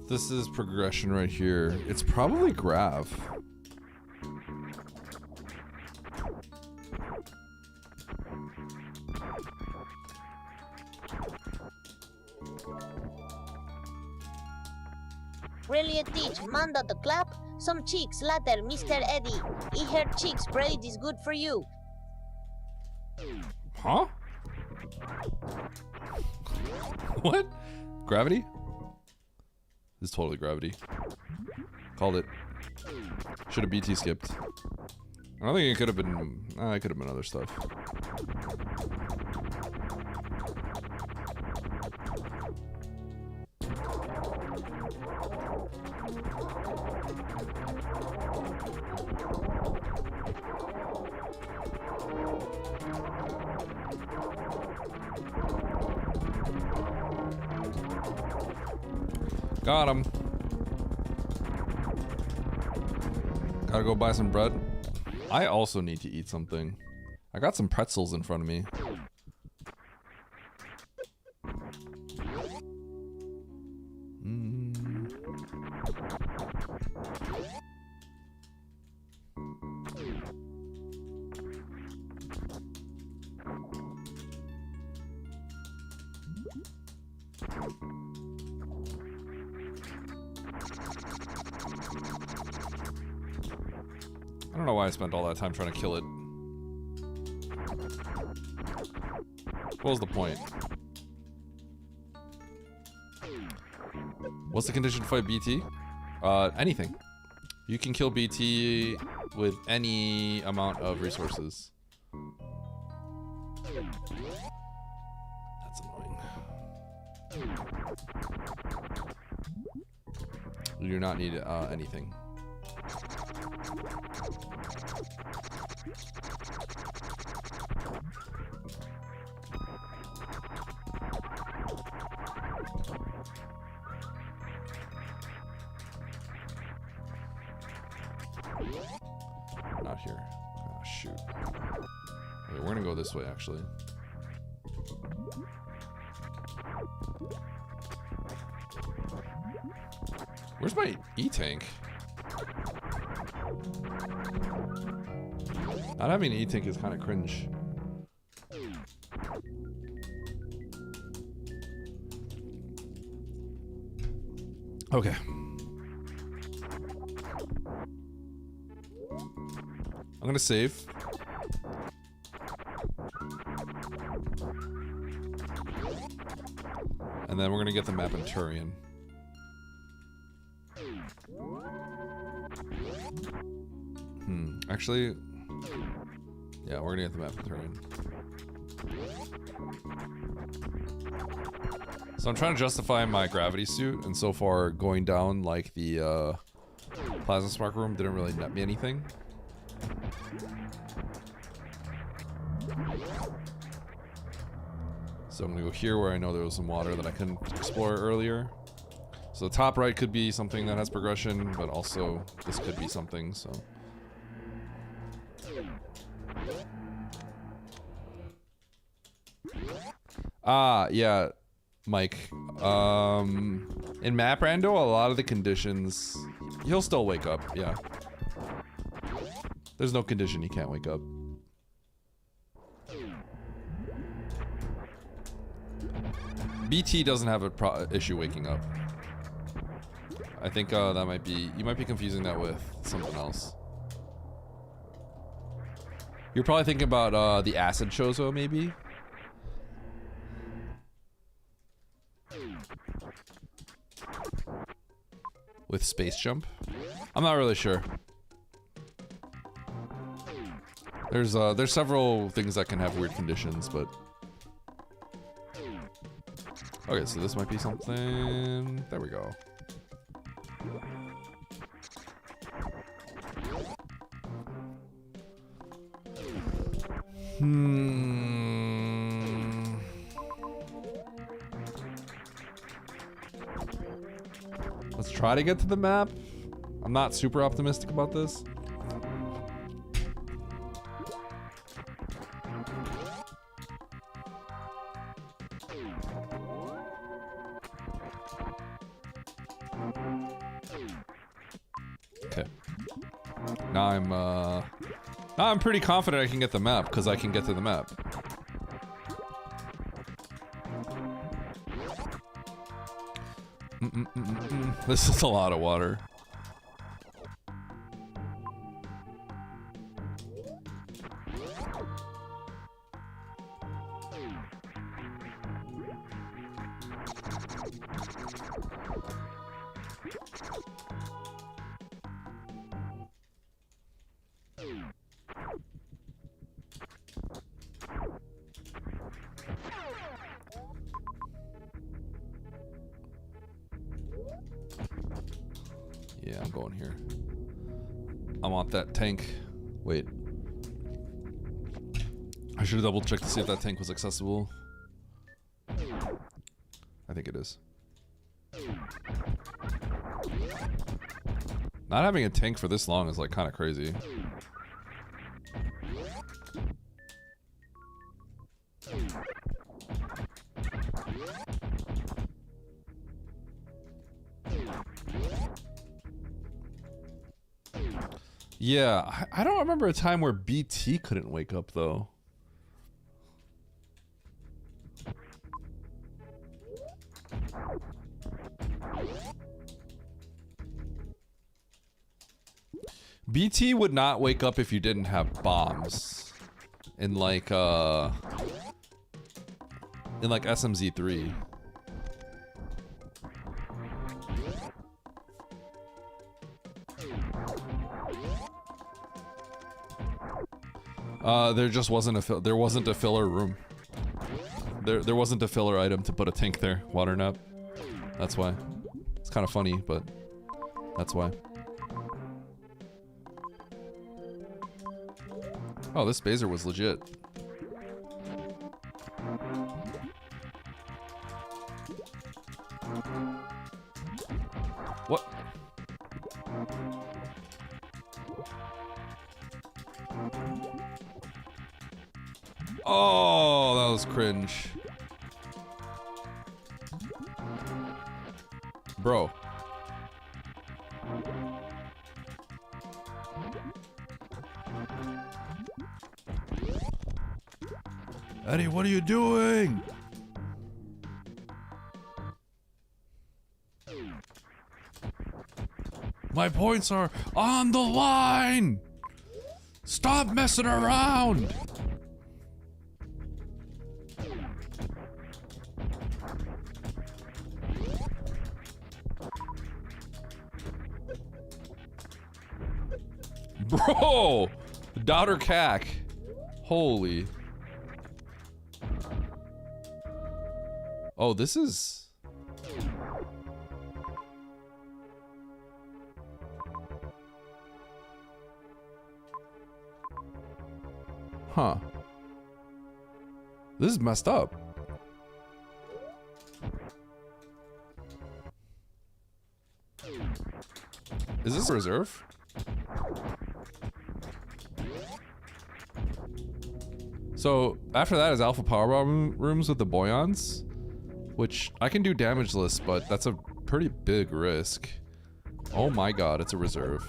Speaker 1: This is progression right here. It's probably Grav.
Speaker 6: Brilliant teach, manda the clap. Some cheeks later, Mr. Eddie. I heard cheeks braid is good for you.
Speaker 1: Huh? What? Gravity? This is totally gravity. Called it. Should have BT skipped. I don't think it could have been. It could have been other stuff. Got him. Gotta go buy some bread. I also need to eat something. I got some pretzels in front of me. I don't know why I spent all that time trying to kill it. What was the point? What's the condition to fight BT? Anything. You can kill BT with any amount of resources. That's annoying. You do not need anything. Not here. Oh, shoot. Okay, we're gonna go this way, actually. Where's my E-tank? Not having an E-tank is kind of cringe. Okay. I'm gonna save. And then we're gonna get the map in Turian. Actually, yeah, we're gonna get the map in Turian. So I'm trying to justify my gravity suit, and so far going down like the plasma spark room didn't really net me anything. So I'm gonna go here where I know there was some water that I couldn't explore earlier. So the top right could be something that has progression, but also this could be something, so. Yeah, Mike. In map Rando, a lot of the conditions, he'll still wake up, yeah. There's no condition he can't wake up. BT doesn't have a issue waking up. I think that might be, you might be confusing that with something else. You're probably thinking about the acid Chozo, maybe? With space jump? I'm not really sure. There's several things that can have weird conditions, but okay, so this might be something. There we go. Let's try to get to the map. I'm not super optimistic about this. Okay. Now I'm pretty confident I can get the map because I can get to the map. This is a lot of water. Yeah, I'm going here. I want that tank. Wait. I should have double checked to see if that tank was accessible. I think it is. Not having a tank for this long is like kind of crazy. Yeah, I don't remember a time where BT couldn't wake up though. BT would not wake up if you didn't have bombs in like SMZ3. There just wasn't a filler room. There wasn't a filler item to put a tank there. Water nap. That's why. It's kind of funny, but that's why. Oh, this Baser was legit. What? Oh, that was cringe. Bro. Eddie, what are you doing? My points are on the line! Stop messing around! Bro! Daughter cack. Holy. Oh, this is... Huh. This is messed up. Is this a reserve? So, after that is Alpha Powerbomb rooms with the Boyons, which I can do damageless, but that's a pretty big risk. Oh my god, it's a reserve.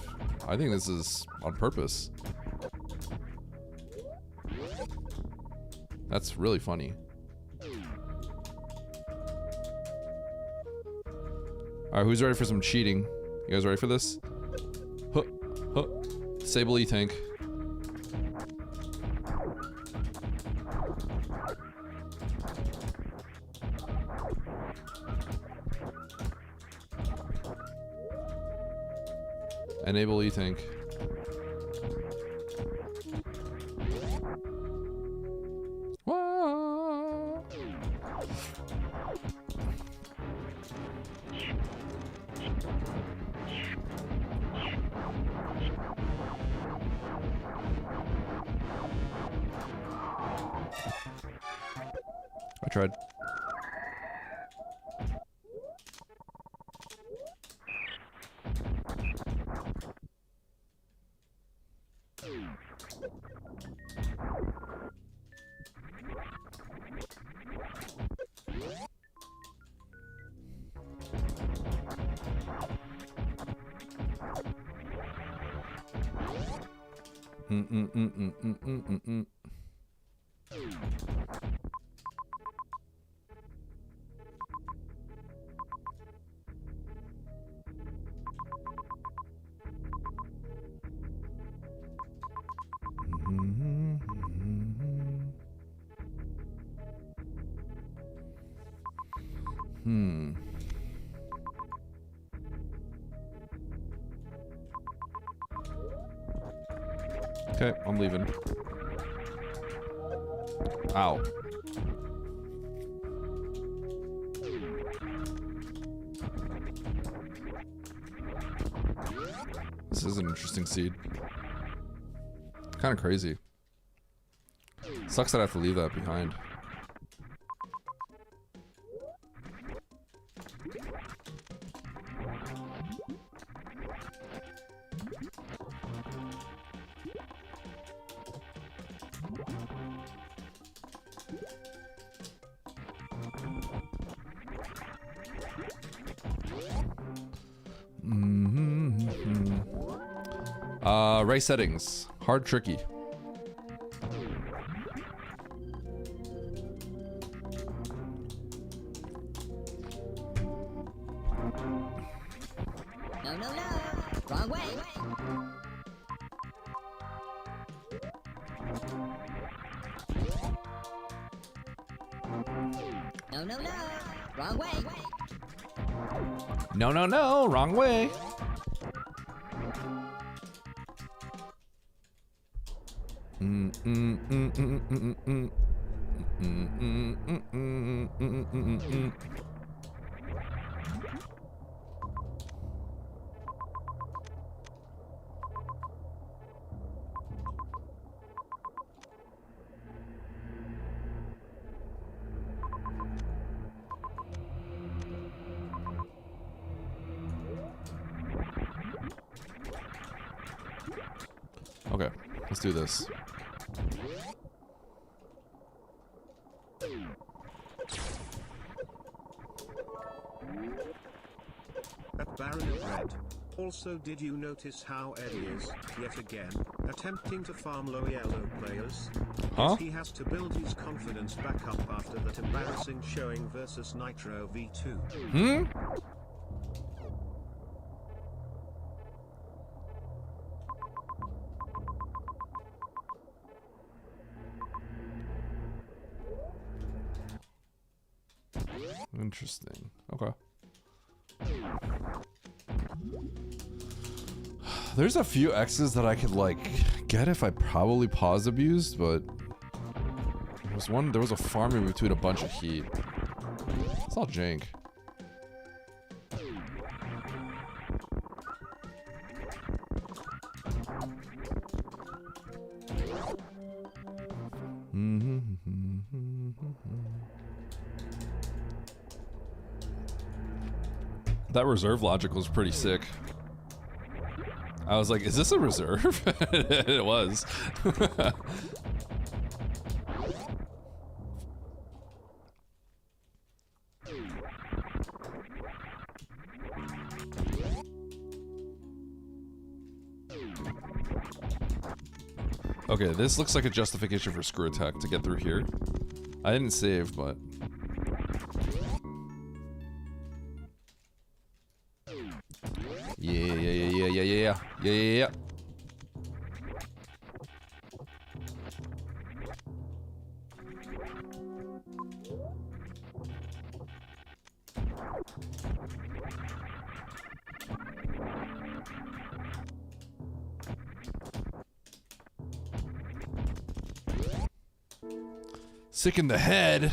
Speaker 1: I think this is on purpose. That's really funny. Alright, who's ready for some cheating? You guys ready for this? Huh, huh. Disable E-Tank. Enable E-Tank. I tried. Okay, I'm leaving. Ow. This is an interesting seed. Kind of crazy. Sucks that I have to leave that behind. Race settings. Hard, tricky.
Speaker 7: No, no, no. Wrong way. No, no, no. Wrong way.
Speaker 1: No, no, no. Wrong way. Okay, let's do this.
Speaker 2: Also, did you notice how Eddie is, yet again, attempting to farm low yellow players?
Speaker 1: Huh?
Speaker 2: Yes, he has to build his confidence back up after that embarrassing showing versus Nitro V2.
Speaker 1: Interesting. Okay. There's a few X's that I could like get if I probably pause abused, but there was a farming between a bunch of heat. It's all jank. That reserve logic was pretty sick. I was like, is this a reserve? It was. Okay, this looks like a justification for screw attack to get through here. I didn't save, but... Yeah. Sick in the head.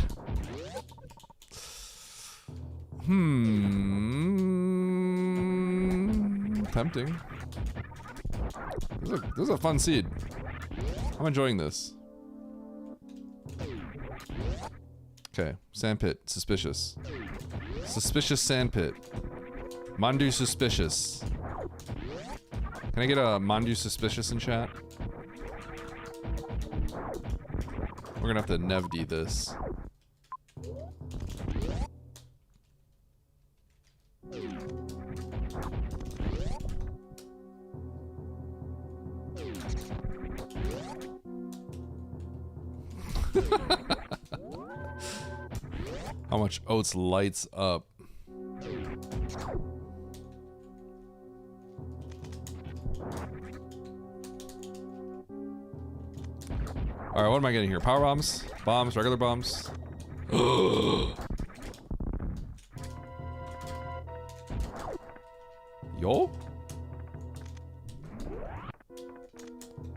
Speaker 1: Tempting. This is a fun seed. I'm enjoying this. Okay, sandpit, suspicious. Suspicious sandpit. Mandu suspicious. Can I get a Mandu suspicious in chat? We're gonna have to Nevd this. How much oats lights up. Alright, what am I getting here? Power bombs? Bombs, regular bombs? Yo?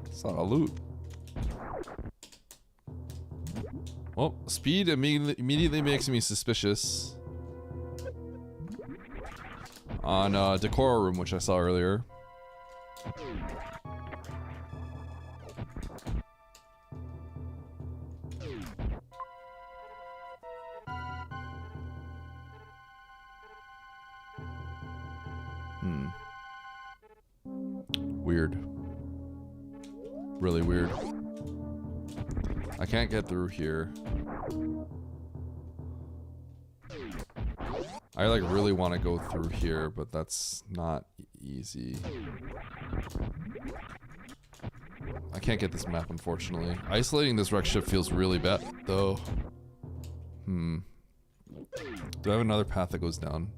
Speaker 1: It's not a loot. Well, speed immediately makes me suspicious. On Decor Room, which I saw earlier. Weird. Really weird. I can't get through here. I like really want to go through here, but that's not easy. I can't get this map, unfortunately. Isolating this wreck ship feels really bad, though. Do I have another path that goes down?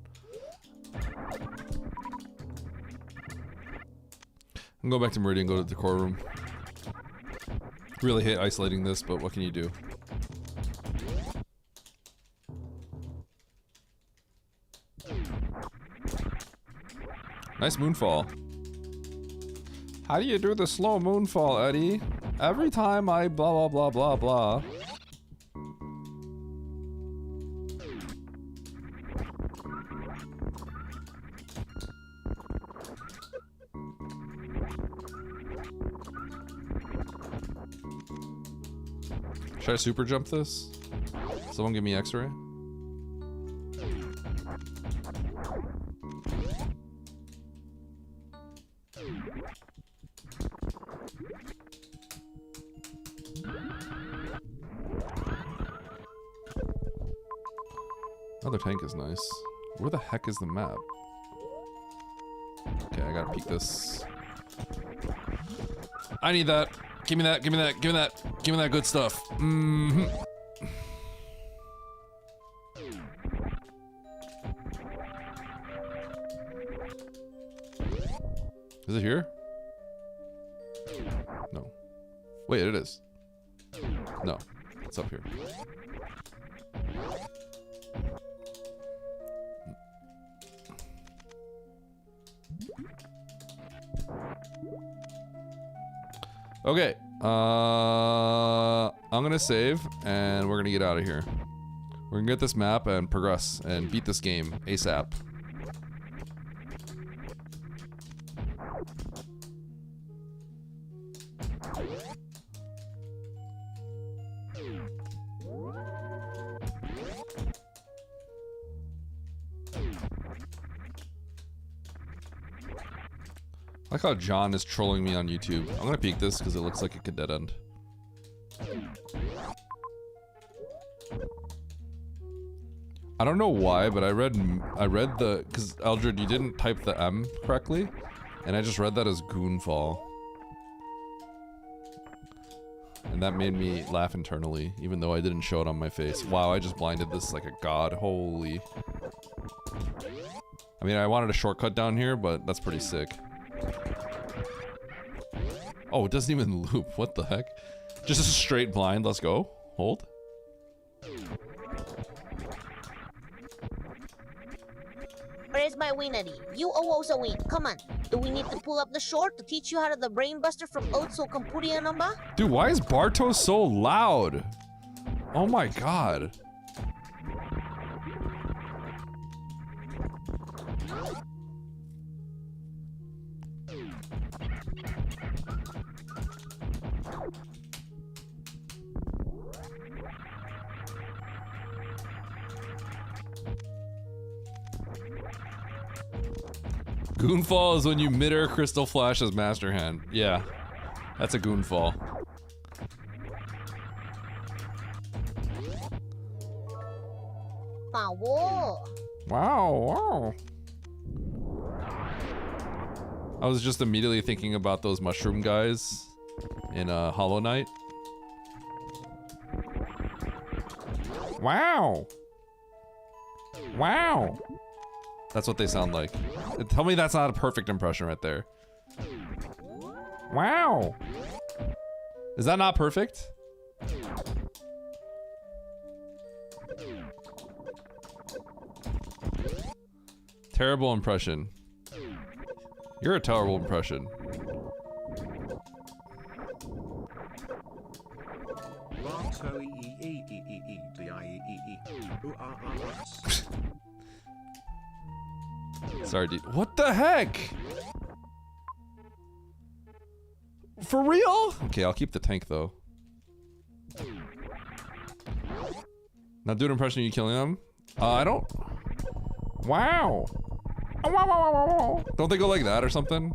Speaker 1: I'm going back to Meridian, go to the Decor Room. Really hate isolating this, but what can you do? Nice moonfall. How do you do the slow moonfall, Eddie? Every time I blah blah blah blah blah. Should I super jump this? Someone give me X-ray? Another tank is nice. Where the heck is the map? Okay. I gotta peek this. I need that. Give me that, give me that, give me that, give me that good stuff. Mm-hmm. Is it here? No. Wait, it is. No, it's up here. Okay, I'm gonna save, and we're gonna get out of here. We're gonna get this map and progress and beat this game ASAP. I like how John is trolling me on YouTube. I'm gonna peek this because it looks like it could dead end. I don't know why, but I read the, because Eldred, you didn't type the M correctly, and I just read that as Goonfall. And that made me laugh internally, even though I didn't show it on my face. Wow, I just blinded this like a god. Holy. I mean, I wanted a shortcut down here, but that's pretty sick. Oh, it doesn't even loop. What the heck? Just a straight blind. Let's go. Hold.
Speaker 6: Where's my winnery? You owe us a win. Come on. Do we need to pull up the short to teach you how to the brainbuster from Otso Kampuria number?
Speaker 1: Dude, why is Bartos so loud? Oh my god. Goonfall is when you mid-air crystal flash as master hand. Yeah, that's a goonfall.
Speaker 6: Wow.
Speaker 1: Wow, wow. I was just immediately thinking about those mushroom guys in Hollow Knight. Wow. Wow. That's what they sound like. Tell me that's not a perfect impression right there. Wow. Is that not perfect? Terrible impression. You're a terrible impression. Sorry, dude. What the heck? For real? Okay, I'll keep the tank though. Not do an impression of you killing them? I don't. Wow. Don't they go like that or something?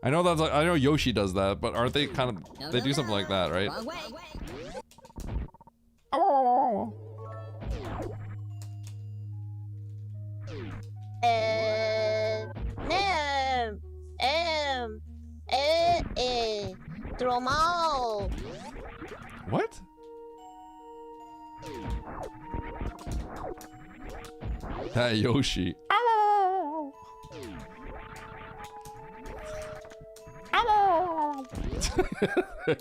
Speaker 1: I know that's like, I know Yoshi does that, but aren't they kind of, they do something like that, right?
Speaker 7: Wrong way.
Speaker 6: Throw 'em out.
Speaker 1: What? That Yoshi.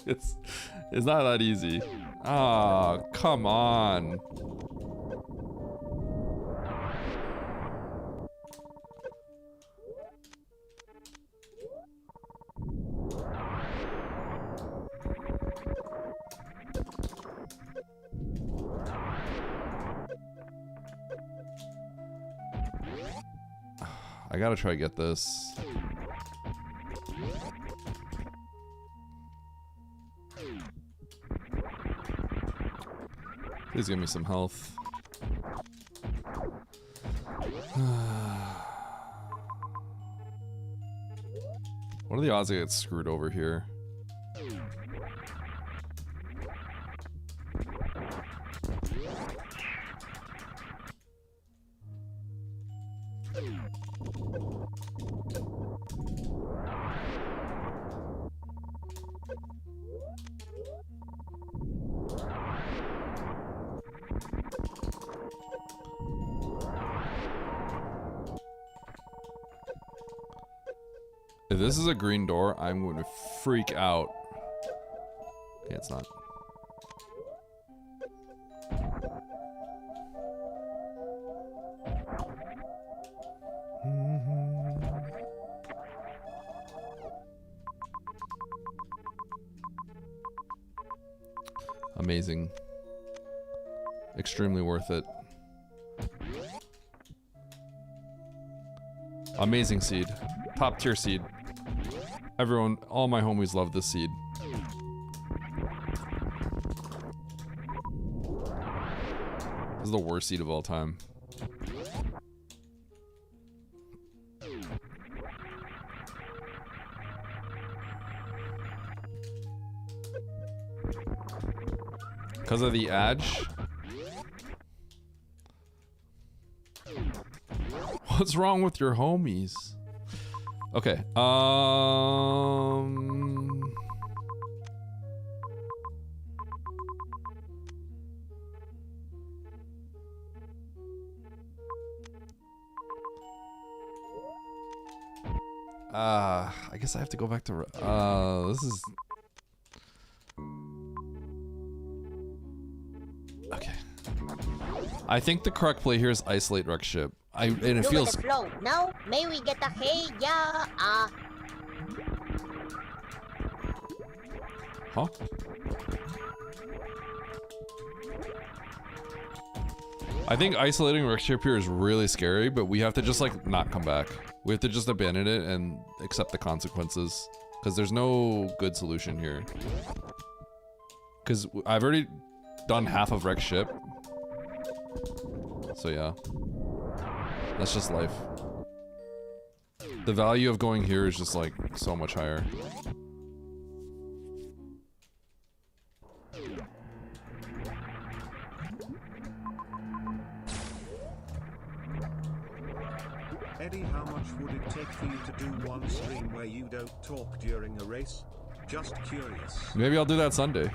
Speaker 1: it's not that easy. Ah, come on. I gotta try to get this. Please give me some health. What are the odds I get screwed over here? this is a green door, I'm going to freak out. Okay, it's not. Amazing. Extremely worth it. Amazing seed. Top tier seed. Everyone, all my homies love this seed. This is the worst seed of all time. Because of the edge? What's wrong with your homies? Okay, I guess I have to go back to, this is... Okay. I think the correct play here is isolate wreck ship. And it
Speaker 6: Look
Speaker 1: feels...
Speaker 6: at the flow. Now, may we get a hey, yeah,
Speaker 1: Huh? I think isolating wreck ship here is really scary, but we have to just like not come back. We have to just abandon it and accept the consequences. Because there's no good solution here. Because I've already done half of wreck ship. So yeah. That's just life. The value of going here is just like so much higher.
Speaker 2: Eddie, how much would it take for you to do one stream where you don't talk during a race? Just curious.
Speaker 1: Maybe I'll do that Sunday.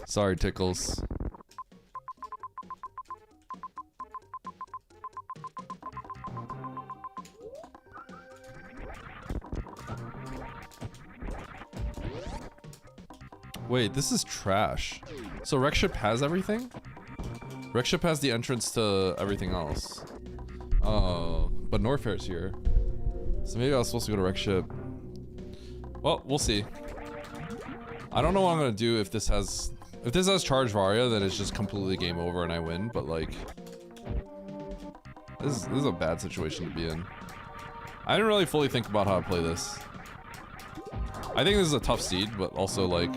Speaker 1: Sorry, Tickles. Wait, this is trash. So Wreck Ship has everything? Wreck Ship has the entrance to everything else. Oh, but Norfair's here. So maybe I was supposed to go to Wreck Ship. Well, we'll see. I don't know what I'm gonna do if this has... If this has Charge Varia, then it's just completely game over and I win, but like... This is a bad situation to be in. I didn't really fully think about how to play this. I think this is a tough seed, but also like...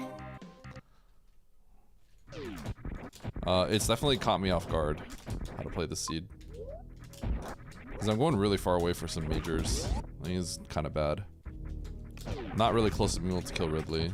Speaker 1: it's definitely caught me off guard how to play this seed. Because I'm going really far away for some majors. I think it's kind of bad. Not really close to being able to kill Ridley.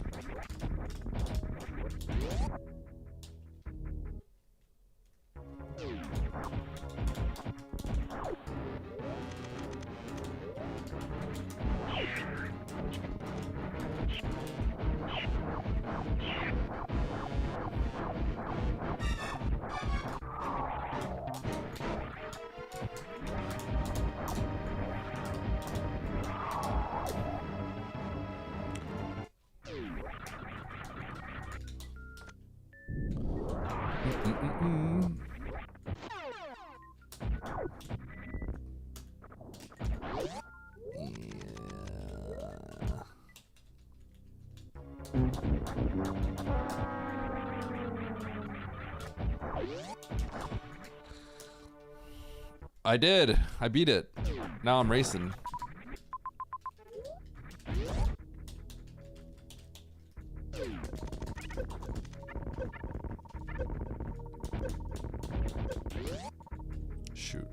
Speaker 1: I did. I beat it. Now I'm racing. Shoot.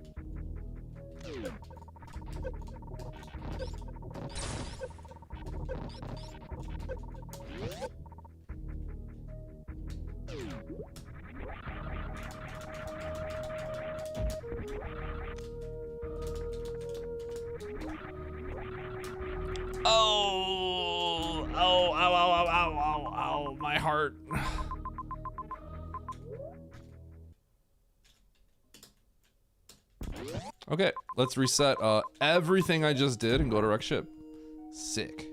Speaker 1: Oh, ow, ow, ow, ow, ow, ow, ow, my heart. Okay, let's reset everything I just did and go to wreck ship. Sick.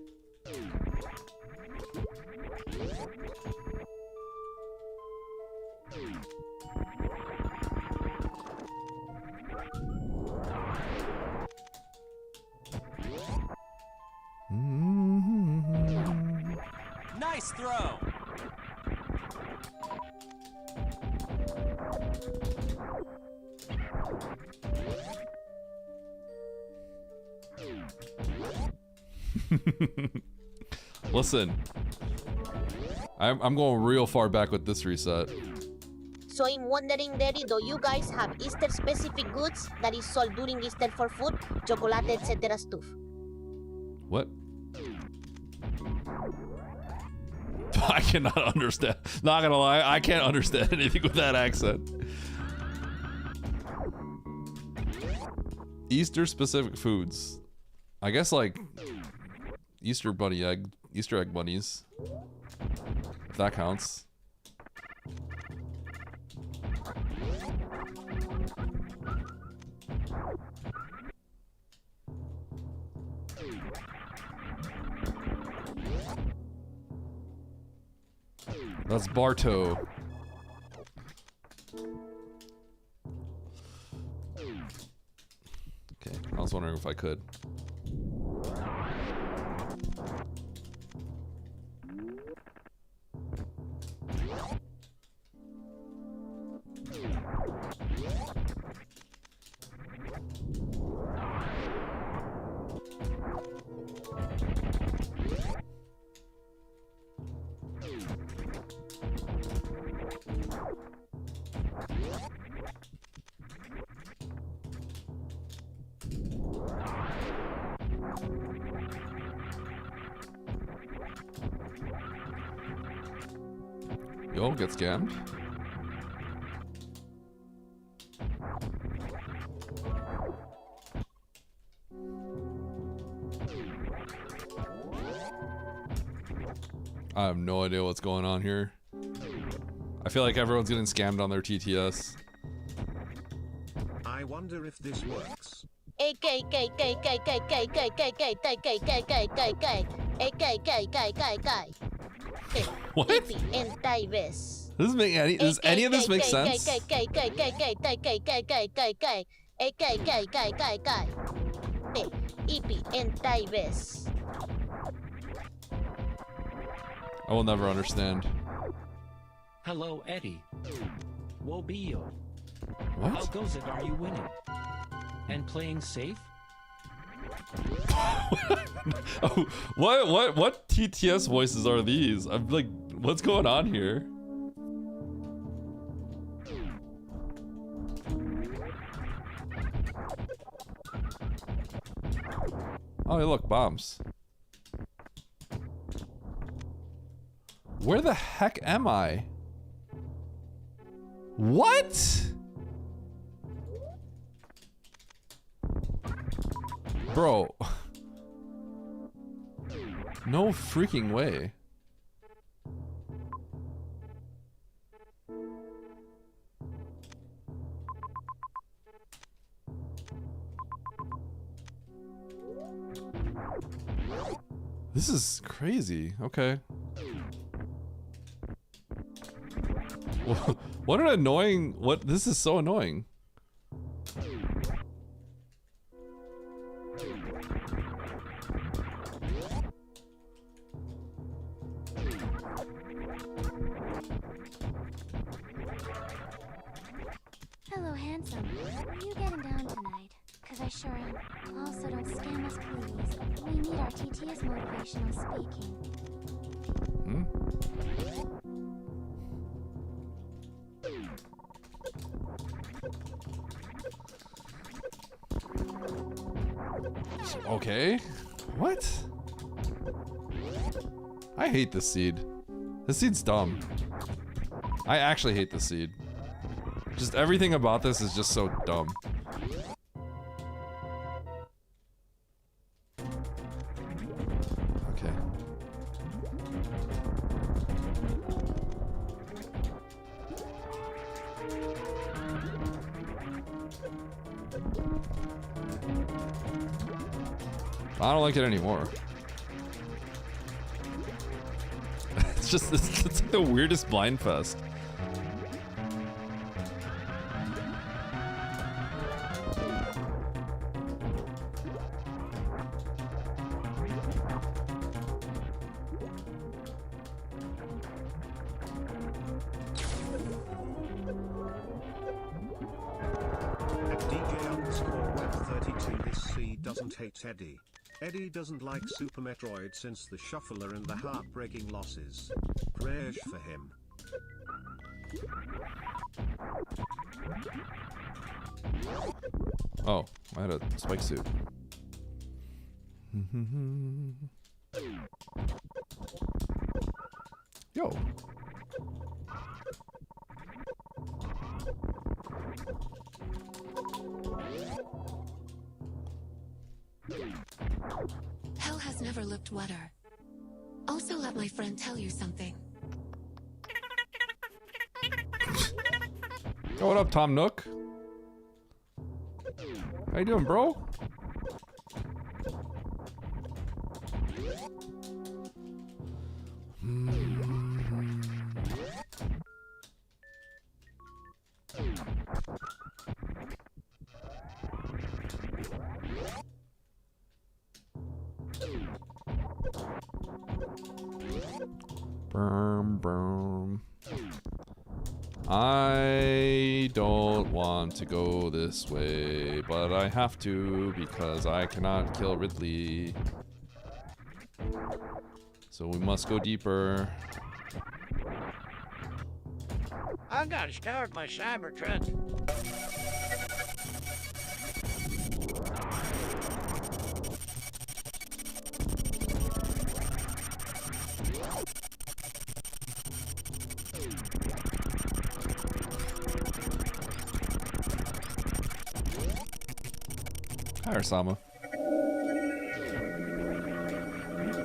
Speaker 8: Nice throw.
Speaker 1: Listen, I'm going real far back with this reset.
Speaker 6: So I'm wondering, Daddy, do you guys have Easter-specific goods that is sold during Easter for food, chocolate, etc. stuff?
Speaker 1: What? I cannot understand. Not gonna lie, I can't understand anything with that accent. Easter specific foods. I guess like Easter egg bunnies. If that counts. That's Barto. Okay, I was wondering if I could. Yo, get scammed. I have no idea what's going on here. I feel like everyone's getting scammed on their TTS.
Speaker 2: I wonder if this works.
Speaker 1: What? Does any of this make sense? I will never understand.
Speaker 8: Hello, Eddie. Wobio. How
Speaker 1: What?
Speaker 8: goes it? Are you winning? And playing safe?
Speaker 1: Oh, what TTS voices are these? I'm like, what's going on here? Oh, hey, look, bombs. Where the heck am I? What? Bro. No freaking way. This is crazy. Okay. What an annoying... What? This is so annoying.
Speaker 9: Hello, handsome. Are you getting down tonight? Cause I sure am. Also, don't scam us, please. We need our TTS motivational speaking.
Speaker 1: Hmm? Okay. What? I hate this seed. This seed's dumb. I actually hate this seed. Just everything about this is just so dumb. Okay. I don't like it anymore. It's like the weirdest blind fest.
Speaker 2: At DJ_web32 this C doesn't hate Eddie. Eddie doesn't like Super Metroid since the shuffler and the heartbreaking losses. Prayers for him.
Speaker 1: Oh, I had a spike suit. Yo.
Speaker 10: Hell has never looked wetter. Also, let my friend tell you something.
Speaker 1: Yo, what up, Tom Nook? How you doing, bro? Boom. I don't want to go this way, but I have to because I cannot kill Ridley. So we must go deeper.
Speaker 11: I gotta start my Cybertruck.
Speaker 1: Hi, Osama.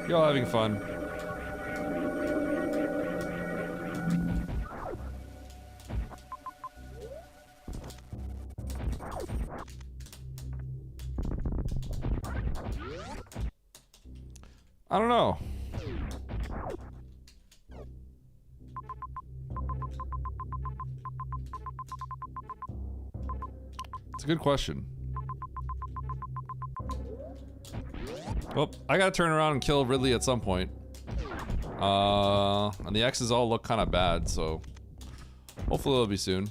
Speaker 1: Y'all having fun? I don't know. It's a good question. Well, I gotta turn around and kill Ridley at some point. And the X's all look kind of bad, so hopefully it'll be soon.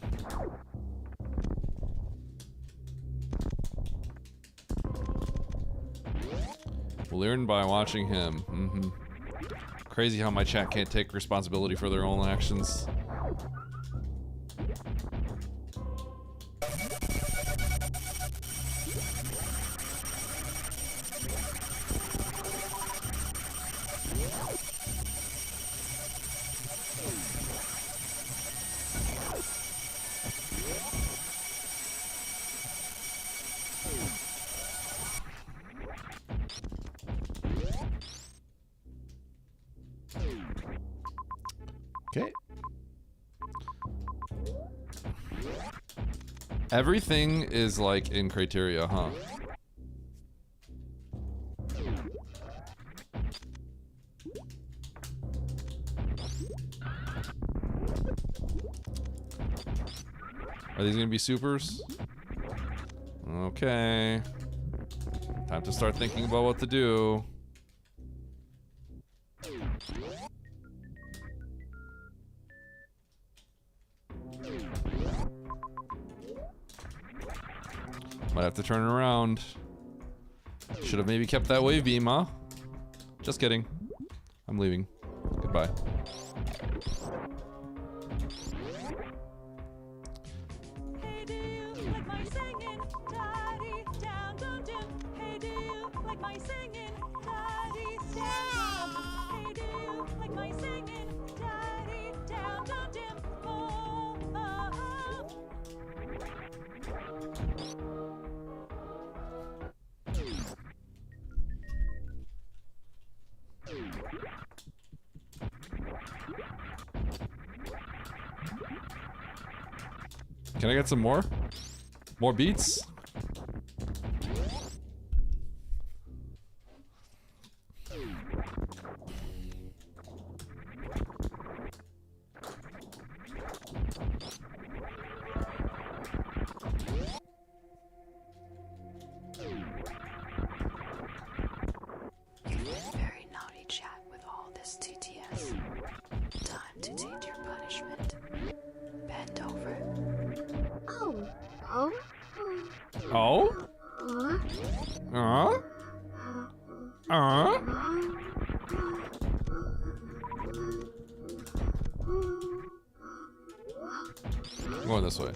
Speaker 1: We'll learn by watching him. Crazy how my chat can't take responsibility for their own actions. Okay. Everything is like in criteria, huh? Are these gonna be supers? Okay. Time to start thinking about what to do. Might have to turn around. Should have maybe kept that wave beam, huh? Just kidding. I'm leaving. Goodbye.
Speaker 12: Hey, do you like my singing? Daddy, down, don't do. Hey, do you like my singing? Daddy, down. Hey, do you like my singing? Daddy, down, don't do. Oh, oh, oh.
Speaker 1: Can I get some more? More beats? Going this way.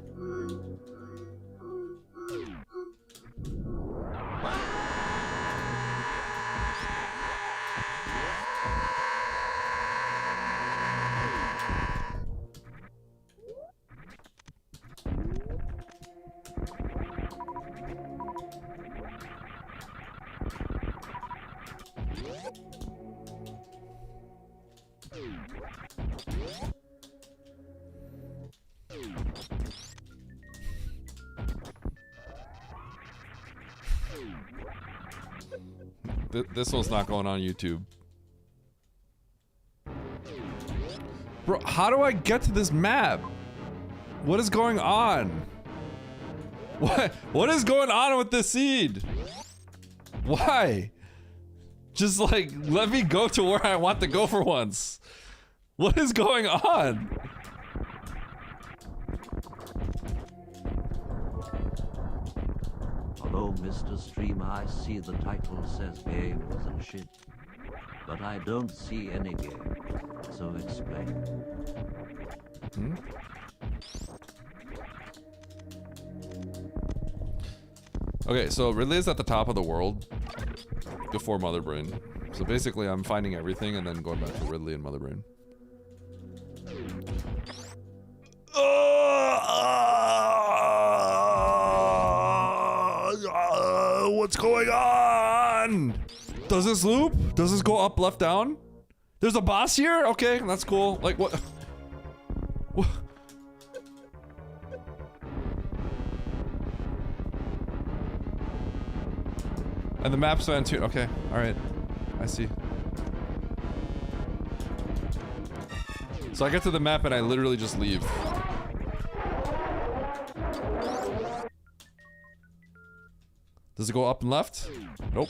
Speaker 1: This one's not going on YouTube. Bro, how do I get to this map? What is going on? What is going on with this seed? Why? Just like, let me go to where I want to go for once. What is going on?
Speaker 13: Hello, Mr. Streamer. I see the title says games and shit. But I don't see any game. So explain.
Speaker 1: Hmm? Okay, so Ridley is at the top of the world before Mother Brain. So basically I'm finding everything and then going back to Ridley and Mother Brain. What's going on? Does this loop? Does this go up, left, down? There's a boss here? Okay, that's cool. Like, what? What? And the map's fan too. Okay, alright. I see. So I get to the map and I literally just leave. Does it go up and left? Nope.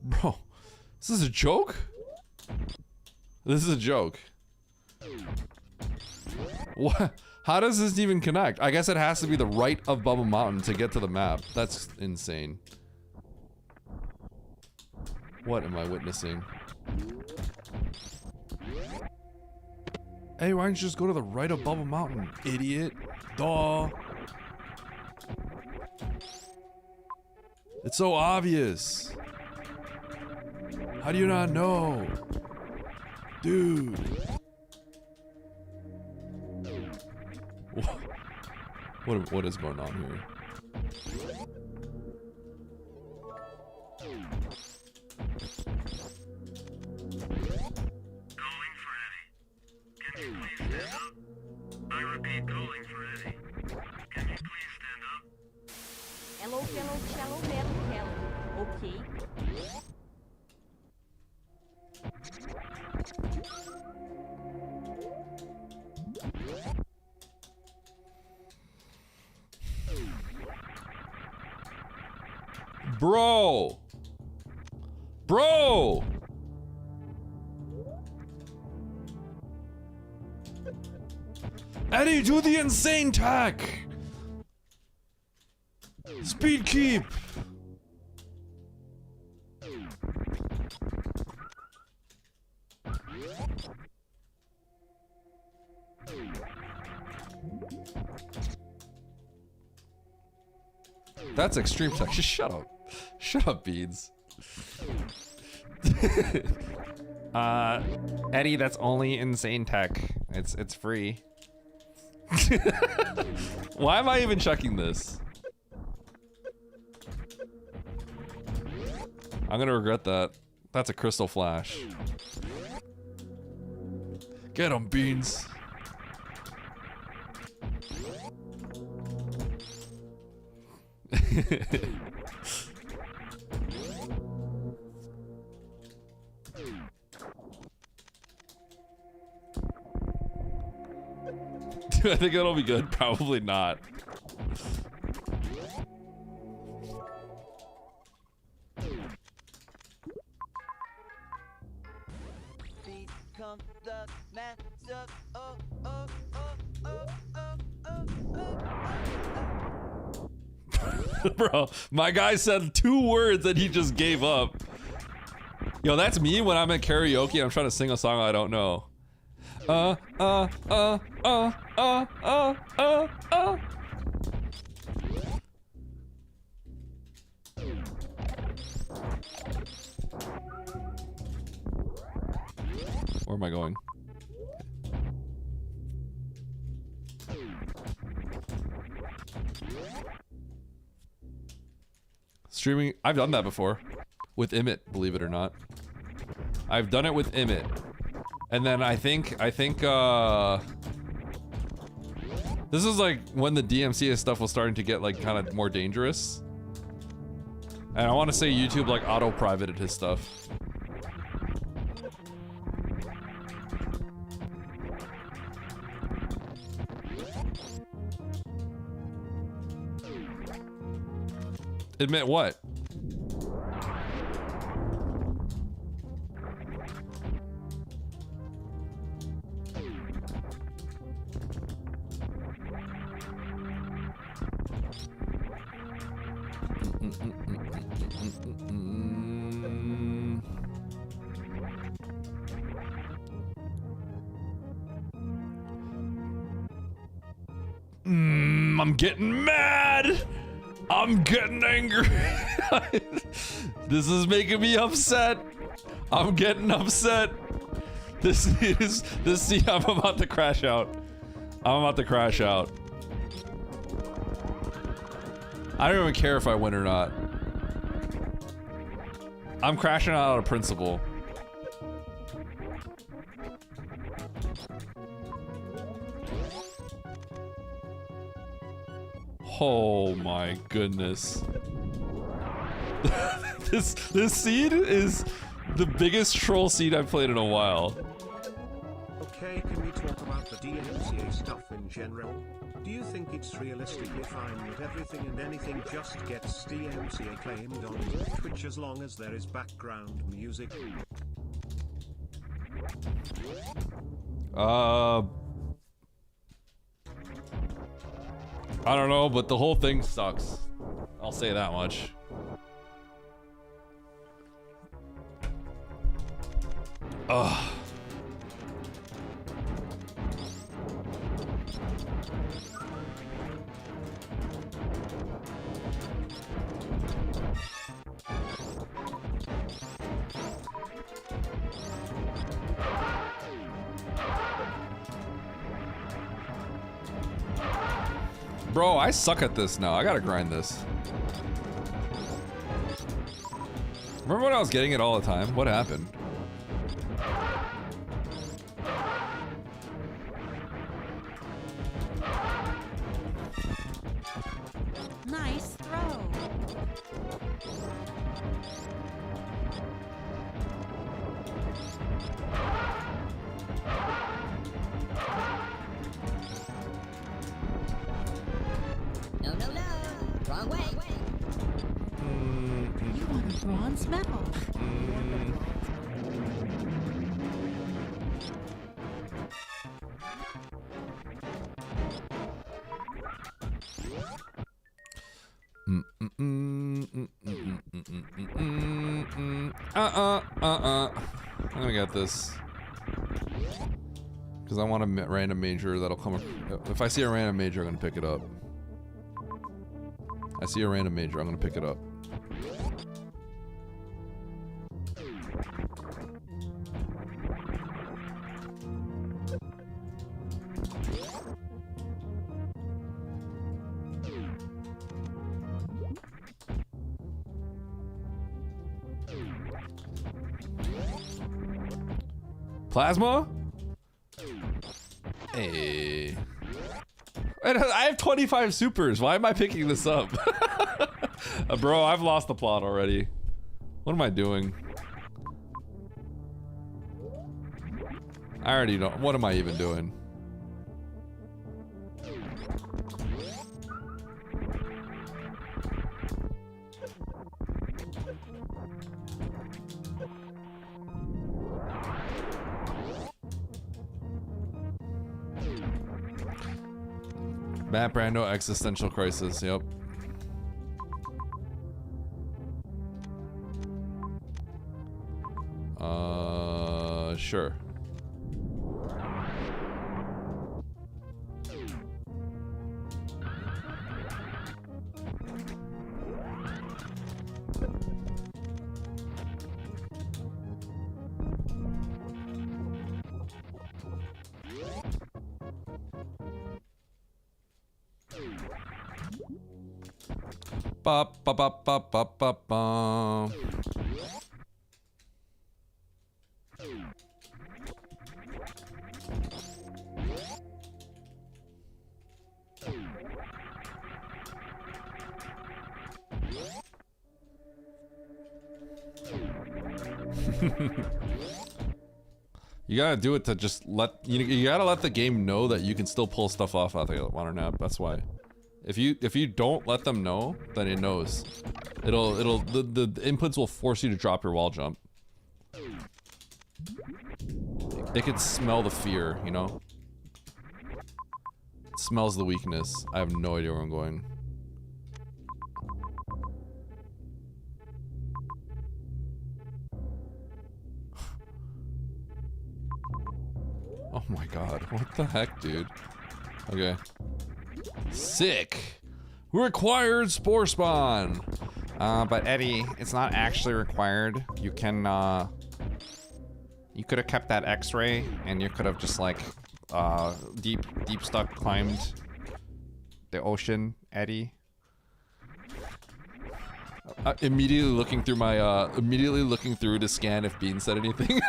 Speaker 1: Bro, this is a joke? This is a joke. What? How does this even connect? I guess it has to be the right of Bubble Mountain to get to the map. That's insane. What am I witnessing? Hey, why don't you just go to the right of Bubble Mountain, idiot? Duh. It's so obvious. How do you not know? Dude. What is going on here?
Speaker 14: Calling for Eddie. Can you please stand up? I repeat, calling for Eddie. Can you please stand up?
Speaker 12: Hello, fellow, shallow, hello. Okay.
Speaker 1: Bro! Bro! Eddie, do the insane tack! Speed keep! That's extreme tech. Just shut up. Shut up, Beads. Eddie, that's only insane tech. It's free. Why am I even checking this? I'm gonna regret that. That's a crystal flash. Get him, Beans. Do I think it'll be good? Probably not.
Speaker 15: Become the master. Oh, oh, oh, oh, oh, oh, oh, oh.
Speaker 1: Bro, my guy said 2 words and he just gave up. Yo, that's me when I'm at karaoke and I'm trying to sing a song I don't know. Where am I going? Streaming, I've done that before. With Emmet, believe it or not. I've done it with Emmet. And then I think, this is like when the DMCA stuff was starting to get like kind of more dangerous. And I want to say YouTube like auto-privated his stuff. Admit what? I'm getting mad. I'm getting angry. This is making me upset. I'm getting upset. I'm about to crash out. I'm about to crash out. I don't even care if I win or not. I'm crashing out of principle. Oh my goodness. This seed is the biggest troll seed I've played in a while.
Speaker 2: Okay, can we talk about the DMCA stuff in general? Do you think it's realistically fine that everything and anything just gets DMCA claimed on Twitch as long as there is background music?
Speaker 1: I don't know, but the whole thing sucks. I'll say that much. Ugh. Bro, I suck at this now. I gotta grind this. Remember when I was getting it all the time? What happened?
Speaker 12: Nice throw.
Speaker 7: No, no, no. Wrong way.
Speaker 12: You want a bronze medal.
Speaker 1: I'm gonna get this. Because I want a random major that'll come. If I see a random major, I'm gonna pick it up. I see a random major, I'm gonna pick it up. Plasma? Hey. And I have 25 supers. Why am I picking this up? Bro, I've lost the plot already. What am I doing? I already don't. What am I even doing? Matt Brando, existential crisis. Yep. Sure. Ba ba ba ba ba ba ba. You gotta do it to just let you gotta let the game know that you can still pull stuff off out the water nap. That's why. If you don't let them know, then it knows. The inputs will force you to drop your wall jump. It can smell the fear, you know? It smells the weakness. I have no idea where I'm going. Oh my god, what the heck, dude? Okay. Sick! Required spore spawn!
Speaker 16: But Eddie, it's not actually required. You can, you could have kept that X-ray, and you could have just, like, deep stuck climbed the ocean, Eddie.
Speaker 1: Immediately looking through my, immediately looking through to scan if Bean said anything.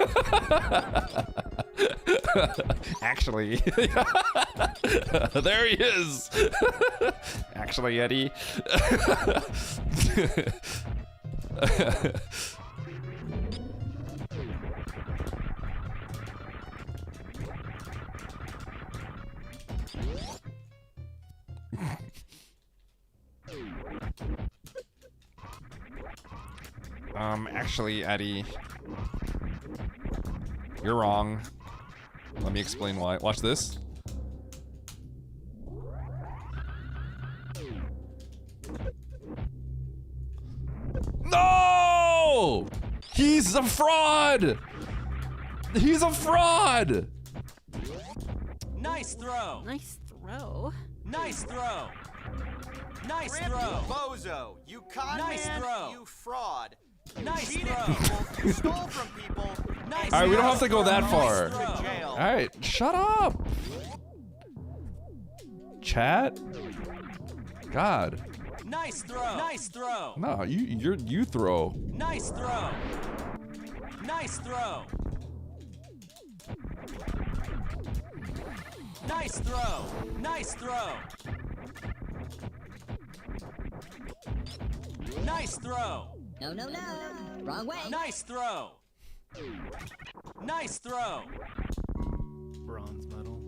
Speaker 16: Actually.
Speaker 1: There he is!
Speaker 16: Actually, Eddie. Actually, Eddie. You're wrong.
Speaker 1: Let me explain why. Watch this. No! He's a fraud! He's a fraud!
Speaker 8: Nice throw.
Speaker 12: Nice throw.
Speaker 8: Nice throw. Nice
Speaker 15: Rip,
Speaker 8: throw.
Speaker 15: you bozo. You con
Speaker 8: Nice
Speaker 15: man.
Speaker 8: throw.
Speaker 15: You fraud.
Speaker 8: Nice
Speaker 15: Cheated
Speaker 8: throw.
Speaker 15: people. You stole from people.
Speaker 8: Nice.
Speaker 1: Alright, we don't have to go that
Speaker 15: Nice
Speaker 1: far.
Speaker 15: throw. Jail.
Speaker 1: Alright, shut up! Chat? God.
Speaker 8: Nice throw. Nice throw.
Speaker 1: No, you throw.
Speaker 8: Nice throw. Nice throw. Nice throw. Nice throw. Nice throw.
Speaker 7: No, no, no. Wrong way.
Speaker 8: Nice throw. Nice throw.
Speaker 17: Bronze medal.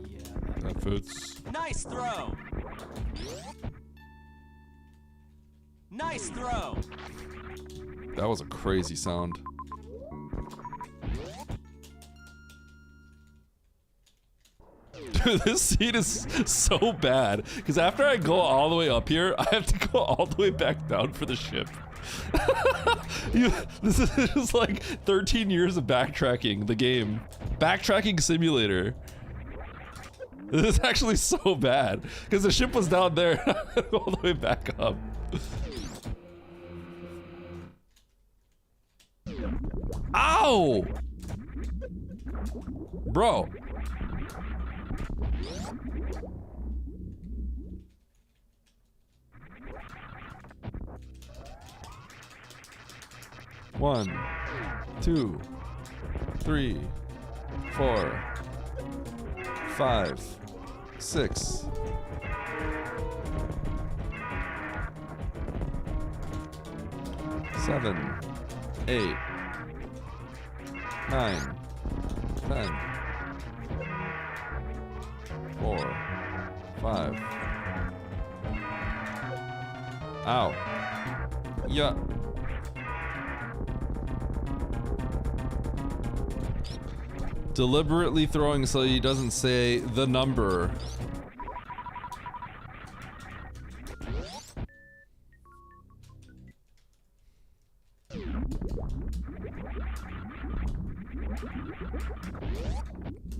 Speaker 17: Yeah.
Speaker 1: That fits.
Speaker 8: Nice throw. Nice throw.
Speaker 1: That was a crazy sound. Dude, this scene is so bad. Because after I go all the way up here, I have to go all the way back down for the ship. This is just like 13 years of backtracking the game. Backtracking simulator. This is actually so bad. Because the ship was down there. All the way back up. Ow! Bro. One, 2, 3, 4, 5, 6. 7, 8, 9, 10, 4, 5. Ow. Yeah. Deliberately throwing so he doesn't say the number.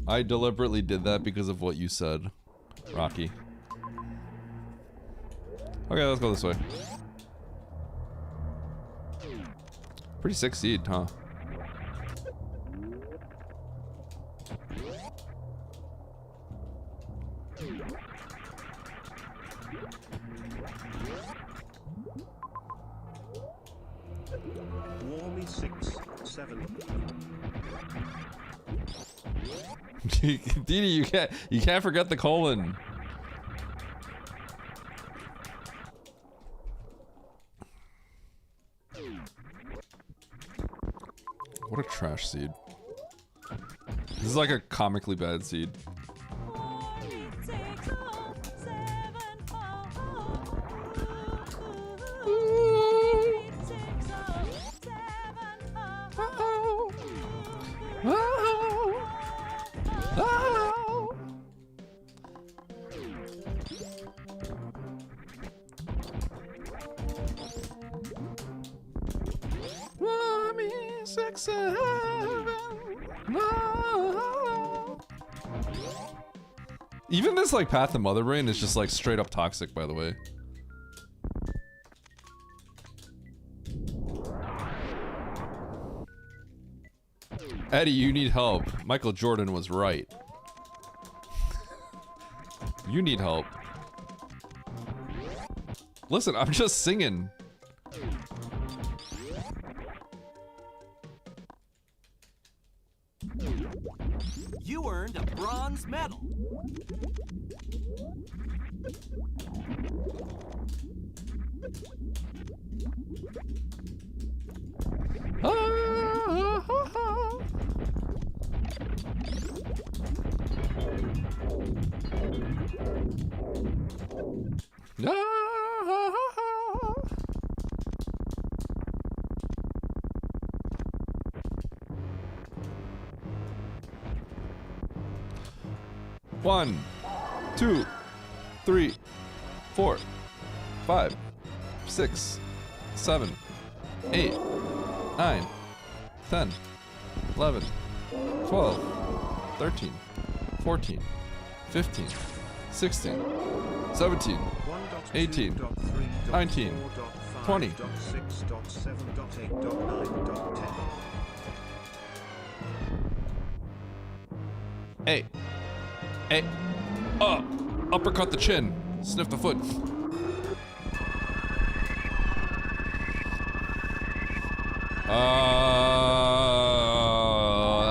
Speaker 1: I deliberately did that because of what you said, Rocky. Okay, let's go this way. Pretty sick seed, huh?
Speaker 2: Warmy 6, 7.
Speaker 1: Didi, you can't forget the colon. What a trash seed. This is like a comically bad seed. Even this like Path of Mother Brain is just like straight up toxic, by the way. Eddie, you need help. Michael Jordan was right. You need help. Listen, I'm just singing.
Speaker 8: You earned a bronze medal.
Speaker 1: One, 2, 3, 4, 5, 6, 7, 8, 9, 10, 11, 12, 13, 14, 15, 16, 17, 18, 19, 20. Hey. Hey. Uppercut the chin. Sniff the foot.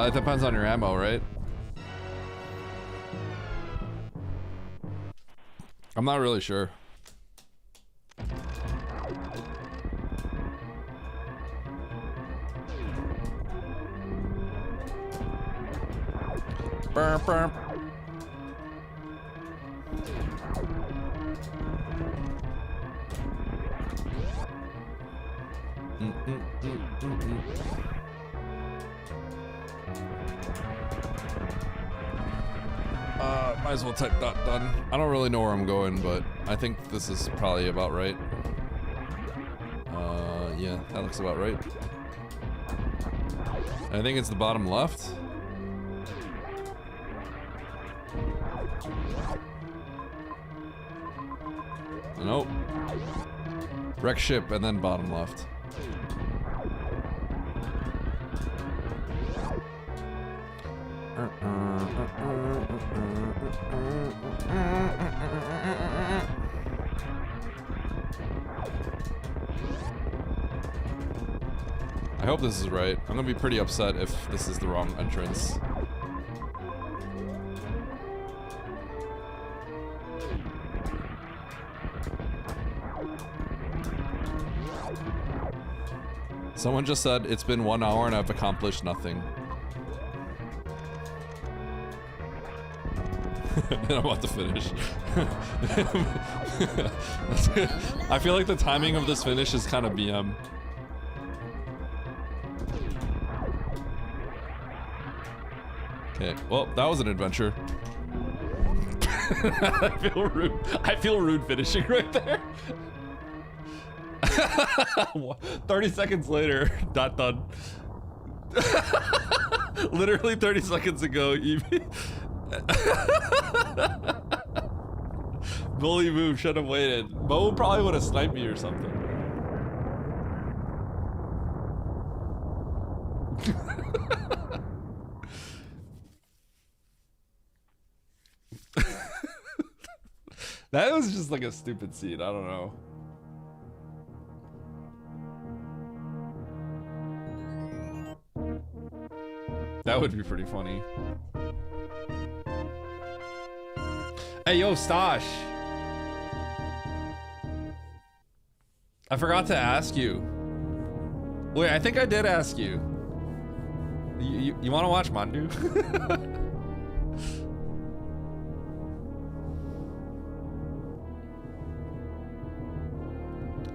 Speaker 1: That depends on your ammo, right? I'm not really sure. Burp, burp. Might as well type that done. I don't really know where I'm going, but I think this is probably about right. Yeah, that looks about right. I think it's the bottom left. Nope. Wreck ship and then bottom left. I hope this is right. I'm gonna be pretty upset if this is the wrong entrance. Someone just said, it's been 1 hour and I've accomplished nothing. And I'm about to finish. I feel like the timing of this finish is kind of BM. Okay, well, that was an adventure. I feel rude. I feel rude finishing right there. 30 seconds later, done. Literally 30 seconds ago, Evie. Bully move, should have waited. Bo probably would have sniped me or something. That was just like a stupid scene, I don't know. That would be pretty funny. Hey, yo, Stosh. I forgot to ask you. Wait, I think I did ask you. You want to watch Mandu?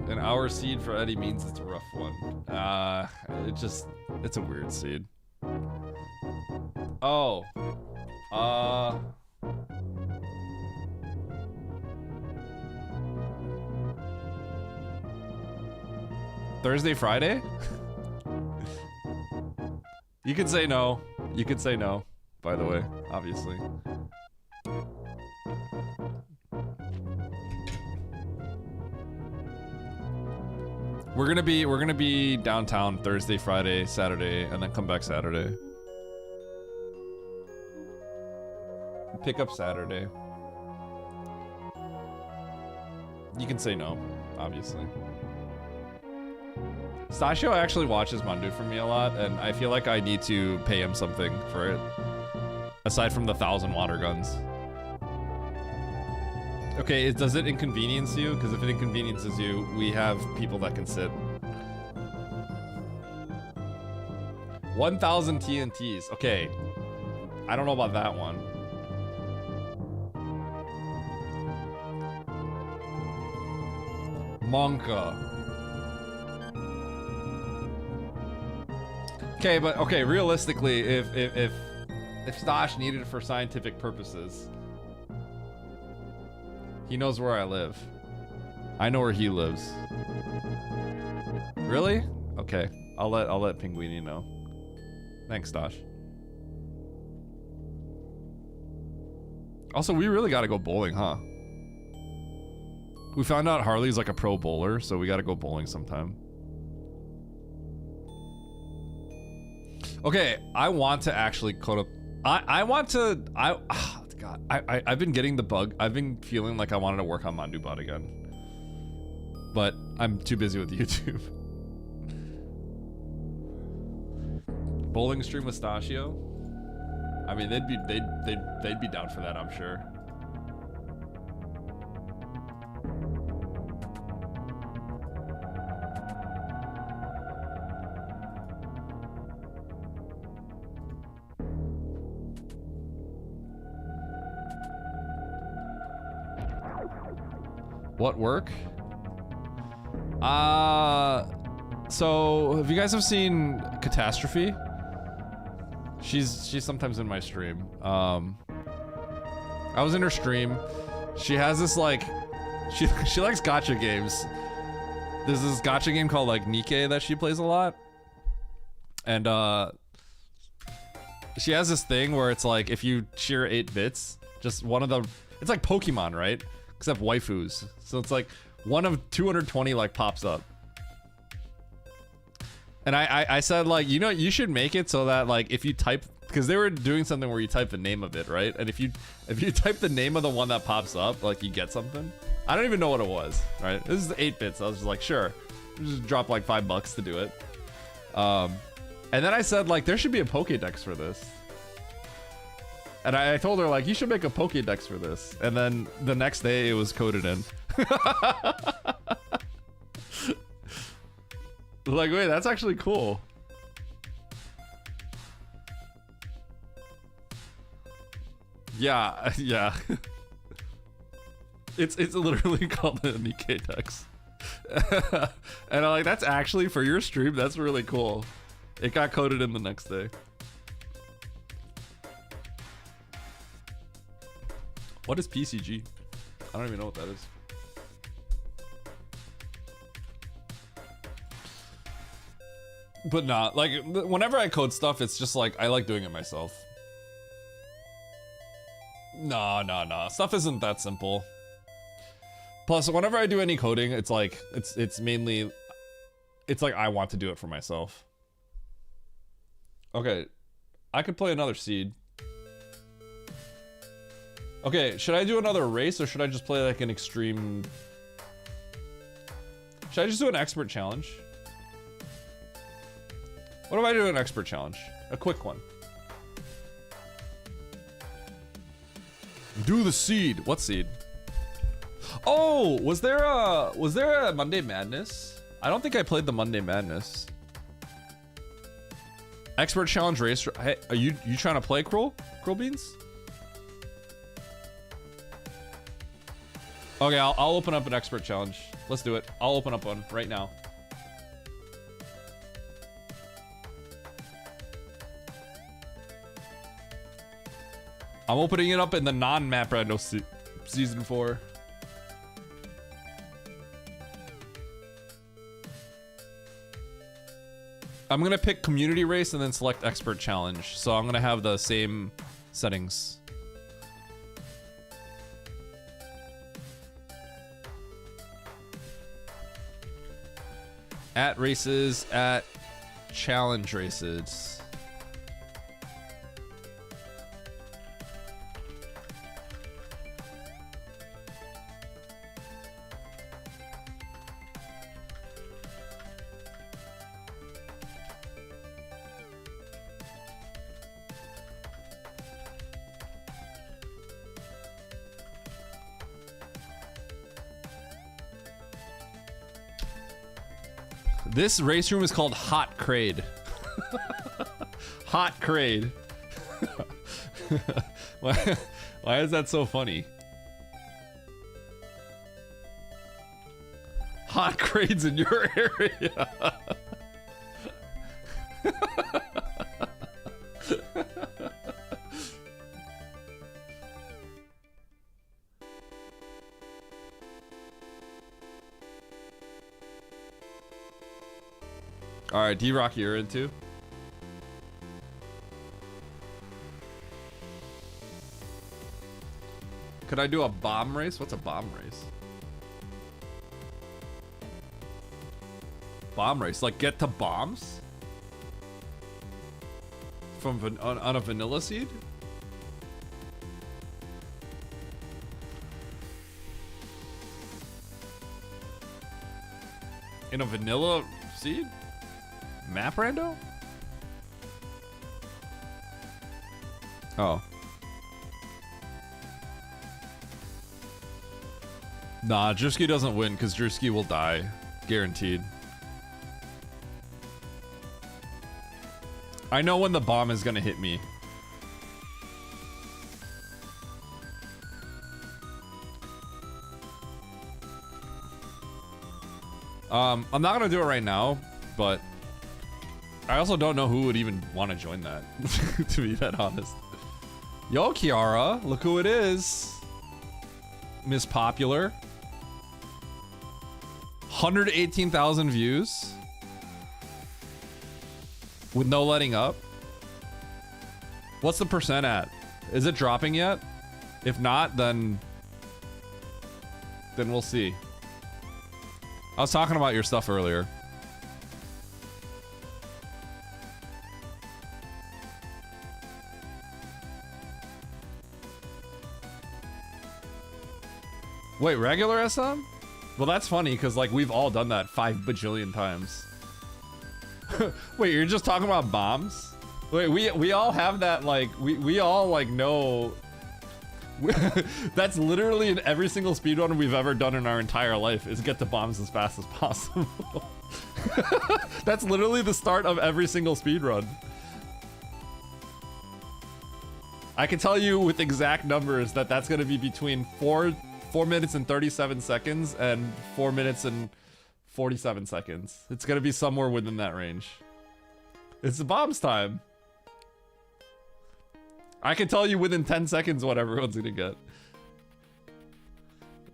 Speaker 1: An hour seed for Eddie means it's a rough one. It's a weird seed. Oh. Thursday, Friday? You could say no. You could say no, by the way, obviously. We're gonna be downtown Thursday, Friday, Saturday, and then come back Saturday. Pick up Saturday. You can say no, obviously. Stasio actually watches Mandu for me a lot, and I feel like I need to pay him something for it. Aside from the 1,000 water guns. Okay, does it inconvenience you? Because if it inconveniences you, we have people that can sit. 1,000 TNTs. Okay. I don't know about that one. Monka. Okay, but okay, realistically, if Stash needed it for scientific purposes, he knows where I live. I know where he lives. Really? Okay. I'll let Pinguini know. Thanks, Stash. Also, we really gotta go bowling, huh? We found out Harley's like a pro bowler, so we gotta go bowling sometime. Okay, I want to actually code up. God, I've been getting the bug. I've been feeling like I wanted to work on ManduBot again, but I'm too busy with YouTube. Bowling stream with Stachio. I mean, they'd be down for that, I'm sure. What work? So have you guys seen Catastrophe? She's sometimes in my stream. I was in her stream. She has this like, she likes gacha games. There's this gacha game called like Nikkei that she plays a lot. And she has this thing where it's like if you cheer 8 bits, just one of the, it's like Pokemon, right? Except waifus. So it's like one of 220 like pops up. And I said like, you know, you should make it so that like if you type, because they were doing something where you type the name of it, right? And if you type the name of the one that pops up, like you get something. I don't even know what it was, right? This is 8 bits. I was just like, sure. Just drop like $5 to do it. And then I said like, there should be a Pokédex for this. And I told her like, you should make a Pokédex for this. And then the next day it was coded in. Like, wait, that's actually cool. Yeah, yeah. It's literally called the Nikkei text. And I'm like, that's actually for your stream, that's really cool. It got coded in the next day. What is PCG? I don't even know what that is. But not like whenever I code stuff, it's just like I like doing it myself. No. Stuff isn't that simple. Plus, whenever I do any coding, it's like it's mainly it's like I want to do it for myself. Okay, I could play another seed. Okay, should I do another race or should I just play like an extreme? Should I just do an expert challenge? What if I do an expert challenge? A quick one. Do the seed. What seed? Oh, was there a Monday Madness? I don't think I played the Monday Madness. Expert challenge race. Hey, are you trying to play Kroll Beans? Okay, I'll open up an expert challenge. Let's do it. I'll open up one right now. I'm opening it up in the non-map Rando season 4. I'm gonna pick community race and then select expert challenge. So I'm gonna have the same settings. At races, at challenge races. This race room is called Hot Crade. Hot Crade. Why is that so funny? Hot Crade's in your area. All right, D-Rock, you're in too. Could I do a bomb race? What's a bomb race? Bomb race, like get to bombs? From on a vanilla seed? In a vanilla seed? Map Rando? Oh. Nah, Drewski doesn't win because Drewski will die. Guaranteed. I know when the bomb is gonna hit me. I'm not gonna do it right now, but I also don't know who would even want to join that, to be that honest. Yo, Kiara, look who it is. Miss Popular. 118,000 views. With no letting up. What's the percent at? Is it dropping yet? If not, then we'll see. I was talking about your stuff earlier. Wait, regular SM? Well, that's funny because like we've all done that 5 bajillion times. Wait, you're just talking about bombs? Wait, we all have that, like we all like know. That's literally in every single speedrun we've ever done in our entire life is get the bombs as fast as possible. That's literally the start of every single speedrun. I can tell you with exact numbers that that's going to be between 4 minutes and 37 seconds and 4 minutes and 47 seconds. It's gonna be somewhere within that range. It's the bombs time. I can tell you within 10 seconds what everyone's gonna get.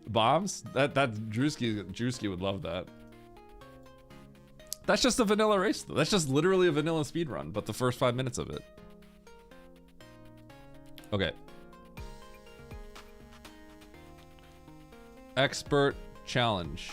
Speaker 1: Bombs? That Drewski would love that. That's just a vanilla race though. That's just literally a vanilla speed run, but the first 5 minutes of it. Okay. Expert challenge.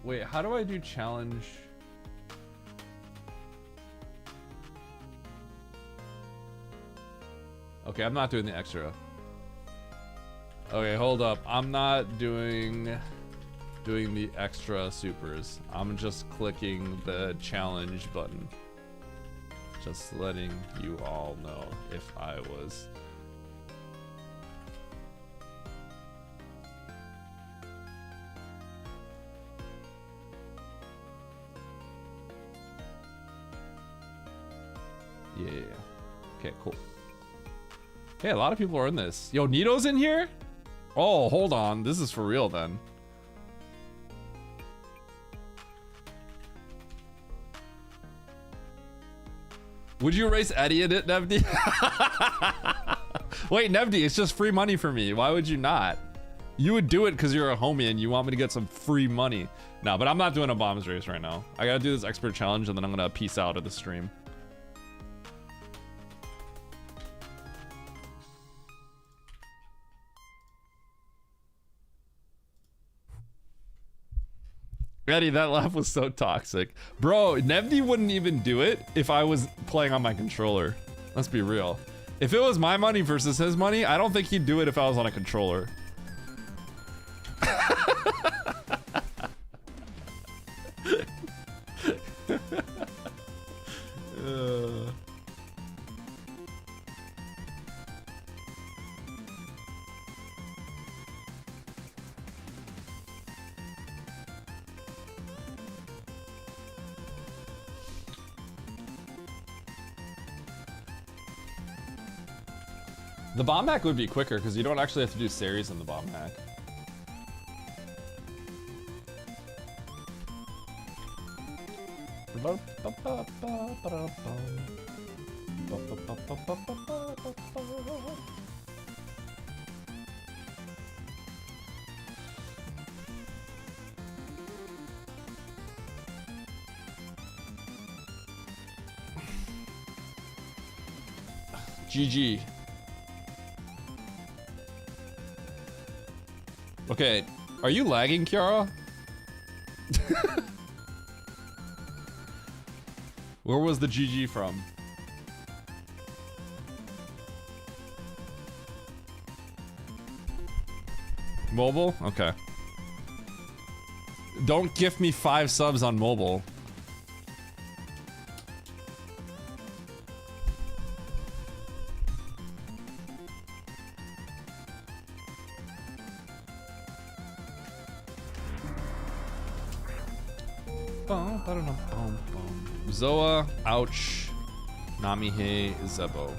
Speaker 1: Wait, how do I do challenge? Okay, I'm not doing the extra. Okay, hold up. I'm not doing the extra supers. I'm just clicking the challenge button. Just letting you all know if I was. Yeah. Okay, cool. Hey, a lot of people are in this. Yo, Nito's in here? Oh, hold on. This is for real then. Would you race Eddie in it, Nevdi? Wait, Nevdi, it's just free money for me. Why would you not? You would do it because you're a homie and you want me to get some free money. No, but I'm not doing a bombs race right now. I gotta do this expert challenge and then I'm gonna peace out of the stream. Eddie, that laugh was so toxic. Bro, Nevdi wouldn't even do it if I was playing on my controller. Let's be real. If it was my money versus his money, I don't think he'd do it if I was on a controller. The bomb hack would be quicker because you don't actually have to do series in the bomb hack. GG. Okay, are you lagging, Kiara? Where was the GG from? Mobile? Okay. Don't gift me 5 subs on mobile. Zoa, ouch. Namihe, Zebo.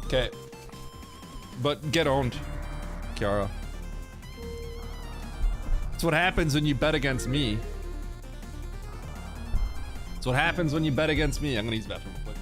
Speaker 1: Okay. But get owned, Kiara. That's what happens when you bet against me. That's what happens when you bet against me. I'm gonna use the bathroom real quick.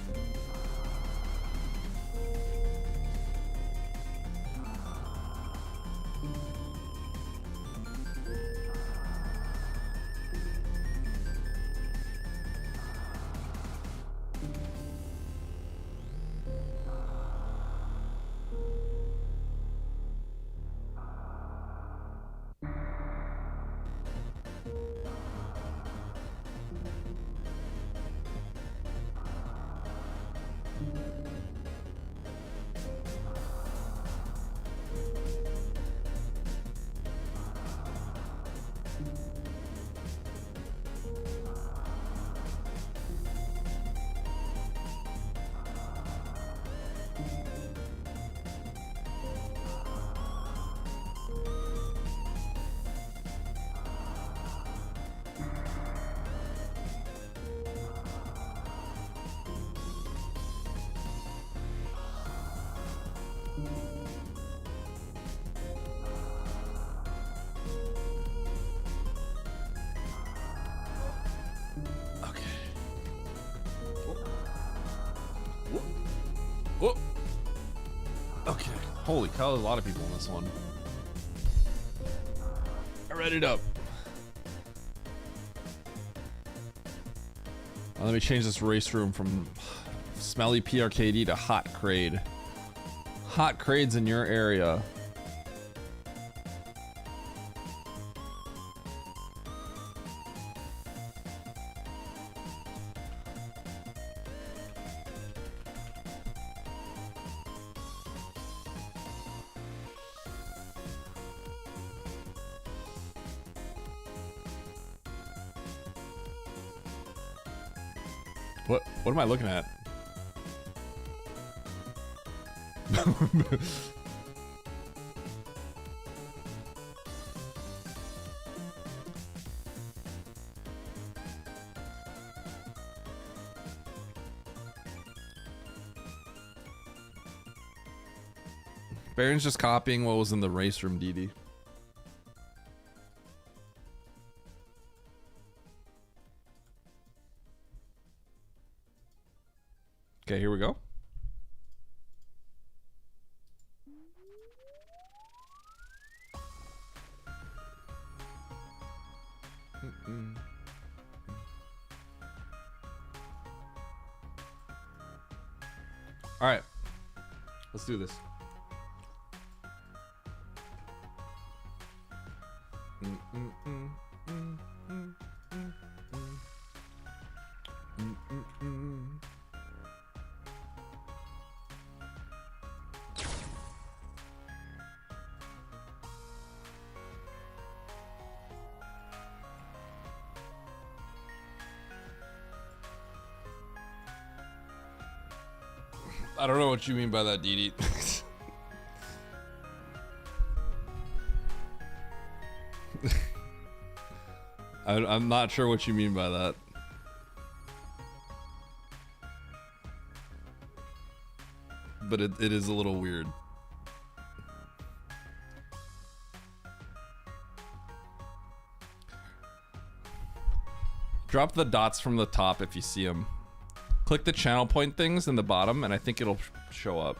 Speaker 1: Whoa. Okay. Holy cow, there's a lot of people in this one. I read it up. Let me change this race room from smelly PRKD to hot crade. Hot crades in your area. What am I looking at? Baron's just copying what was in the race room, DD. Okay, here we go. All right, let's do this. I don't know what you mean by that, DD. I'm not sure what you mean by that. But it is a little weird. Drop the dots from the top if you see them. Click the channel point things in the bottom, and I think it'll show up.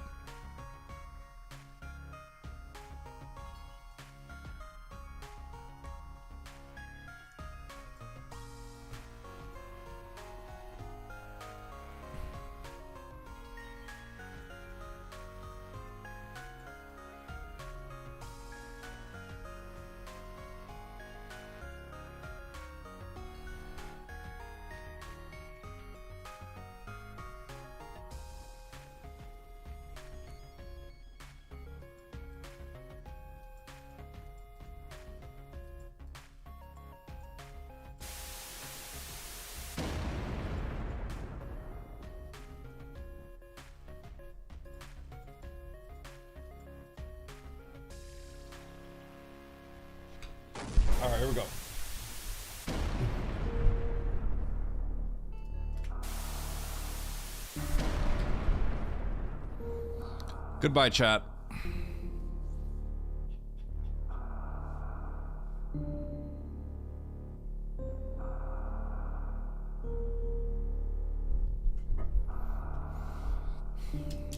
Speaker 1: All right, here we go. Goodbye, chat.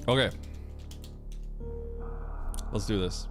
Speaker 1: Okay. Let's do this.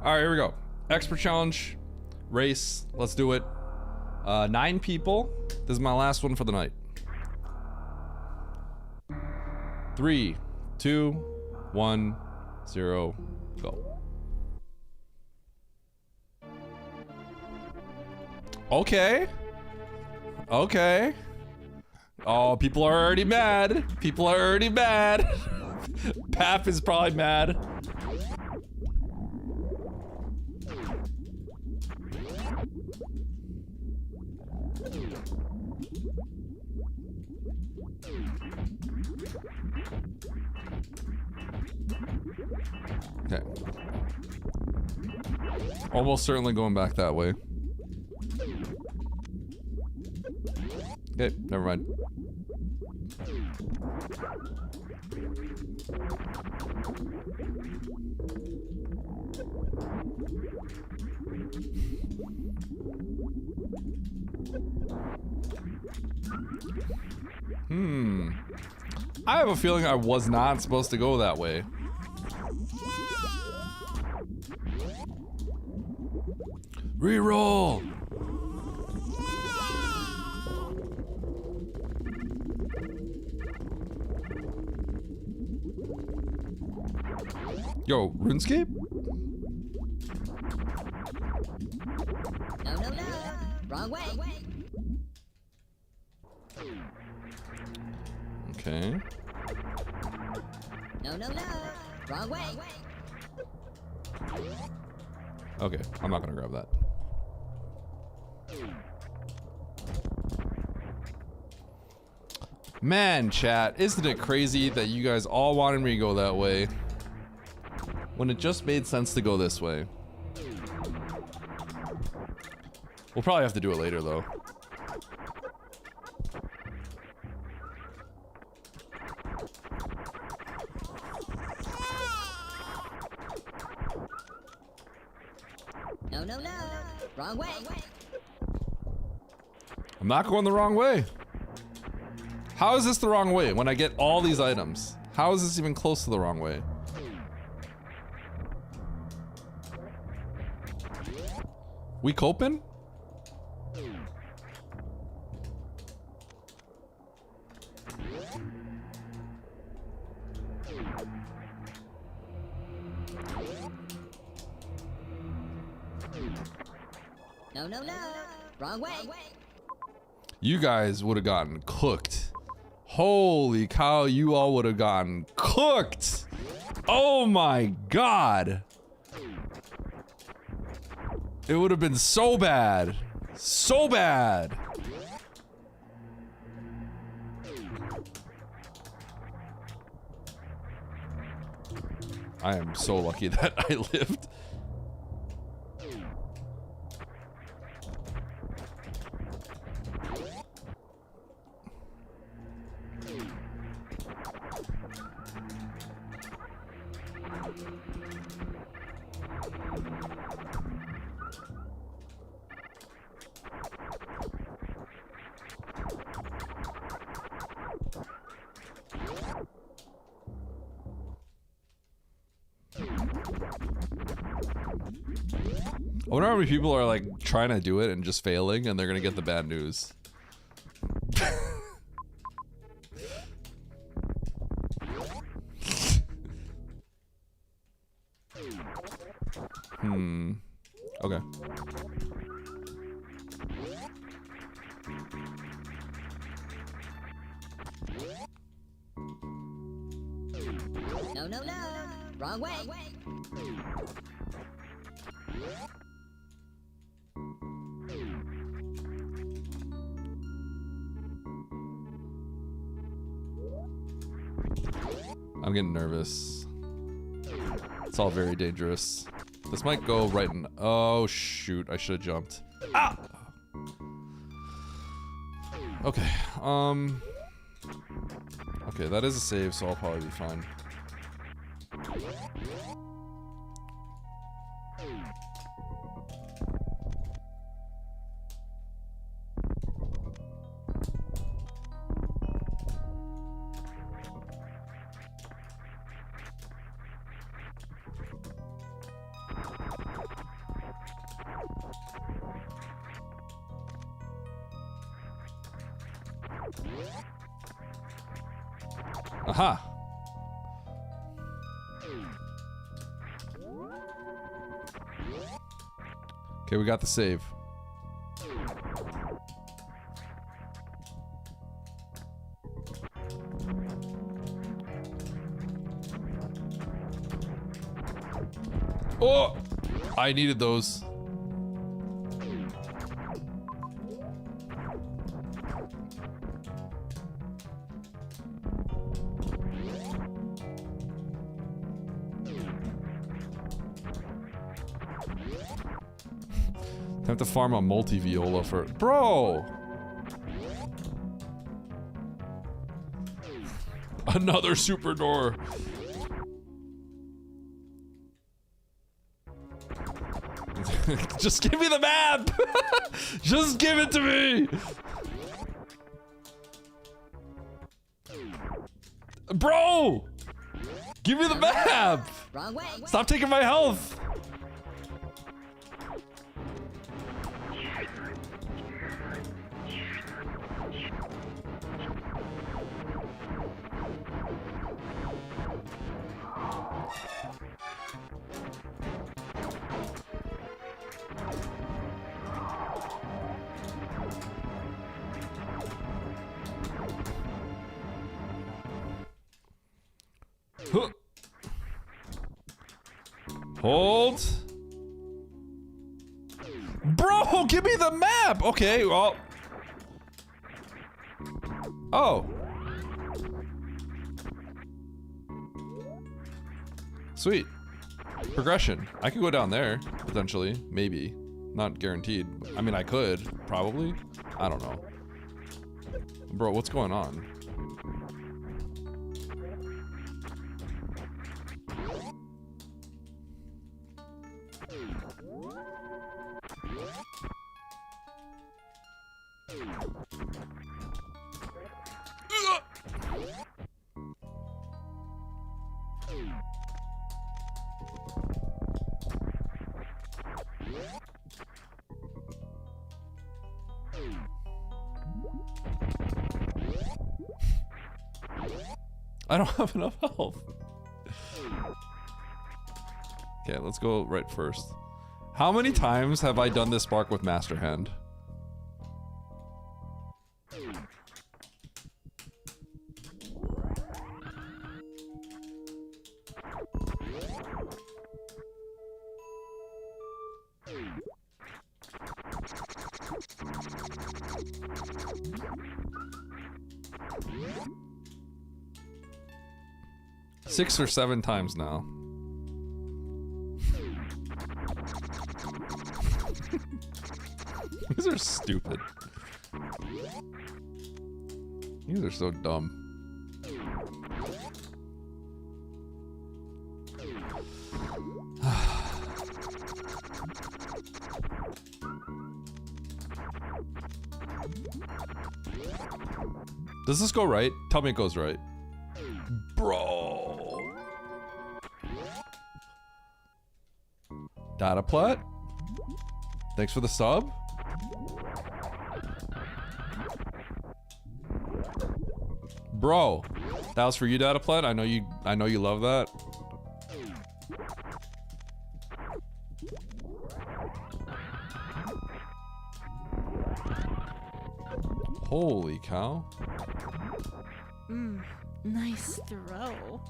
Speaker 1: All right, here we go. Expert challenge, race. Let's do it. 9 people. This is my last one for the night. 3, 2, 1, 0, go. Okay. Okay. Oh, people are already mad. People are already mad. Pap is probably mad. Okay. Almost certainly going back that way. Okay, never mind. I have a feeling I was not supposed to go that way. Reroll! Yo, RuneScape?
Speaker 7: No, no, no. Wrong way.
Speaker 1: Okay.
Speaker 7: No, no, no. Wrong way.
Speaker 1: Okay, I'm not gonna grab that. Man, chat, isn't it crazy that you guys all wanted me to go that way when it just made sense to go this way? We'll probably have to do it later, though.
Speaker 7: No, no, no. Wrong way.
Speaker 1: I'm not going the wrong way. How is this the wrong way when I get all these items? How is this even close to the wrong way? We coping?
Speaker 7: No, no, no. Wrong way.
Speaker 1: You guys would have gotten cooked. Holy cow, you all would have gotten cooked. Oh my god. It would have been so bad. So bad. I am so lucky that I lived. I wonder how many people are like trying to do it and just failing and they're gonna get the bad news. Okay.
Speaker 7: No, no, no. Wrong way.
Speaker 1: I'm getting nervous. It's all very dangerous. This might go right in. Oh shoot, I should have jumped. Ah! Okay, okay, that is a save, so I'll probably be fine. Aha! Okay, we got the save. Oh! I needed those. Time to farm a multi-viola for... Bro! Another super door. Just give me the map! Just give it to me! Bro! Give me the map!
Speaker 7: Wrong way.
Speaker 1: Stop taking my health! Huh. Hold. Bro, give me the map! Okay, well. Oh. Sweet. Progression. I could go down there, potentially. Maybe. Not guaranteed. I mean, I could. Probably. I don't know. Bro, what's going on? I don't have enough health. Okay, let's go right first. How many times have I done this spark with Master Hand? Six or seven times now. These are stupid. These are so dumb. Does this go right? Tell me it goes right. Bro. Data plot? Thanks for the sub. Bro, that was for you, Data plot. I know you love that. Holy cow.
Speaker 12: Nice throw.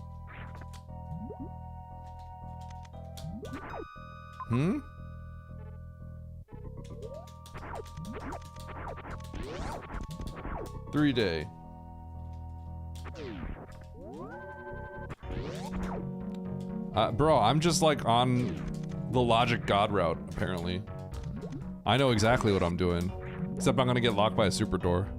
Speaker 1: Hmm? Three-day. Bro, I'm just like on the logic god route, apparently. I know exactly what I'm doing. Except I'm gonna get locked by a super door.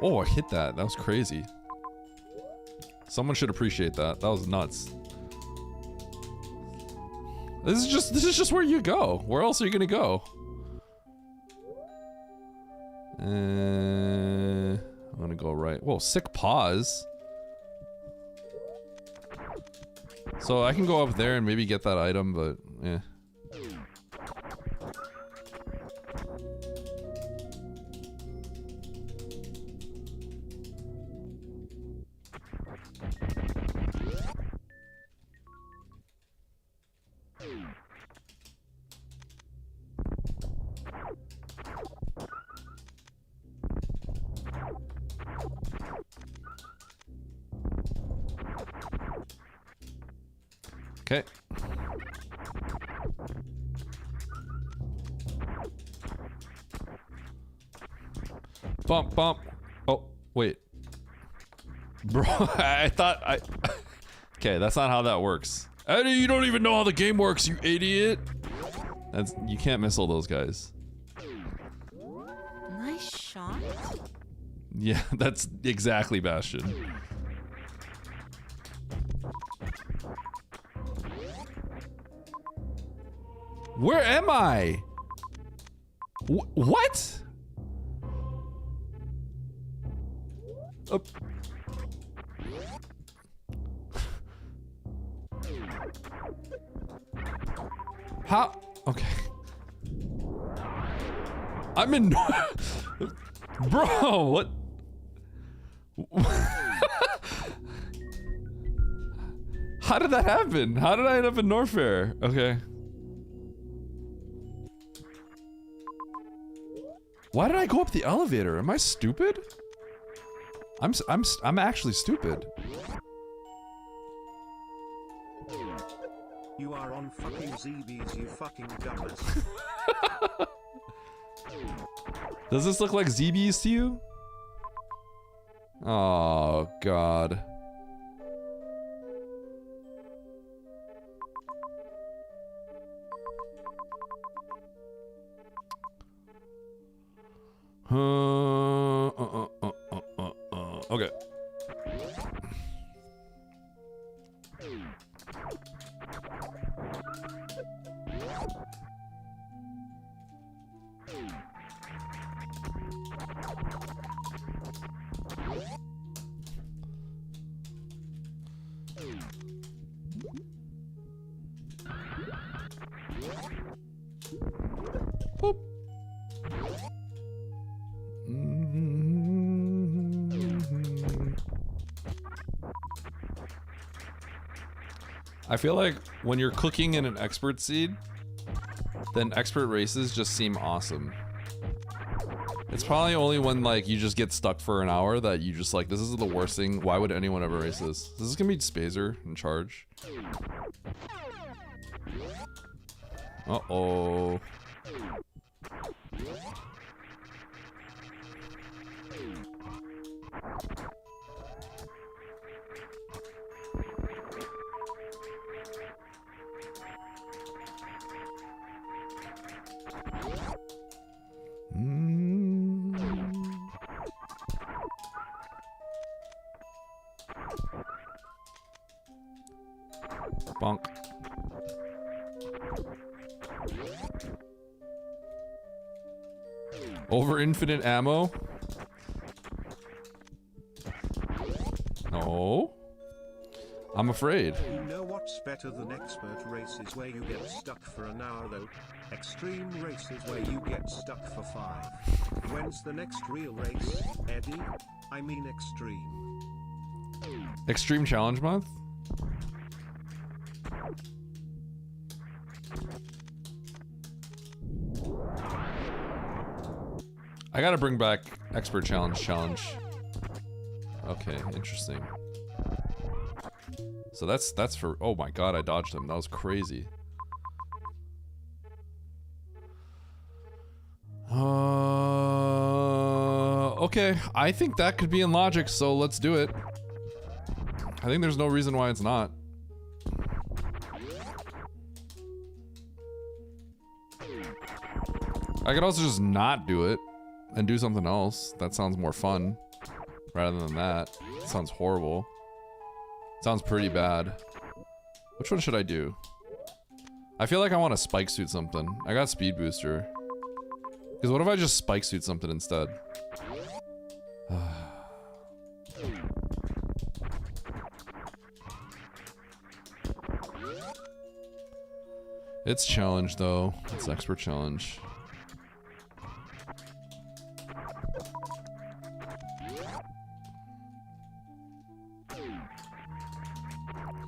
Speaker 1: Oh, I hit that. That was crazy. Someone should appreciate that. That was nuts. This is just where you go. Where else are you gonna go? I'm gonna go right. Whoa, sick pause. So I can go up there and maybe get that item, but yeah.
Speaker 16: Okay. Bump, bump. Oh, wait. Bro, I thought I... Okay, that's not how that works. Eddie, you don't even know how the game works, you idiot! That's... You can't miss all those guys.
Speaker 12: Nice shot.
Speaker 1: Yeah, that's exactly Bastion. Where am I? What? How? Okay. I'm in... Bro, what? How did that happen? How did I end up in Norfair? Okay. Why did I go up the elevator? Am I stupid? I'm actually stupid.
Speaker 2: You are on fucking ZBs, you fucking dumbass.
Speaker 1: Does this look like ZBs to you? Oh, God. Okay. Boop. I feel like when you're cooking in an expert seed, then expert races just seem awesome. It's probably only when like you just get stuck for an hour that you just like, this is the worst thing. Why would anyone ever race this? This is gonna be Spazer in charge. Uh-oh. Bonk. Over infinite ammo? No. I'm afraid.
Speaker 2: You know what's better than expert races where you get stuck for an hour though? Extreme races where you get stuck for 5. When's the next real race, Eddie? I mean extreme.
Speaker 1: Extreme challenge month? I gotta bring back expert challenge. Okay, interesting. So that's for, oh my god, I dodged him. That was crazy. Okay, I think that could be in logic, so let's do it. I think there's no reason why it's not. I could also just not do it and do something else. That sounds more fun rather than that. It sounds horrible. It sounds pretty bad. Which one should I do? I feel like I want to spike suit something. I got speed booster. Because what if I just spike suit something instead? It's challenge though. It's expert challenge.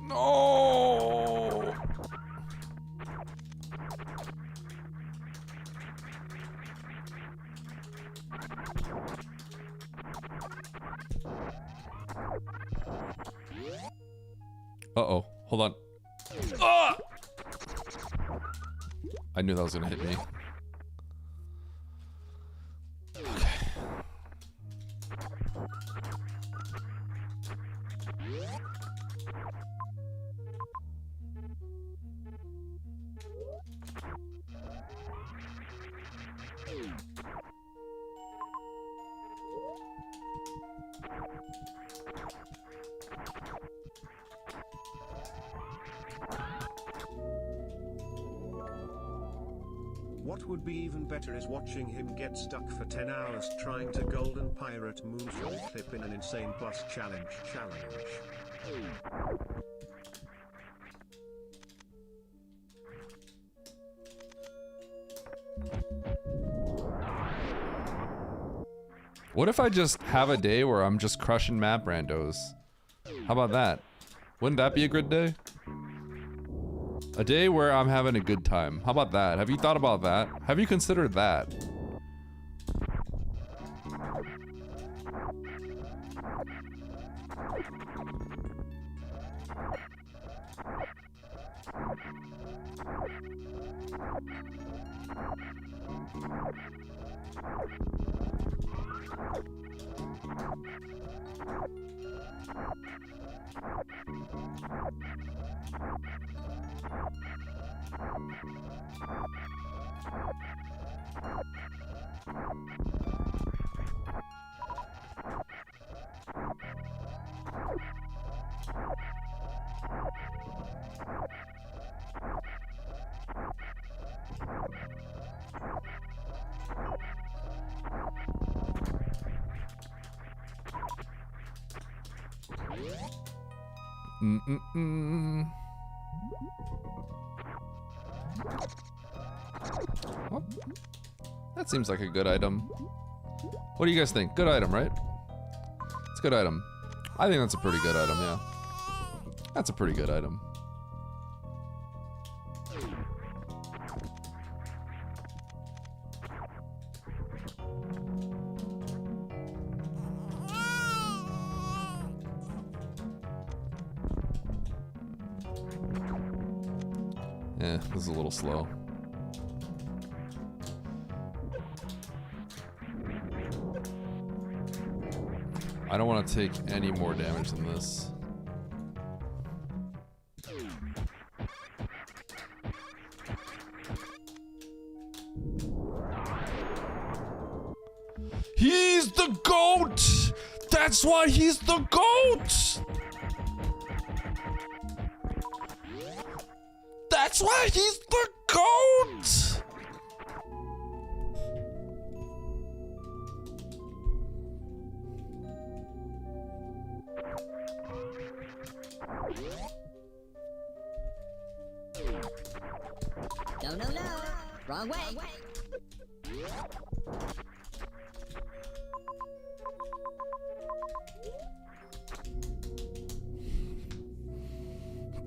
Speaker 1: No. Uh-oh. Hold on. Ah! I knew that was gonna hit me. Okay.
Speaker 2: What would be even better is watching him get stuck for 10 hours trying to golden pirate moonfall clip in an insane plus challenge.
Speaker 1: What if I just have a day where I'm just crushing map randos? How about that? Wouldn't that be a good day? A day where I'm having a good time. How about that? Have you thought about that? Have you considered that? Well, that seems like a good item. What do you guys think? Good item, right? It's a good item. I think that's a pretty good item, yeah. That's a pretty good item. Yeah, this is a little slow. I don't want to take any more damage than this. He's the GOAT! That's why he's the GOAT! That's why he's the GOAT!
Speaker 7: No, no, no. Wrong way.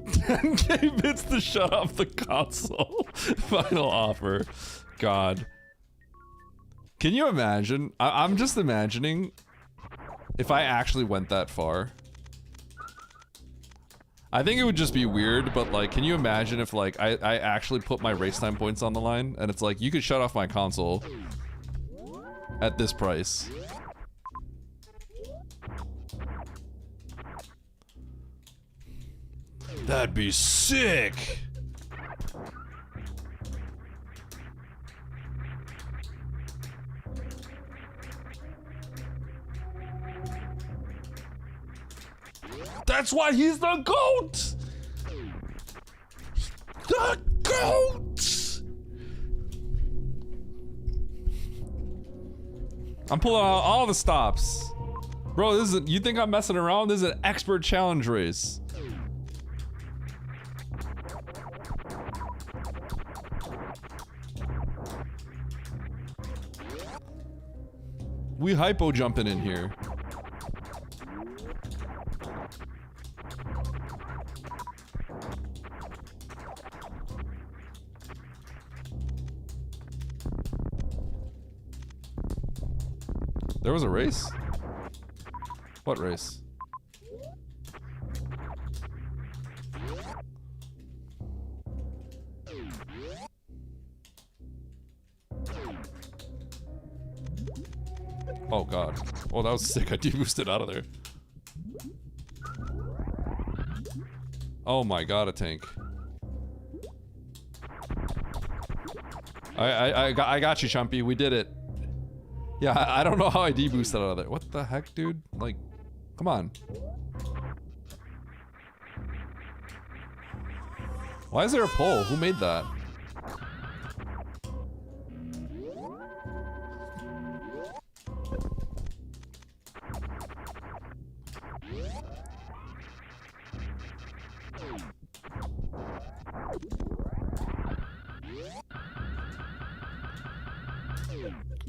Speaker 1: $10K bits to shut off the console. Final offer. God. Can you imagine? I'm just imagining if I actually went that far. I think it would just be weird, but like, can you imagine if like I actually put my race time points on the line and it's like, you could shut off my console at this price. That'd be sick. That's why he's the GOAT! The GOAT! I'm pulling out all the stops. Bro, this is you think I'm messing around? This is an expert challenge race. We hypo jumping in here. There was a race? What race? Oh god. Oh, that was sick. I deboosted out of there. Oh my god, a tank. I got you, Chumpy. We did it. Yeah, I don't know how I deboosted out of there. What the heck, dude? Like, come on. Why is there a pole? Who made that?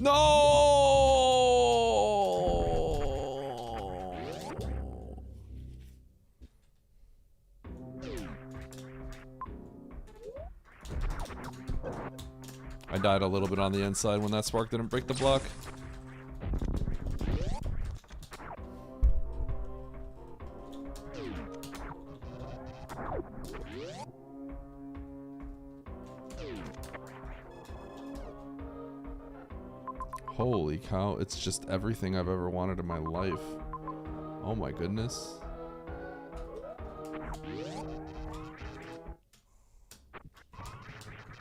Speaker 1: No! I died a little bit on the inside when that spark didn't break the block. Holy cow, it's just everything I've ever wanted in my life. Oh my goodness.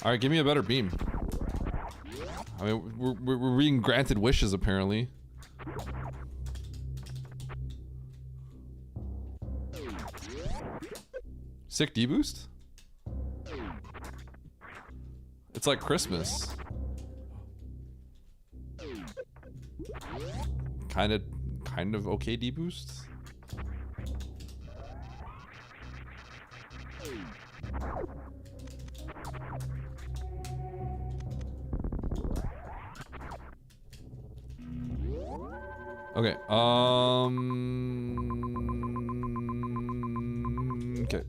Speaker 1: Alright, give me a better beam. I mean, we're being granted wishes, apparently. Sick deboost? It's like Christmas. Kind of okay deboost. Okay, okay.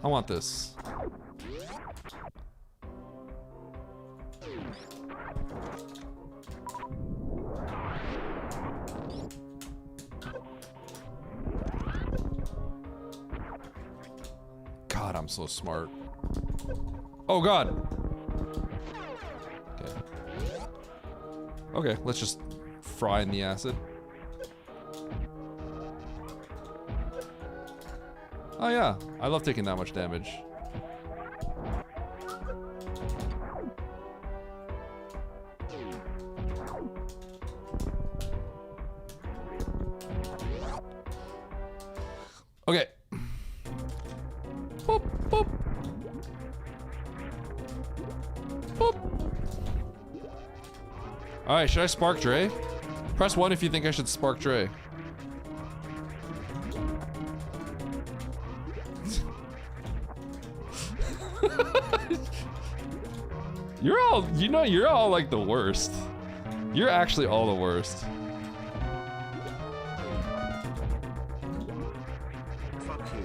Speaker 1: I want this. God, I'm so smart. Oh God. Okay. Okay, let's just fry in the acid. Oh yeah, I love taking that much damage. Okay. Boop, boop. Boop. Alright, should I spark Dre? Press 1 if you think I should spark Dre. You're all like the worst. You're actually all the worst.
Speaker 2: Fuck you.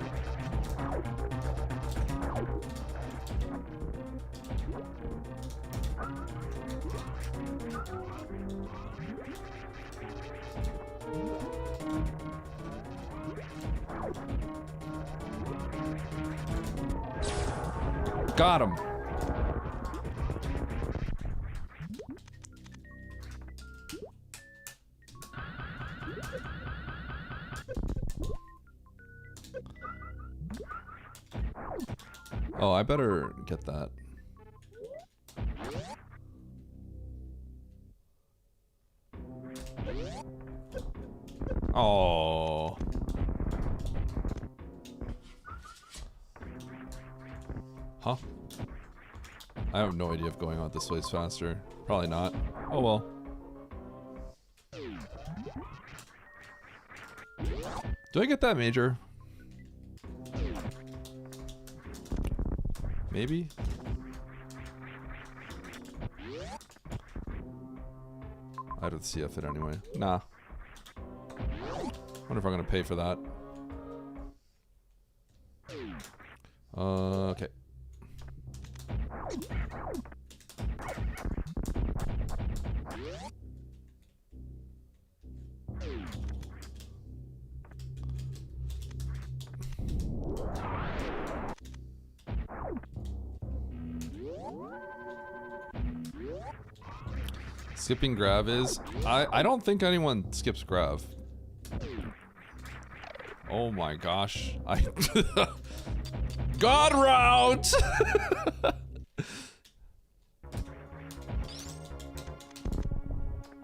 Speaker 1: Got him. Oh, I better get that. Oh. Huh? I have no idea if going out this way is faster. Probably not. Oh well. Do I get that major? Maybe? to see it anyway. Nah. Wonder if I'm gonna pay for that. Okay. Skipping grav is... I don't think anyone skips grav. Oh my gosh. God route!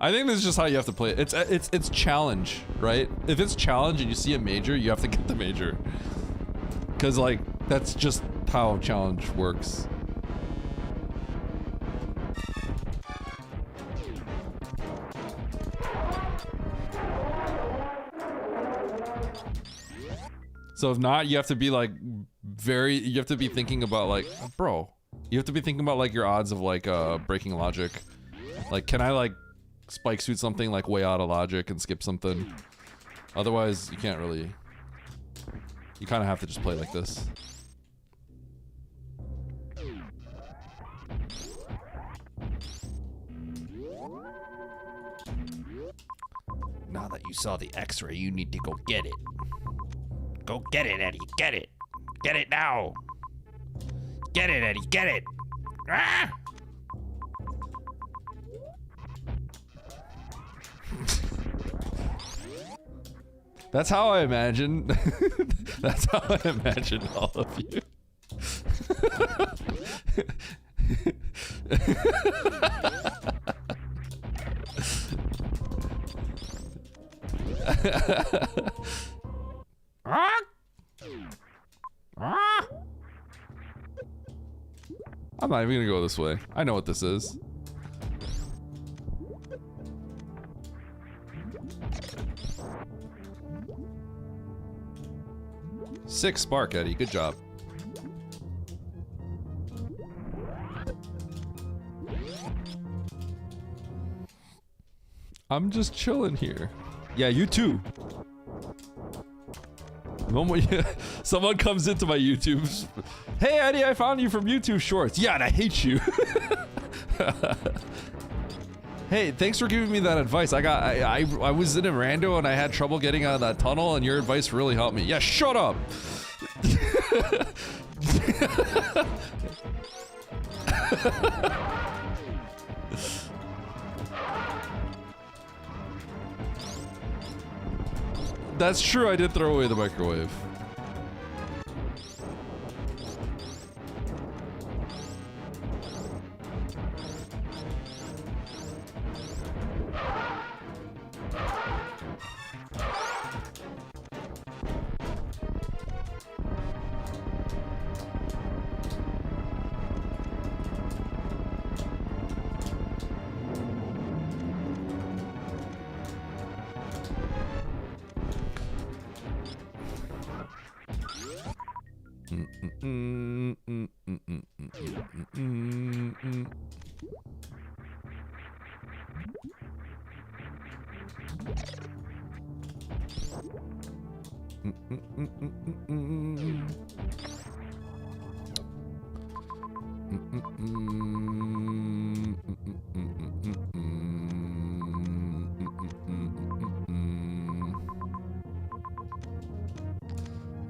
Speaker 1: I think this is just how you have to play it. It's challenge, right? If it's challenge and you see a major, you have to get the major. Cause like, that's just how challenge works. So if not, you have to be like you have to be thinking about like, bro, you have to be thinking about like your odds of like breaking logic. Like, can I like spike suit something like way out of logic and skip something? Otherwise, you can't really, you kind of have to just play like this. Now that you saw the X-ray, you need to go get it. Go get it, Eddie. Get it. Get it now. Get it, Eddie. Get it. Ah! That's how I imagine. That's how I imagine all of you. I'm not even gonna go this way. I know what this is. Sick spark, Eddie. Good job. I'm just chilling here. Yeah, you too. The moment someone comes into my YouTube, hey Eddie, I found you from YouTube Shorts. Yeah, and I hate you. Hey, thanks for giving me that advice. I was in a rando and I had trouble getting out of that tunnel, and your advice really helped me. Yeah, shut up. That's true, I did throw away the microwave.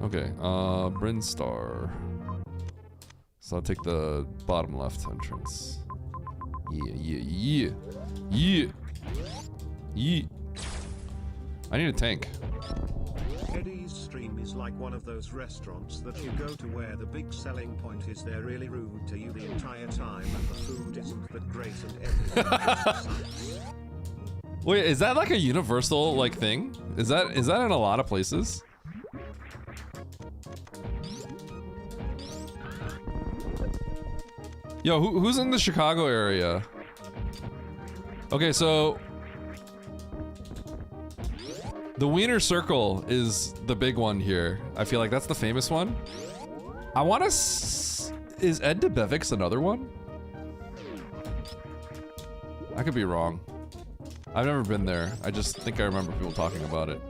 Speaker 1: Okay, Brinstar. So I'll take the bottom left entrance. Yeah. I need a tank.
Speaker 2: Eddie's stream is like one of those restaurants that you go to where the big selling point is they're really rude to you the entire time and the food isn't that great and everything sucks.
Speaker 1: Wait, is that like a universal like thing? Is that in a lot of places? Yo, who's in the Chicago area? Okay, so the Wiener Circle is the big one here. I feel like that's the famous one. I want to. Is Ed DeBevick's another one? I could be wrong. I've never been there. I just think I remember people talking about it.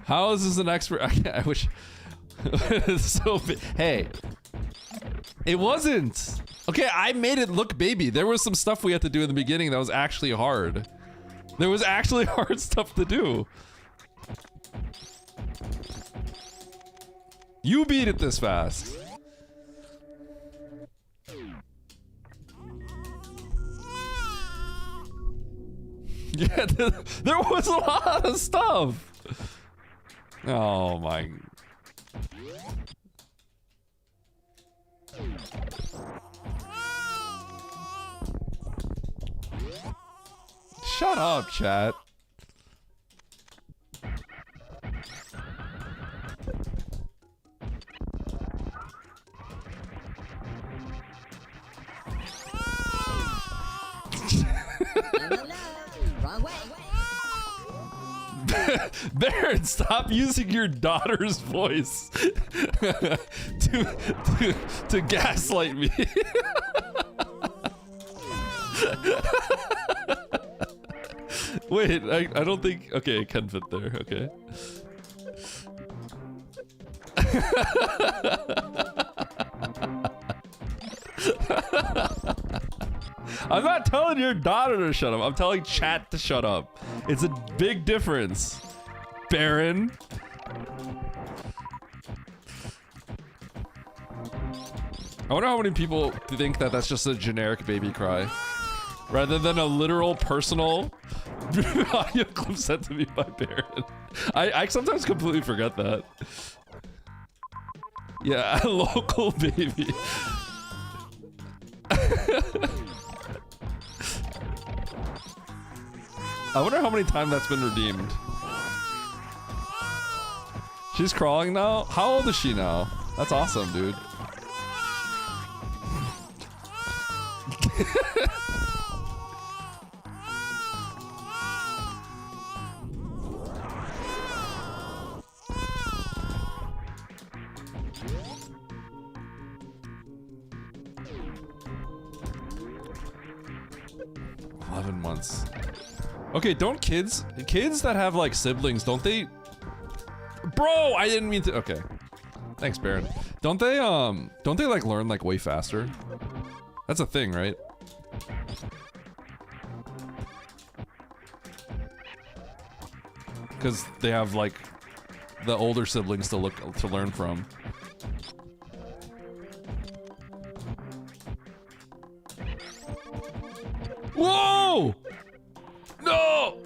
Speaker 1: How is this an expert? I wish. It's so big. Hey, it wasn't. Okay, I made it look baby. There was some stuff we had to do in the beginning that was actually hard. There was actually hard stuff to do. You beat it this fast. Yeah, there was a lot of stuff. Oh my. Shut up, chat.
Speaker 7: Wrong way.
Speaker 1: Baron, stop using your daughter's voice to gaslight me. Wait, I don't think. Okay, it can fit there. Okay. I'm not telling your daughter to shut up. I'm telling chat to shut up. It's a big difference, Baron. I wonder how many people think that that's just a generic baby cry, rather than a literal personal audio clip sent to me by Baron. I sometimes completely forget that. Yeah, a local baby. I wonder how many times that's been redeemed. She's crawling now? How old is she now? That's awesome, dude. 11 months. Okay, don't kids that have like siblings, don't they? Bro, I didn't mean to. Okay, thanks, Baron. Don't they like learn like way faster? That's a thing, right? Because they have like the older siblings to learn from. Whoa! No!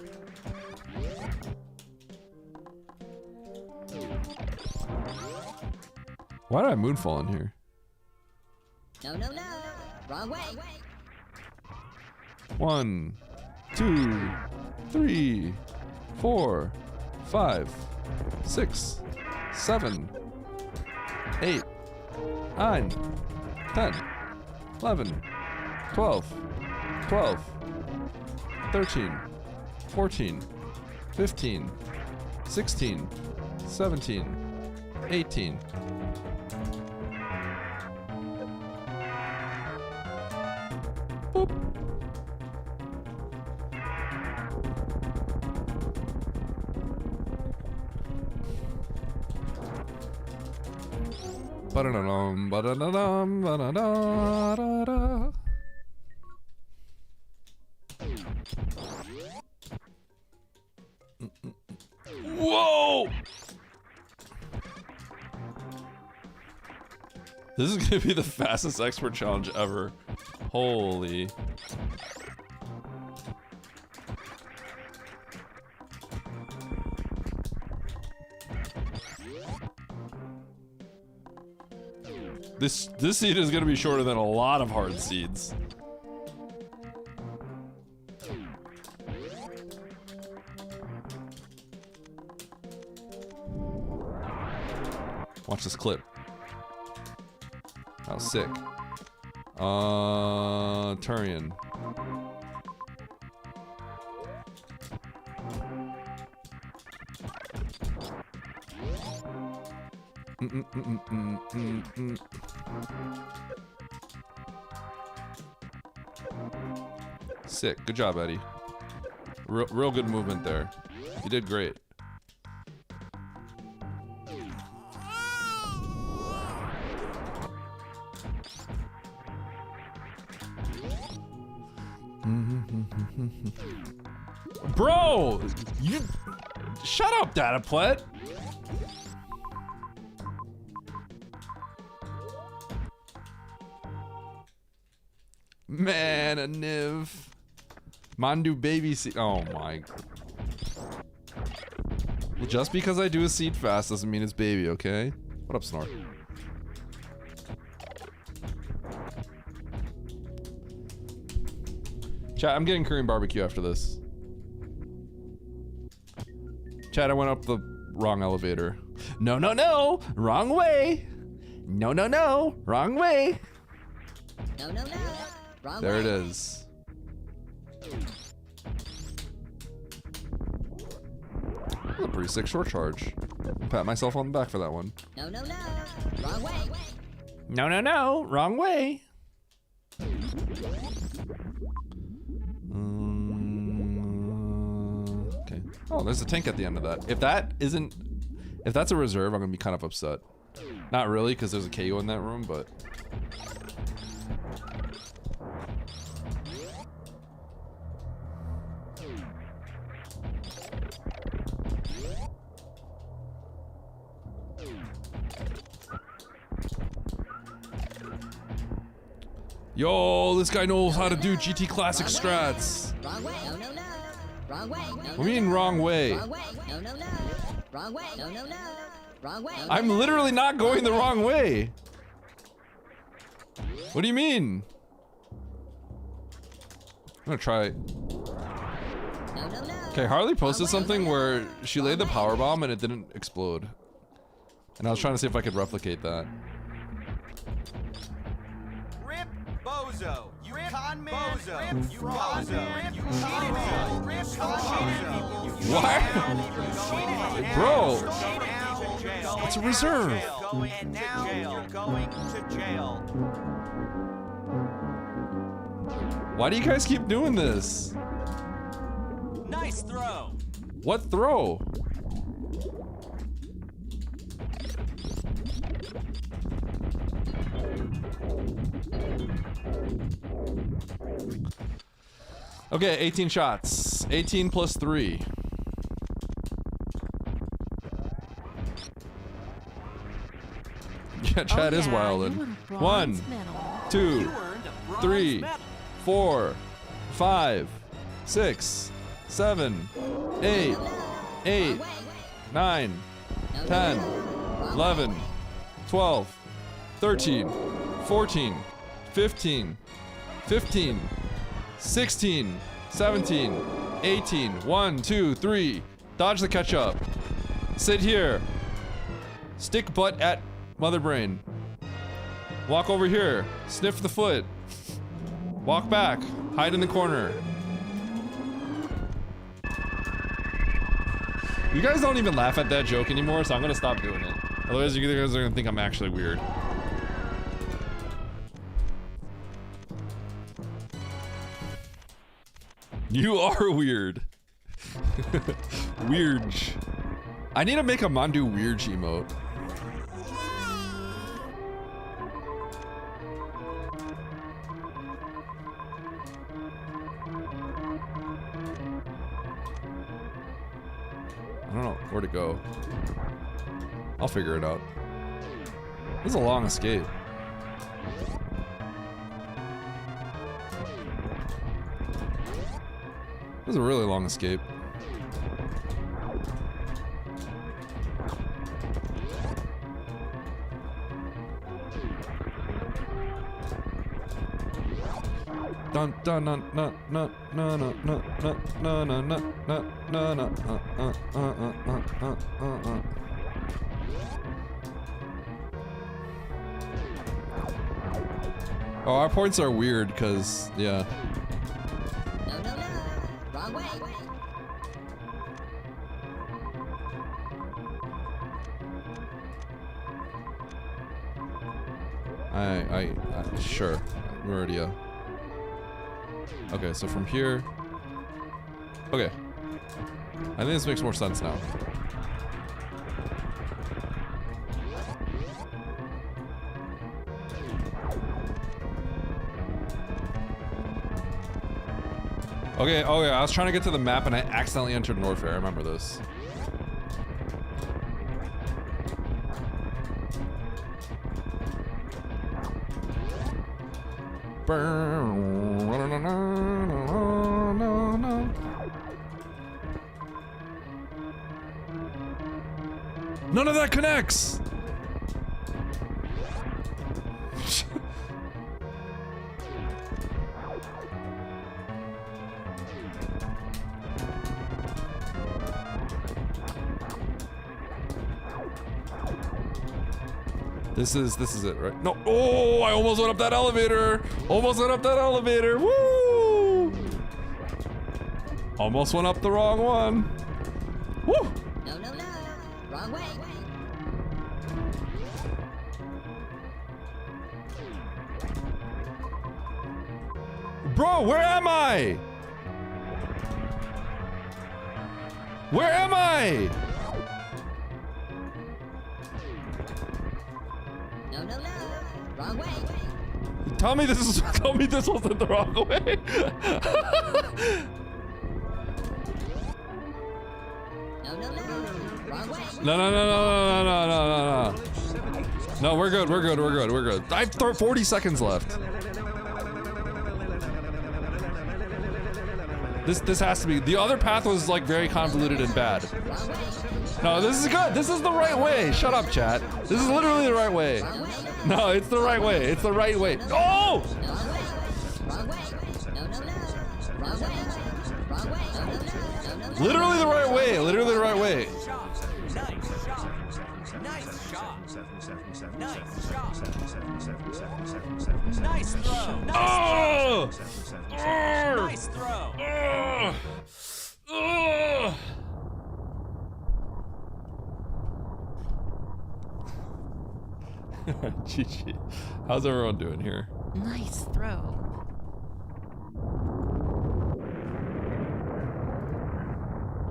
Speaker 1: Why did I moonfall in here?
Speaker 7: No, no, no. Wrong way.
Speaker 1: 1, 2, 3, 4, 5, 6, 7, 8, 9, 10, 11, 12, 12, 13, 14, 15, 16, 17, 18. Boop. Ba-da-da-dum, ba-da-da-dum, ba-da-da-da-da. Whoa! This is gonna be the fastest expert challenge ever. Holy. This seed is gonna be shorter than a lot of hard seeds. Watch this clip. How sick. Turian. Sick. Good job, Eddie. Real good movement there. You did great. Bro! You... Shut up, Dataplet! Man, a Niv. Mandu baby seed. Oh my. Well, just because I do a seed fast doesn't mean it's baby, okay? What up, Snore? Chat, I'm getting Korean barbecue after this. Chat, I went up the wrong elevator. No, no, no! Wrong way! No, no, no! Wrong way!
Speaker 7: No, no, no. Wrong
Speaker 1: There
Speaker 7: way.
Speaker 1: it is. That's a pretty sick short charge. Pat myself on the back for that one.
Speaker 7: No, no, no. Wrong way.
Speaker 1: No, no, no! Wrong way! Okay. Oh, there's a tank at the end of that. If that's a reserve, I'm gonna be kind of upset. Not really, because there's a KO in that room, but... Yo, this guy knows how to do GT Classic strats.
Speaker 7: Wrong way. No, no, no. Wrong way. No,
Speaker 1: What do you mean wrong way?
Speaker 7: Wrong way. No, no, no. Wrong way. No, no, no. Wrong way.
Speaker 1: I'm literally not going the wrong way. What do you mean? I'm gonna try. Okay, Harley posted something where she laid the power bomb and it didn't explode. And I was trying to see if I could replicate that.
Speaker 15: Rip Bozo. You con man. Bozo. You Bozo. You cheated man. Rip Bozo.
Speaker 1: What? Bro. It's a reserve.
Speaker 15: And now you're going to jail.
Speaker 1: Why do you guys keep doing this?
Speaker 8: Nice throw.
Speaker 1: What throw? Okay, 18 shots. 18 plus 3. Yeah, Chad is wildin'. 1, 2, 3, 4, 5, 6, 7, 8, 9, 10, 11, 12, 13, 14, 15, 15, 16, 17, 18, 1, 2, 3. Dodge the catch up. Sit here. Stick butt at mother brain. Walk over here. Sniff the foot. Walk back. Hide in the corner. You guys don't even laugh at that joke anymore, so I'm gonna stop doing it. Otherwise, you guys are gonna think I'm actually weird. You are weird. Weird. I need to make a Mandu weird emote. I don't know where to go. I'll figure it out. This is a long escape. This is a really long escape. Dun dun dun dun dun dun dun dun dun dun dun dun. Oh, our points are weird because, yeah.
Speaker 7: No, no, no. Wrong way.
Speaker 1: Sure. Meridia. Okay, so from here. Okay. I think this makes more sense now. Okay, oh yeah, I was trying to get to the map and I accidentally entered Norfair. I remember this. None of that connects! This is it, right? No. Oh, I almost went up that elevator. Almost went up that elevator. Woo! Almost went up the wrong one. Woo!
Speaker 7: No, no, no. Wrong way.
Speaker 1: Bro, where am I? Where am I?
Speaker 7: No, no, no. Wrong way.
Speaker 1: Tell me this wasn't the wrong way.
Speaker 7: No, no, no. Wrong way.
Speaker 1: No. No, we're good. I have 40 seconds left. This has to be. The other path was like very convoluted and bad. No, this is good. This is the right way. Shut up, chat. This is literally the right way. No, it's the right way. It's the right way. Oh! Literally the right way. Literally the right way.
Speaker 8: Nice throw.
Speaker 1: Oh!
Speaker 8: Nice throw.
Speaker 1: GG. How's everyone doing here?
Speaker 10: Nice throw.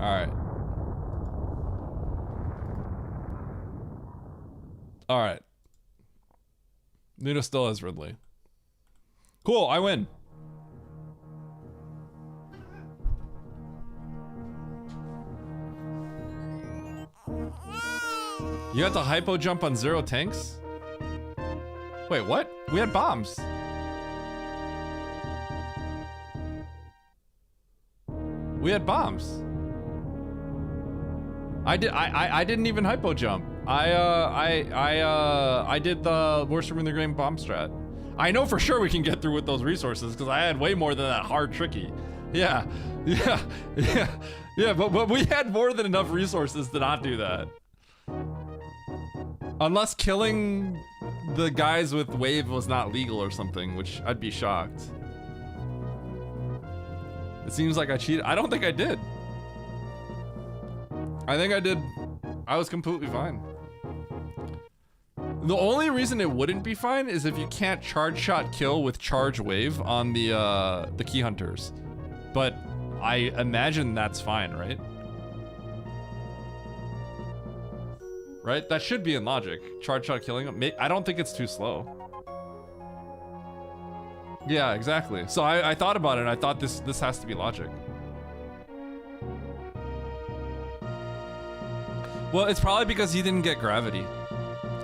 Speaker 1: Alright. Alright. Nuna still has Ridley. Cool, I win. You had to hypo jump on 0 tanks? Wait, what? We had bombs. We had bombs. I didn't even hypo jump. I did the worst room in the game bomb strat. I know for sure we can get through with those resources because I had way more than that hard tricky. Yeah, but we had more than enough resources to not do that. Unless killing the guys with wave was not legal or something, which I'd be shocked. It seems like I cheated. I don't think I did. I think I did. I was completely fine. The only reason it wouldn't be fine is if you can't charge shot kill with charge wave on the key hunters. But I imagine that's fine, right? Right? That should be in logic. Charge shot killing them. I don't think it's too slow. Yeah, exactly. So I thought about it and I thought this has to be logic. Well, it's probably because he didn't get gravity.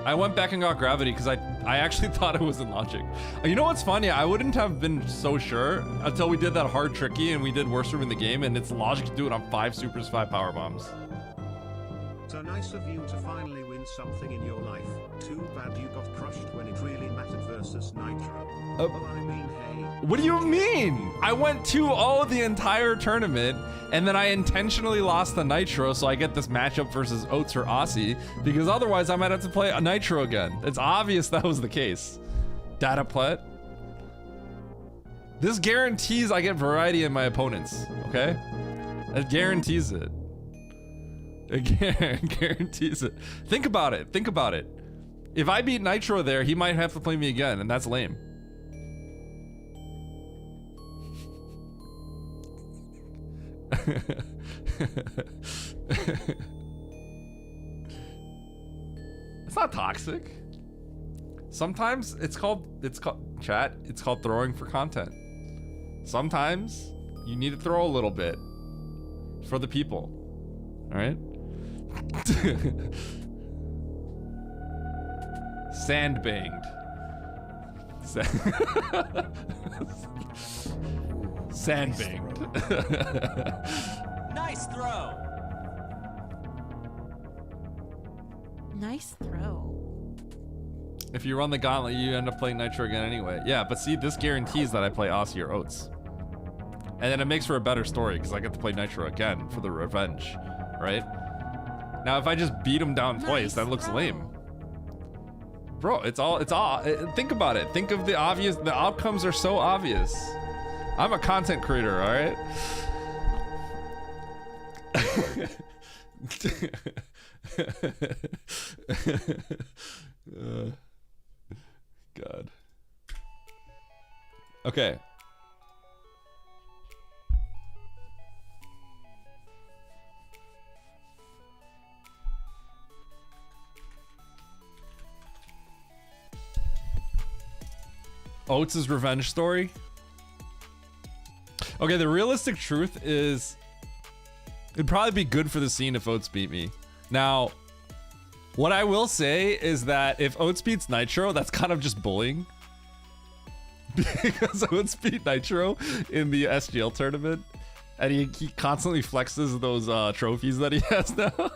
Speaker 1: I went back and got gravity because I actually thought it was in logic. You know what's funny? I wouldn't have been so sure until we did that hard tricky and we did worst room in the game, and it's logic to do it on 5 supers, 5 power bombs.
Speaker 2: So nice of you to finally win something in your life. Too bad you got crushed when it really mattered versus Nitro. Well, I mean, hey.
Speaker 1: What do you mean? I went 2-0 the entire tournament, and then I intentionally lost the Nitro so I get this matchup versus Oats or Aussie, because otherwise I might have to play a Nitro again. It's obvious that was the case. Data plet. This guarantees I get variety in my opponents, okay? It guarantees it. It guarantees it. Think about it. Think about it. If I beat Nitro there, he might have to play me again, and that's lame. It's not toxic. Sometimes it's called chat, it's called throwing for content. Sometimes you need to throw a little bit for the people. All right? Sandbanged. Sandbanged.
Speaker 8: Nice throw.
Speaker 12: Nice throw.
Speaker 1: If you run the gauntlet, you end up playing Nitro again anyway. Yeah, but see, this guarantees that I play Aussie or Oats. And then it makes for a better story, because I get to play Nitro again for the revenge, right? Now, if I just beat him down twice, that looks lame. Bro, it's all, think about it. Think of the outcomes are so obvious. I'm a content creator, all right? God. Okay. Oates' revenge story. Okay, the realistic truth is it'd probably be good for the scene if Oates beat me. Now, what I will say is that if Oates beats Nitro, that's kind of just bullying. Because Oates beat Nitro in the SGL tournament, and he constantly flexes those trophies that he has now.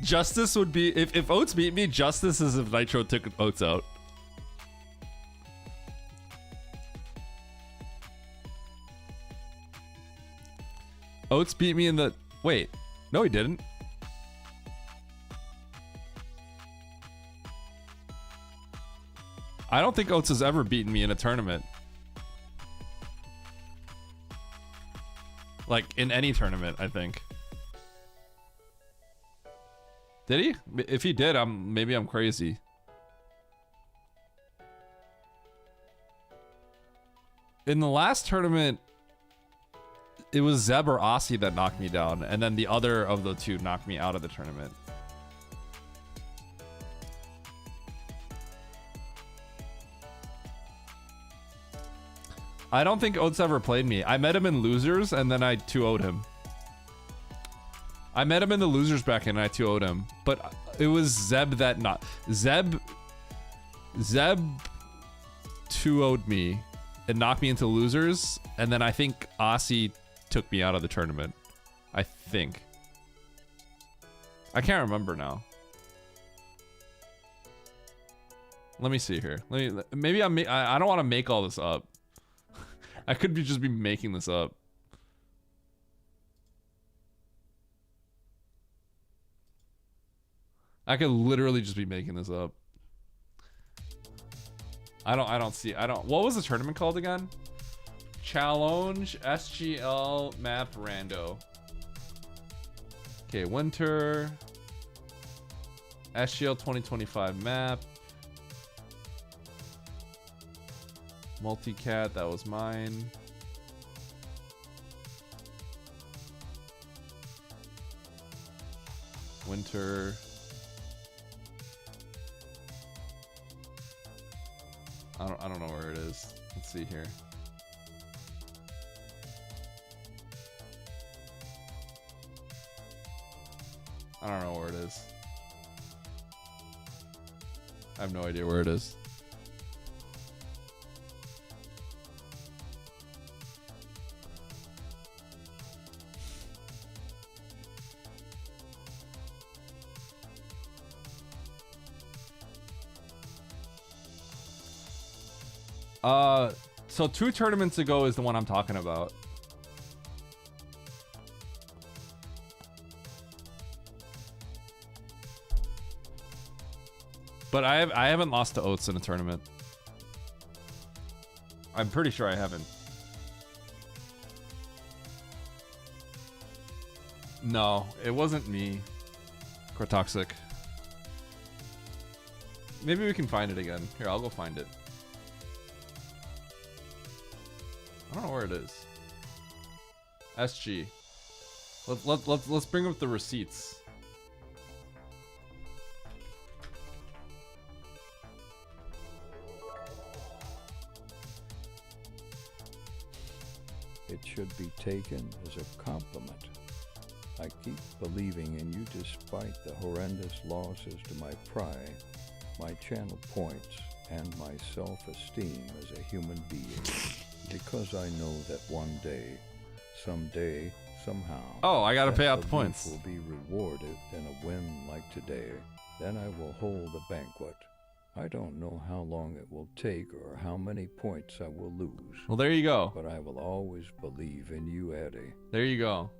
Speaker 1: Justice would be, if Oates beat me, justice is if Nitro took Oates out. Oates beat me in the... Wait. No, he didn't. I don't think Oates has ever beaten me in a tournament. Like, in any tournament, I think. Did he? If he did, maybe I'm crazy. In the last tournament, it was Zeb or Aussie that knocked me down, and then the other of the two knocked me out of the tournament. I don't think Oates ever played me. I met him in losers, and then I 2-0'd him. I met him in the losers bracket, and I 2-0'd him. But it was Zeb that not... Zeb 2-0'd me and knocked me into losers, and then I think Aussie took me out of the tournament. I think. I can't remember now. Let me see here. Maybe I don't want to make all this up. I could just be making this up. I could literally just be making this up. What was the tournament called again? Challenge SGL map Rando. Okay, winter SGL 2025 map. Multicat, that was mine. Winter. I don't know where it is. Let's see here. I don't know where it is. I have no idea where it is. So 2 tournaments ago is the one I'm talking about. But I haven't lost to Oates in a tournament. I'm pretty sure I haven't. No, it wasn't me. Cortoxic. Maybe we can find it again. Here, I'll go find it. I don't know where it is. SG. Let's bring up the receipts.
Speaker 18: It should be taken as a compliment. I keep believing in you despite the horrendous losses to my pride, my channel points, and my self-esteem as a human being. Because I know that one day, someday, somehow...
Speaker 1: Oh, I gotta pay out the
Speaker 18: belief
Speaker 1: points.
Speaker 18: ...will be rewarded in a win like today. Then I will hold a banquet. I don't know how long it will take or how many points I will lose.
Speaker 1: Well, there you go.
Speaker 18: But I will always believe in you, Eddie.
Speaker 1: There you go.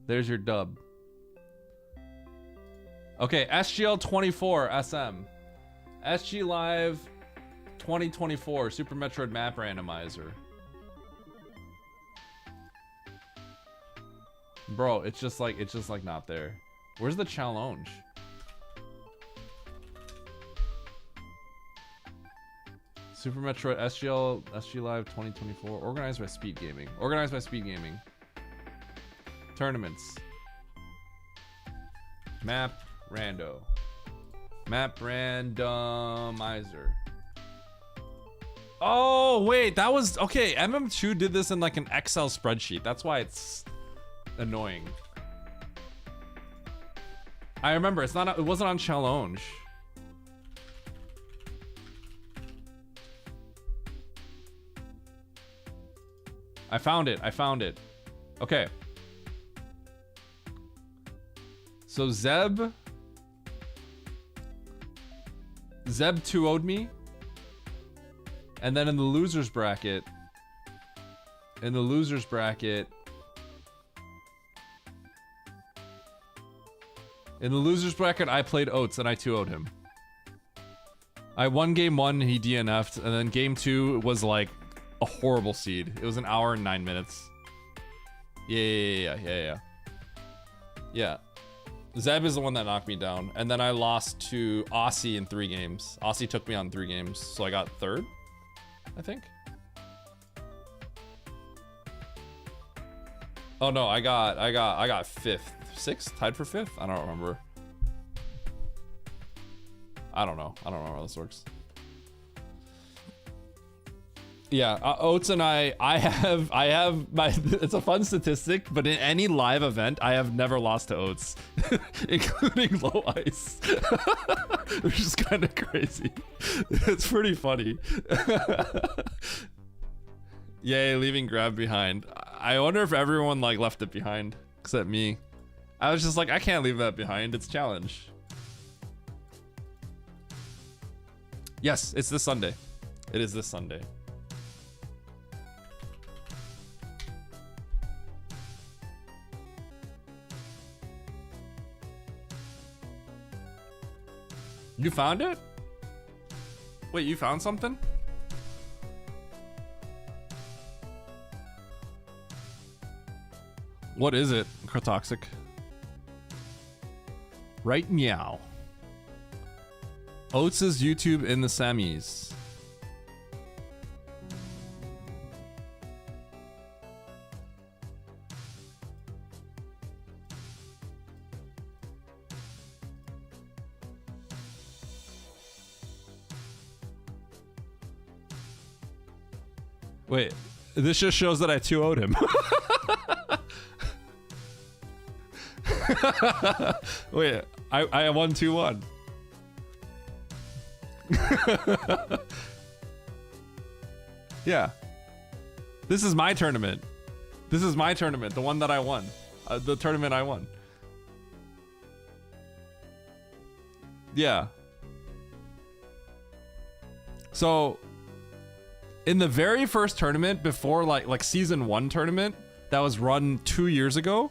Speaker 1: There's your dub. Okay, SGL 24 SM. SG Live 2024 Super Metroid Map Randomizer. Bro, it's just like not there. Where's the challenge? Super Metroid SG Live 2024 organized by Speed Gaming. Organized by Speed Gaming. Tournaments. Map Rando. Map Randomizer. Oh, wait, that was okay. MM2 did this in like an Excel spreadsheet. That's why it's annoying. I remember it wasn't on challenge. I found it. Okay. So Zeb 2-0'd me. And then in the losers bracket, I played Oats and I 2-0'd him. I won game 1, he DNF'd, and then game 2 was like a horrible seed. It was an hour and 9 minutes. Yeah. Zeb is the one that knocked me down. And then I lost to Aussie in 3 games. Aussie took me on 3 games, so I got 3rd, I think. Oh no, I got 5th. 6th? Tied for 5th? I don't remember. I don't know how this works. Yeah, Oats and I have my, it's a fun statistic, but in any live event, I have never lost to Oats, including low ice, which is kind of crazy. It's pretty funny. Yay, leaving grab behind. I wonder if everyone like left it behind, except me. I was just like, I can't leave that behind, it's challenge. Yes, it's this Sunday. It is this Sunday. You found it? Wait, you found something? What is it, Crotoxic? Right meow. Oats' YouTube in the semis. Wait, this just shows that I 2-0'd him. Wait, I won 2-1. Yeah. This is my tournament. This is my tournament, the one that I won. The tournament I won. Yeah. So, in the very first tournament before like season 1 tournament that was run 2 years ago,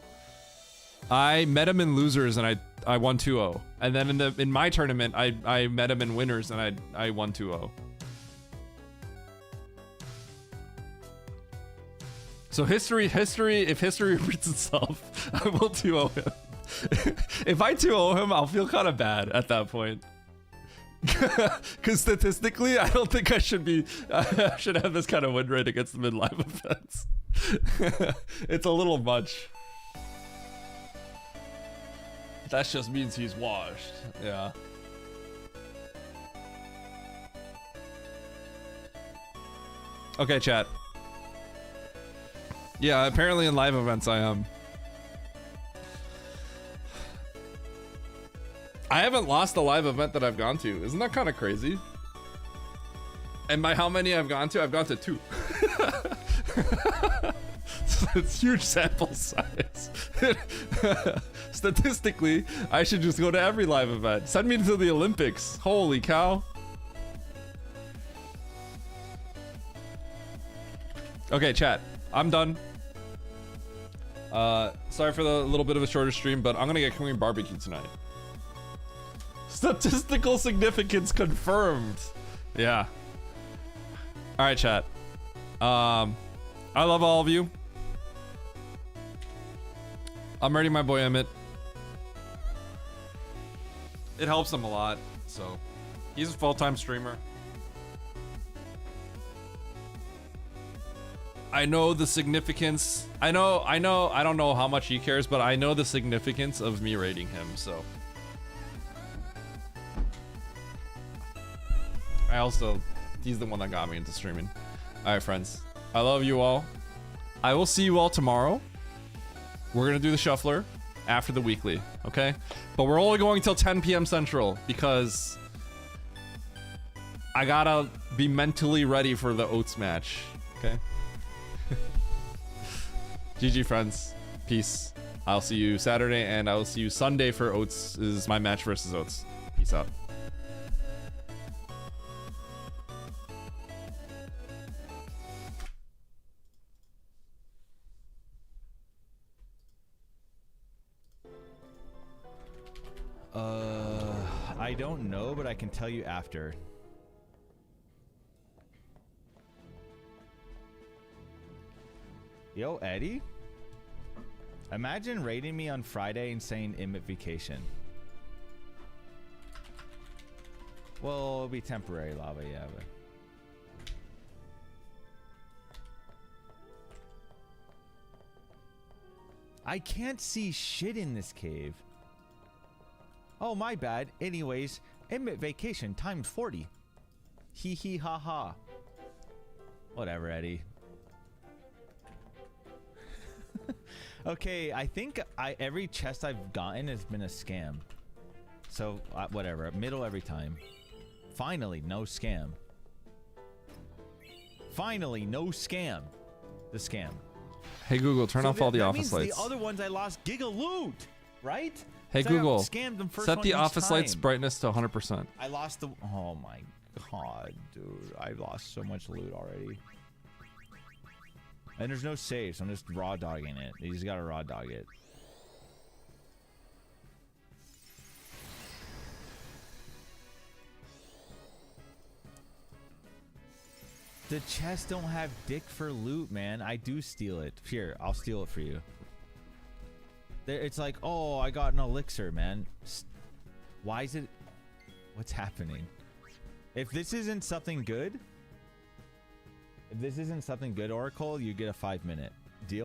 Speaker 1: I met him in losers and I won 2-0. And then in my tournament, I met him in winners and I won 2-0. So if history repeats itself, I will 2-0 him. If I 2-0 him, I'll feel kind of bad at that point. Because statistically, I don't think I should be. I should have this kind of win rate against the mid-live events. It's a little much. That just means he's washed. Yeah. Okay, chat. Yeah, apparently in live events I am. I haven't lost a live event that I've gone to. Isn't that kind of crazy? And by how many I've gone to 2. So it's huge sample size. Statistically, I should just go to every live event. Send me to the Olympics. Holy cow. Okay, chat. I'm done. Sorry for the little bit of a shorter stream, but I'm gonna get Korean barbecue tonight. Statistical significance confirmed. Yeah. All right, chat. I love all of you. I'm ready, my boy Emmett. It helps him a lot, so he's a full-time streamer. I know the significance. I don't know how much he cares, but I know the significance of me rating him, so. He's the one that got me into streaming. All right, friends. I love you all. I will see you all tomorrow. We're gonna do the shuffler after the weekly, okay? But we're only going till 10 p.m. Central because I gotta be mentally ready for the Oats match, okay? GG, friends. Peace. I'll see you Saturday, and I will see you Sunday for Oats. Is my match versus Oats. Peace out.
Speaker 19: I don't know, but I can tell you after. Yo, Eddie? Imagine raiding me on Friday and saying Immit vacation. Well, it'll be temporary lava, yeah, but... I can't see shit in this cave. Oh, my bad. Anyways, Immit vacation times 40. Hee hee ha ha. Whatever, Eddie. Okay, I think every chest I've gotten has been a scam. So, whatever. Middle every time. Finally, no scam. Finally, no scam. The scam.
Speaker 1: Hey, Google, turn off all the office lights.
Speaker 19: The other ones I lost giga loot, right?
Speaker 1: Hey,
Speaker 19: So
Speaker 1: Google,
Speaker 19: scammed them first
Speaker 1: set
Speaker 19: one
Speaker 1: the
Speaker 19: each
Speaker 1: office lights
Speaker 19: time.
Speaker 1: brightness to 100%.
Speaker 19: I lost the... Oh my god, dude. I lost so much loot already. And there's no save, so I'm just raw dogging it. You just gotta raw dog it. The chests don't have dick for loot, man. I do steal it. Here, I'll steal it for you. It's like, oh, I got an elixir, man. Why is it... What's happening? If this isn't something good... If this isn't something good, Oracle, you get a 5-minute.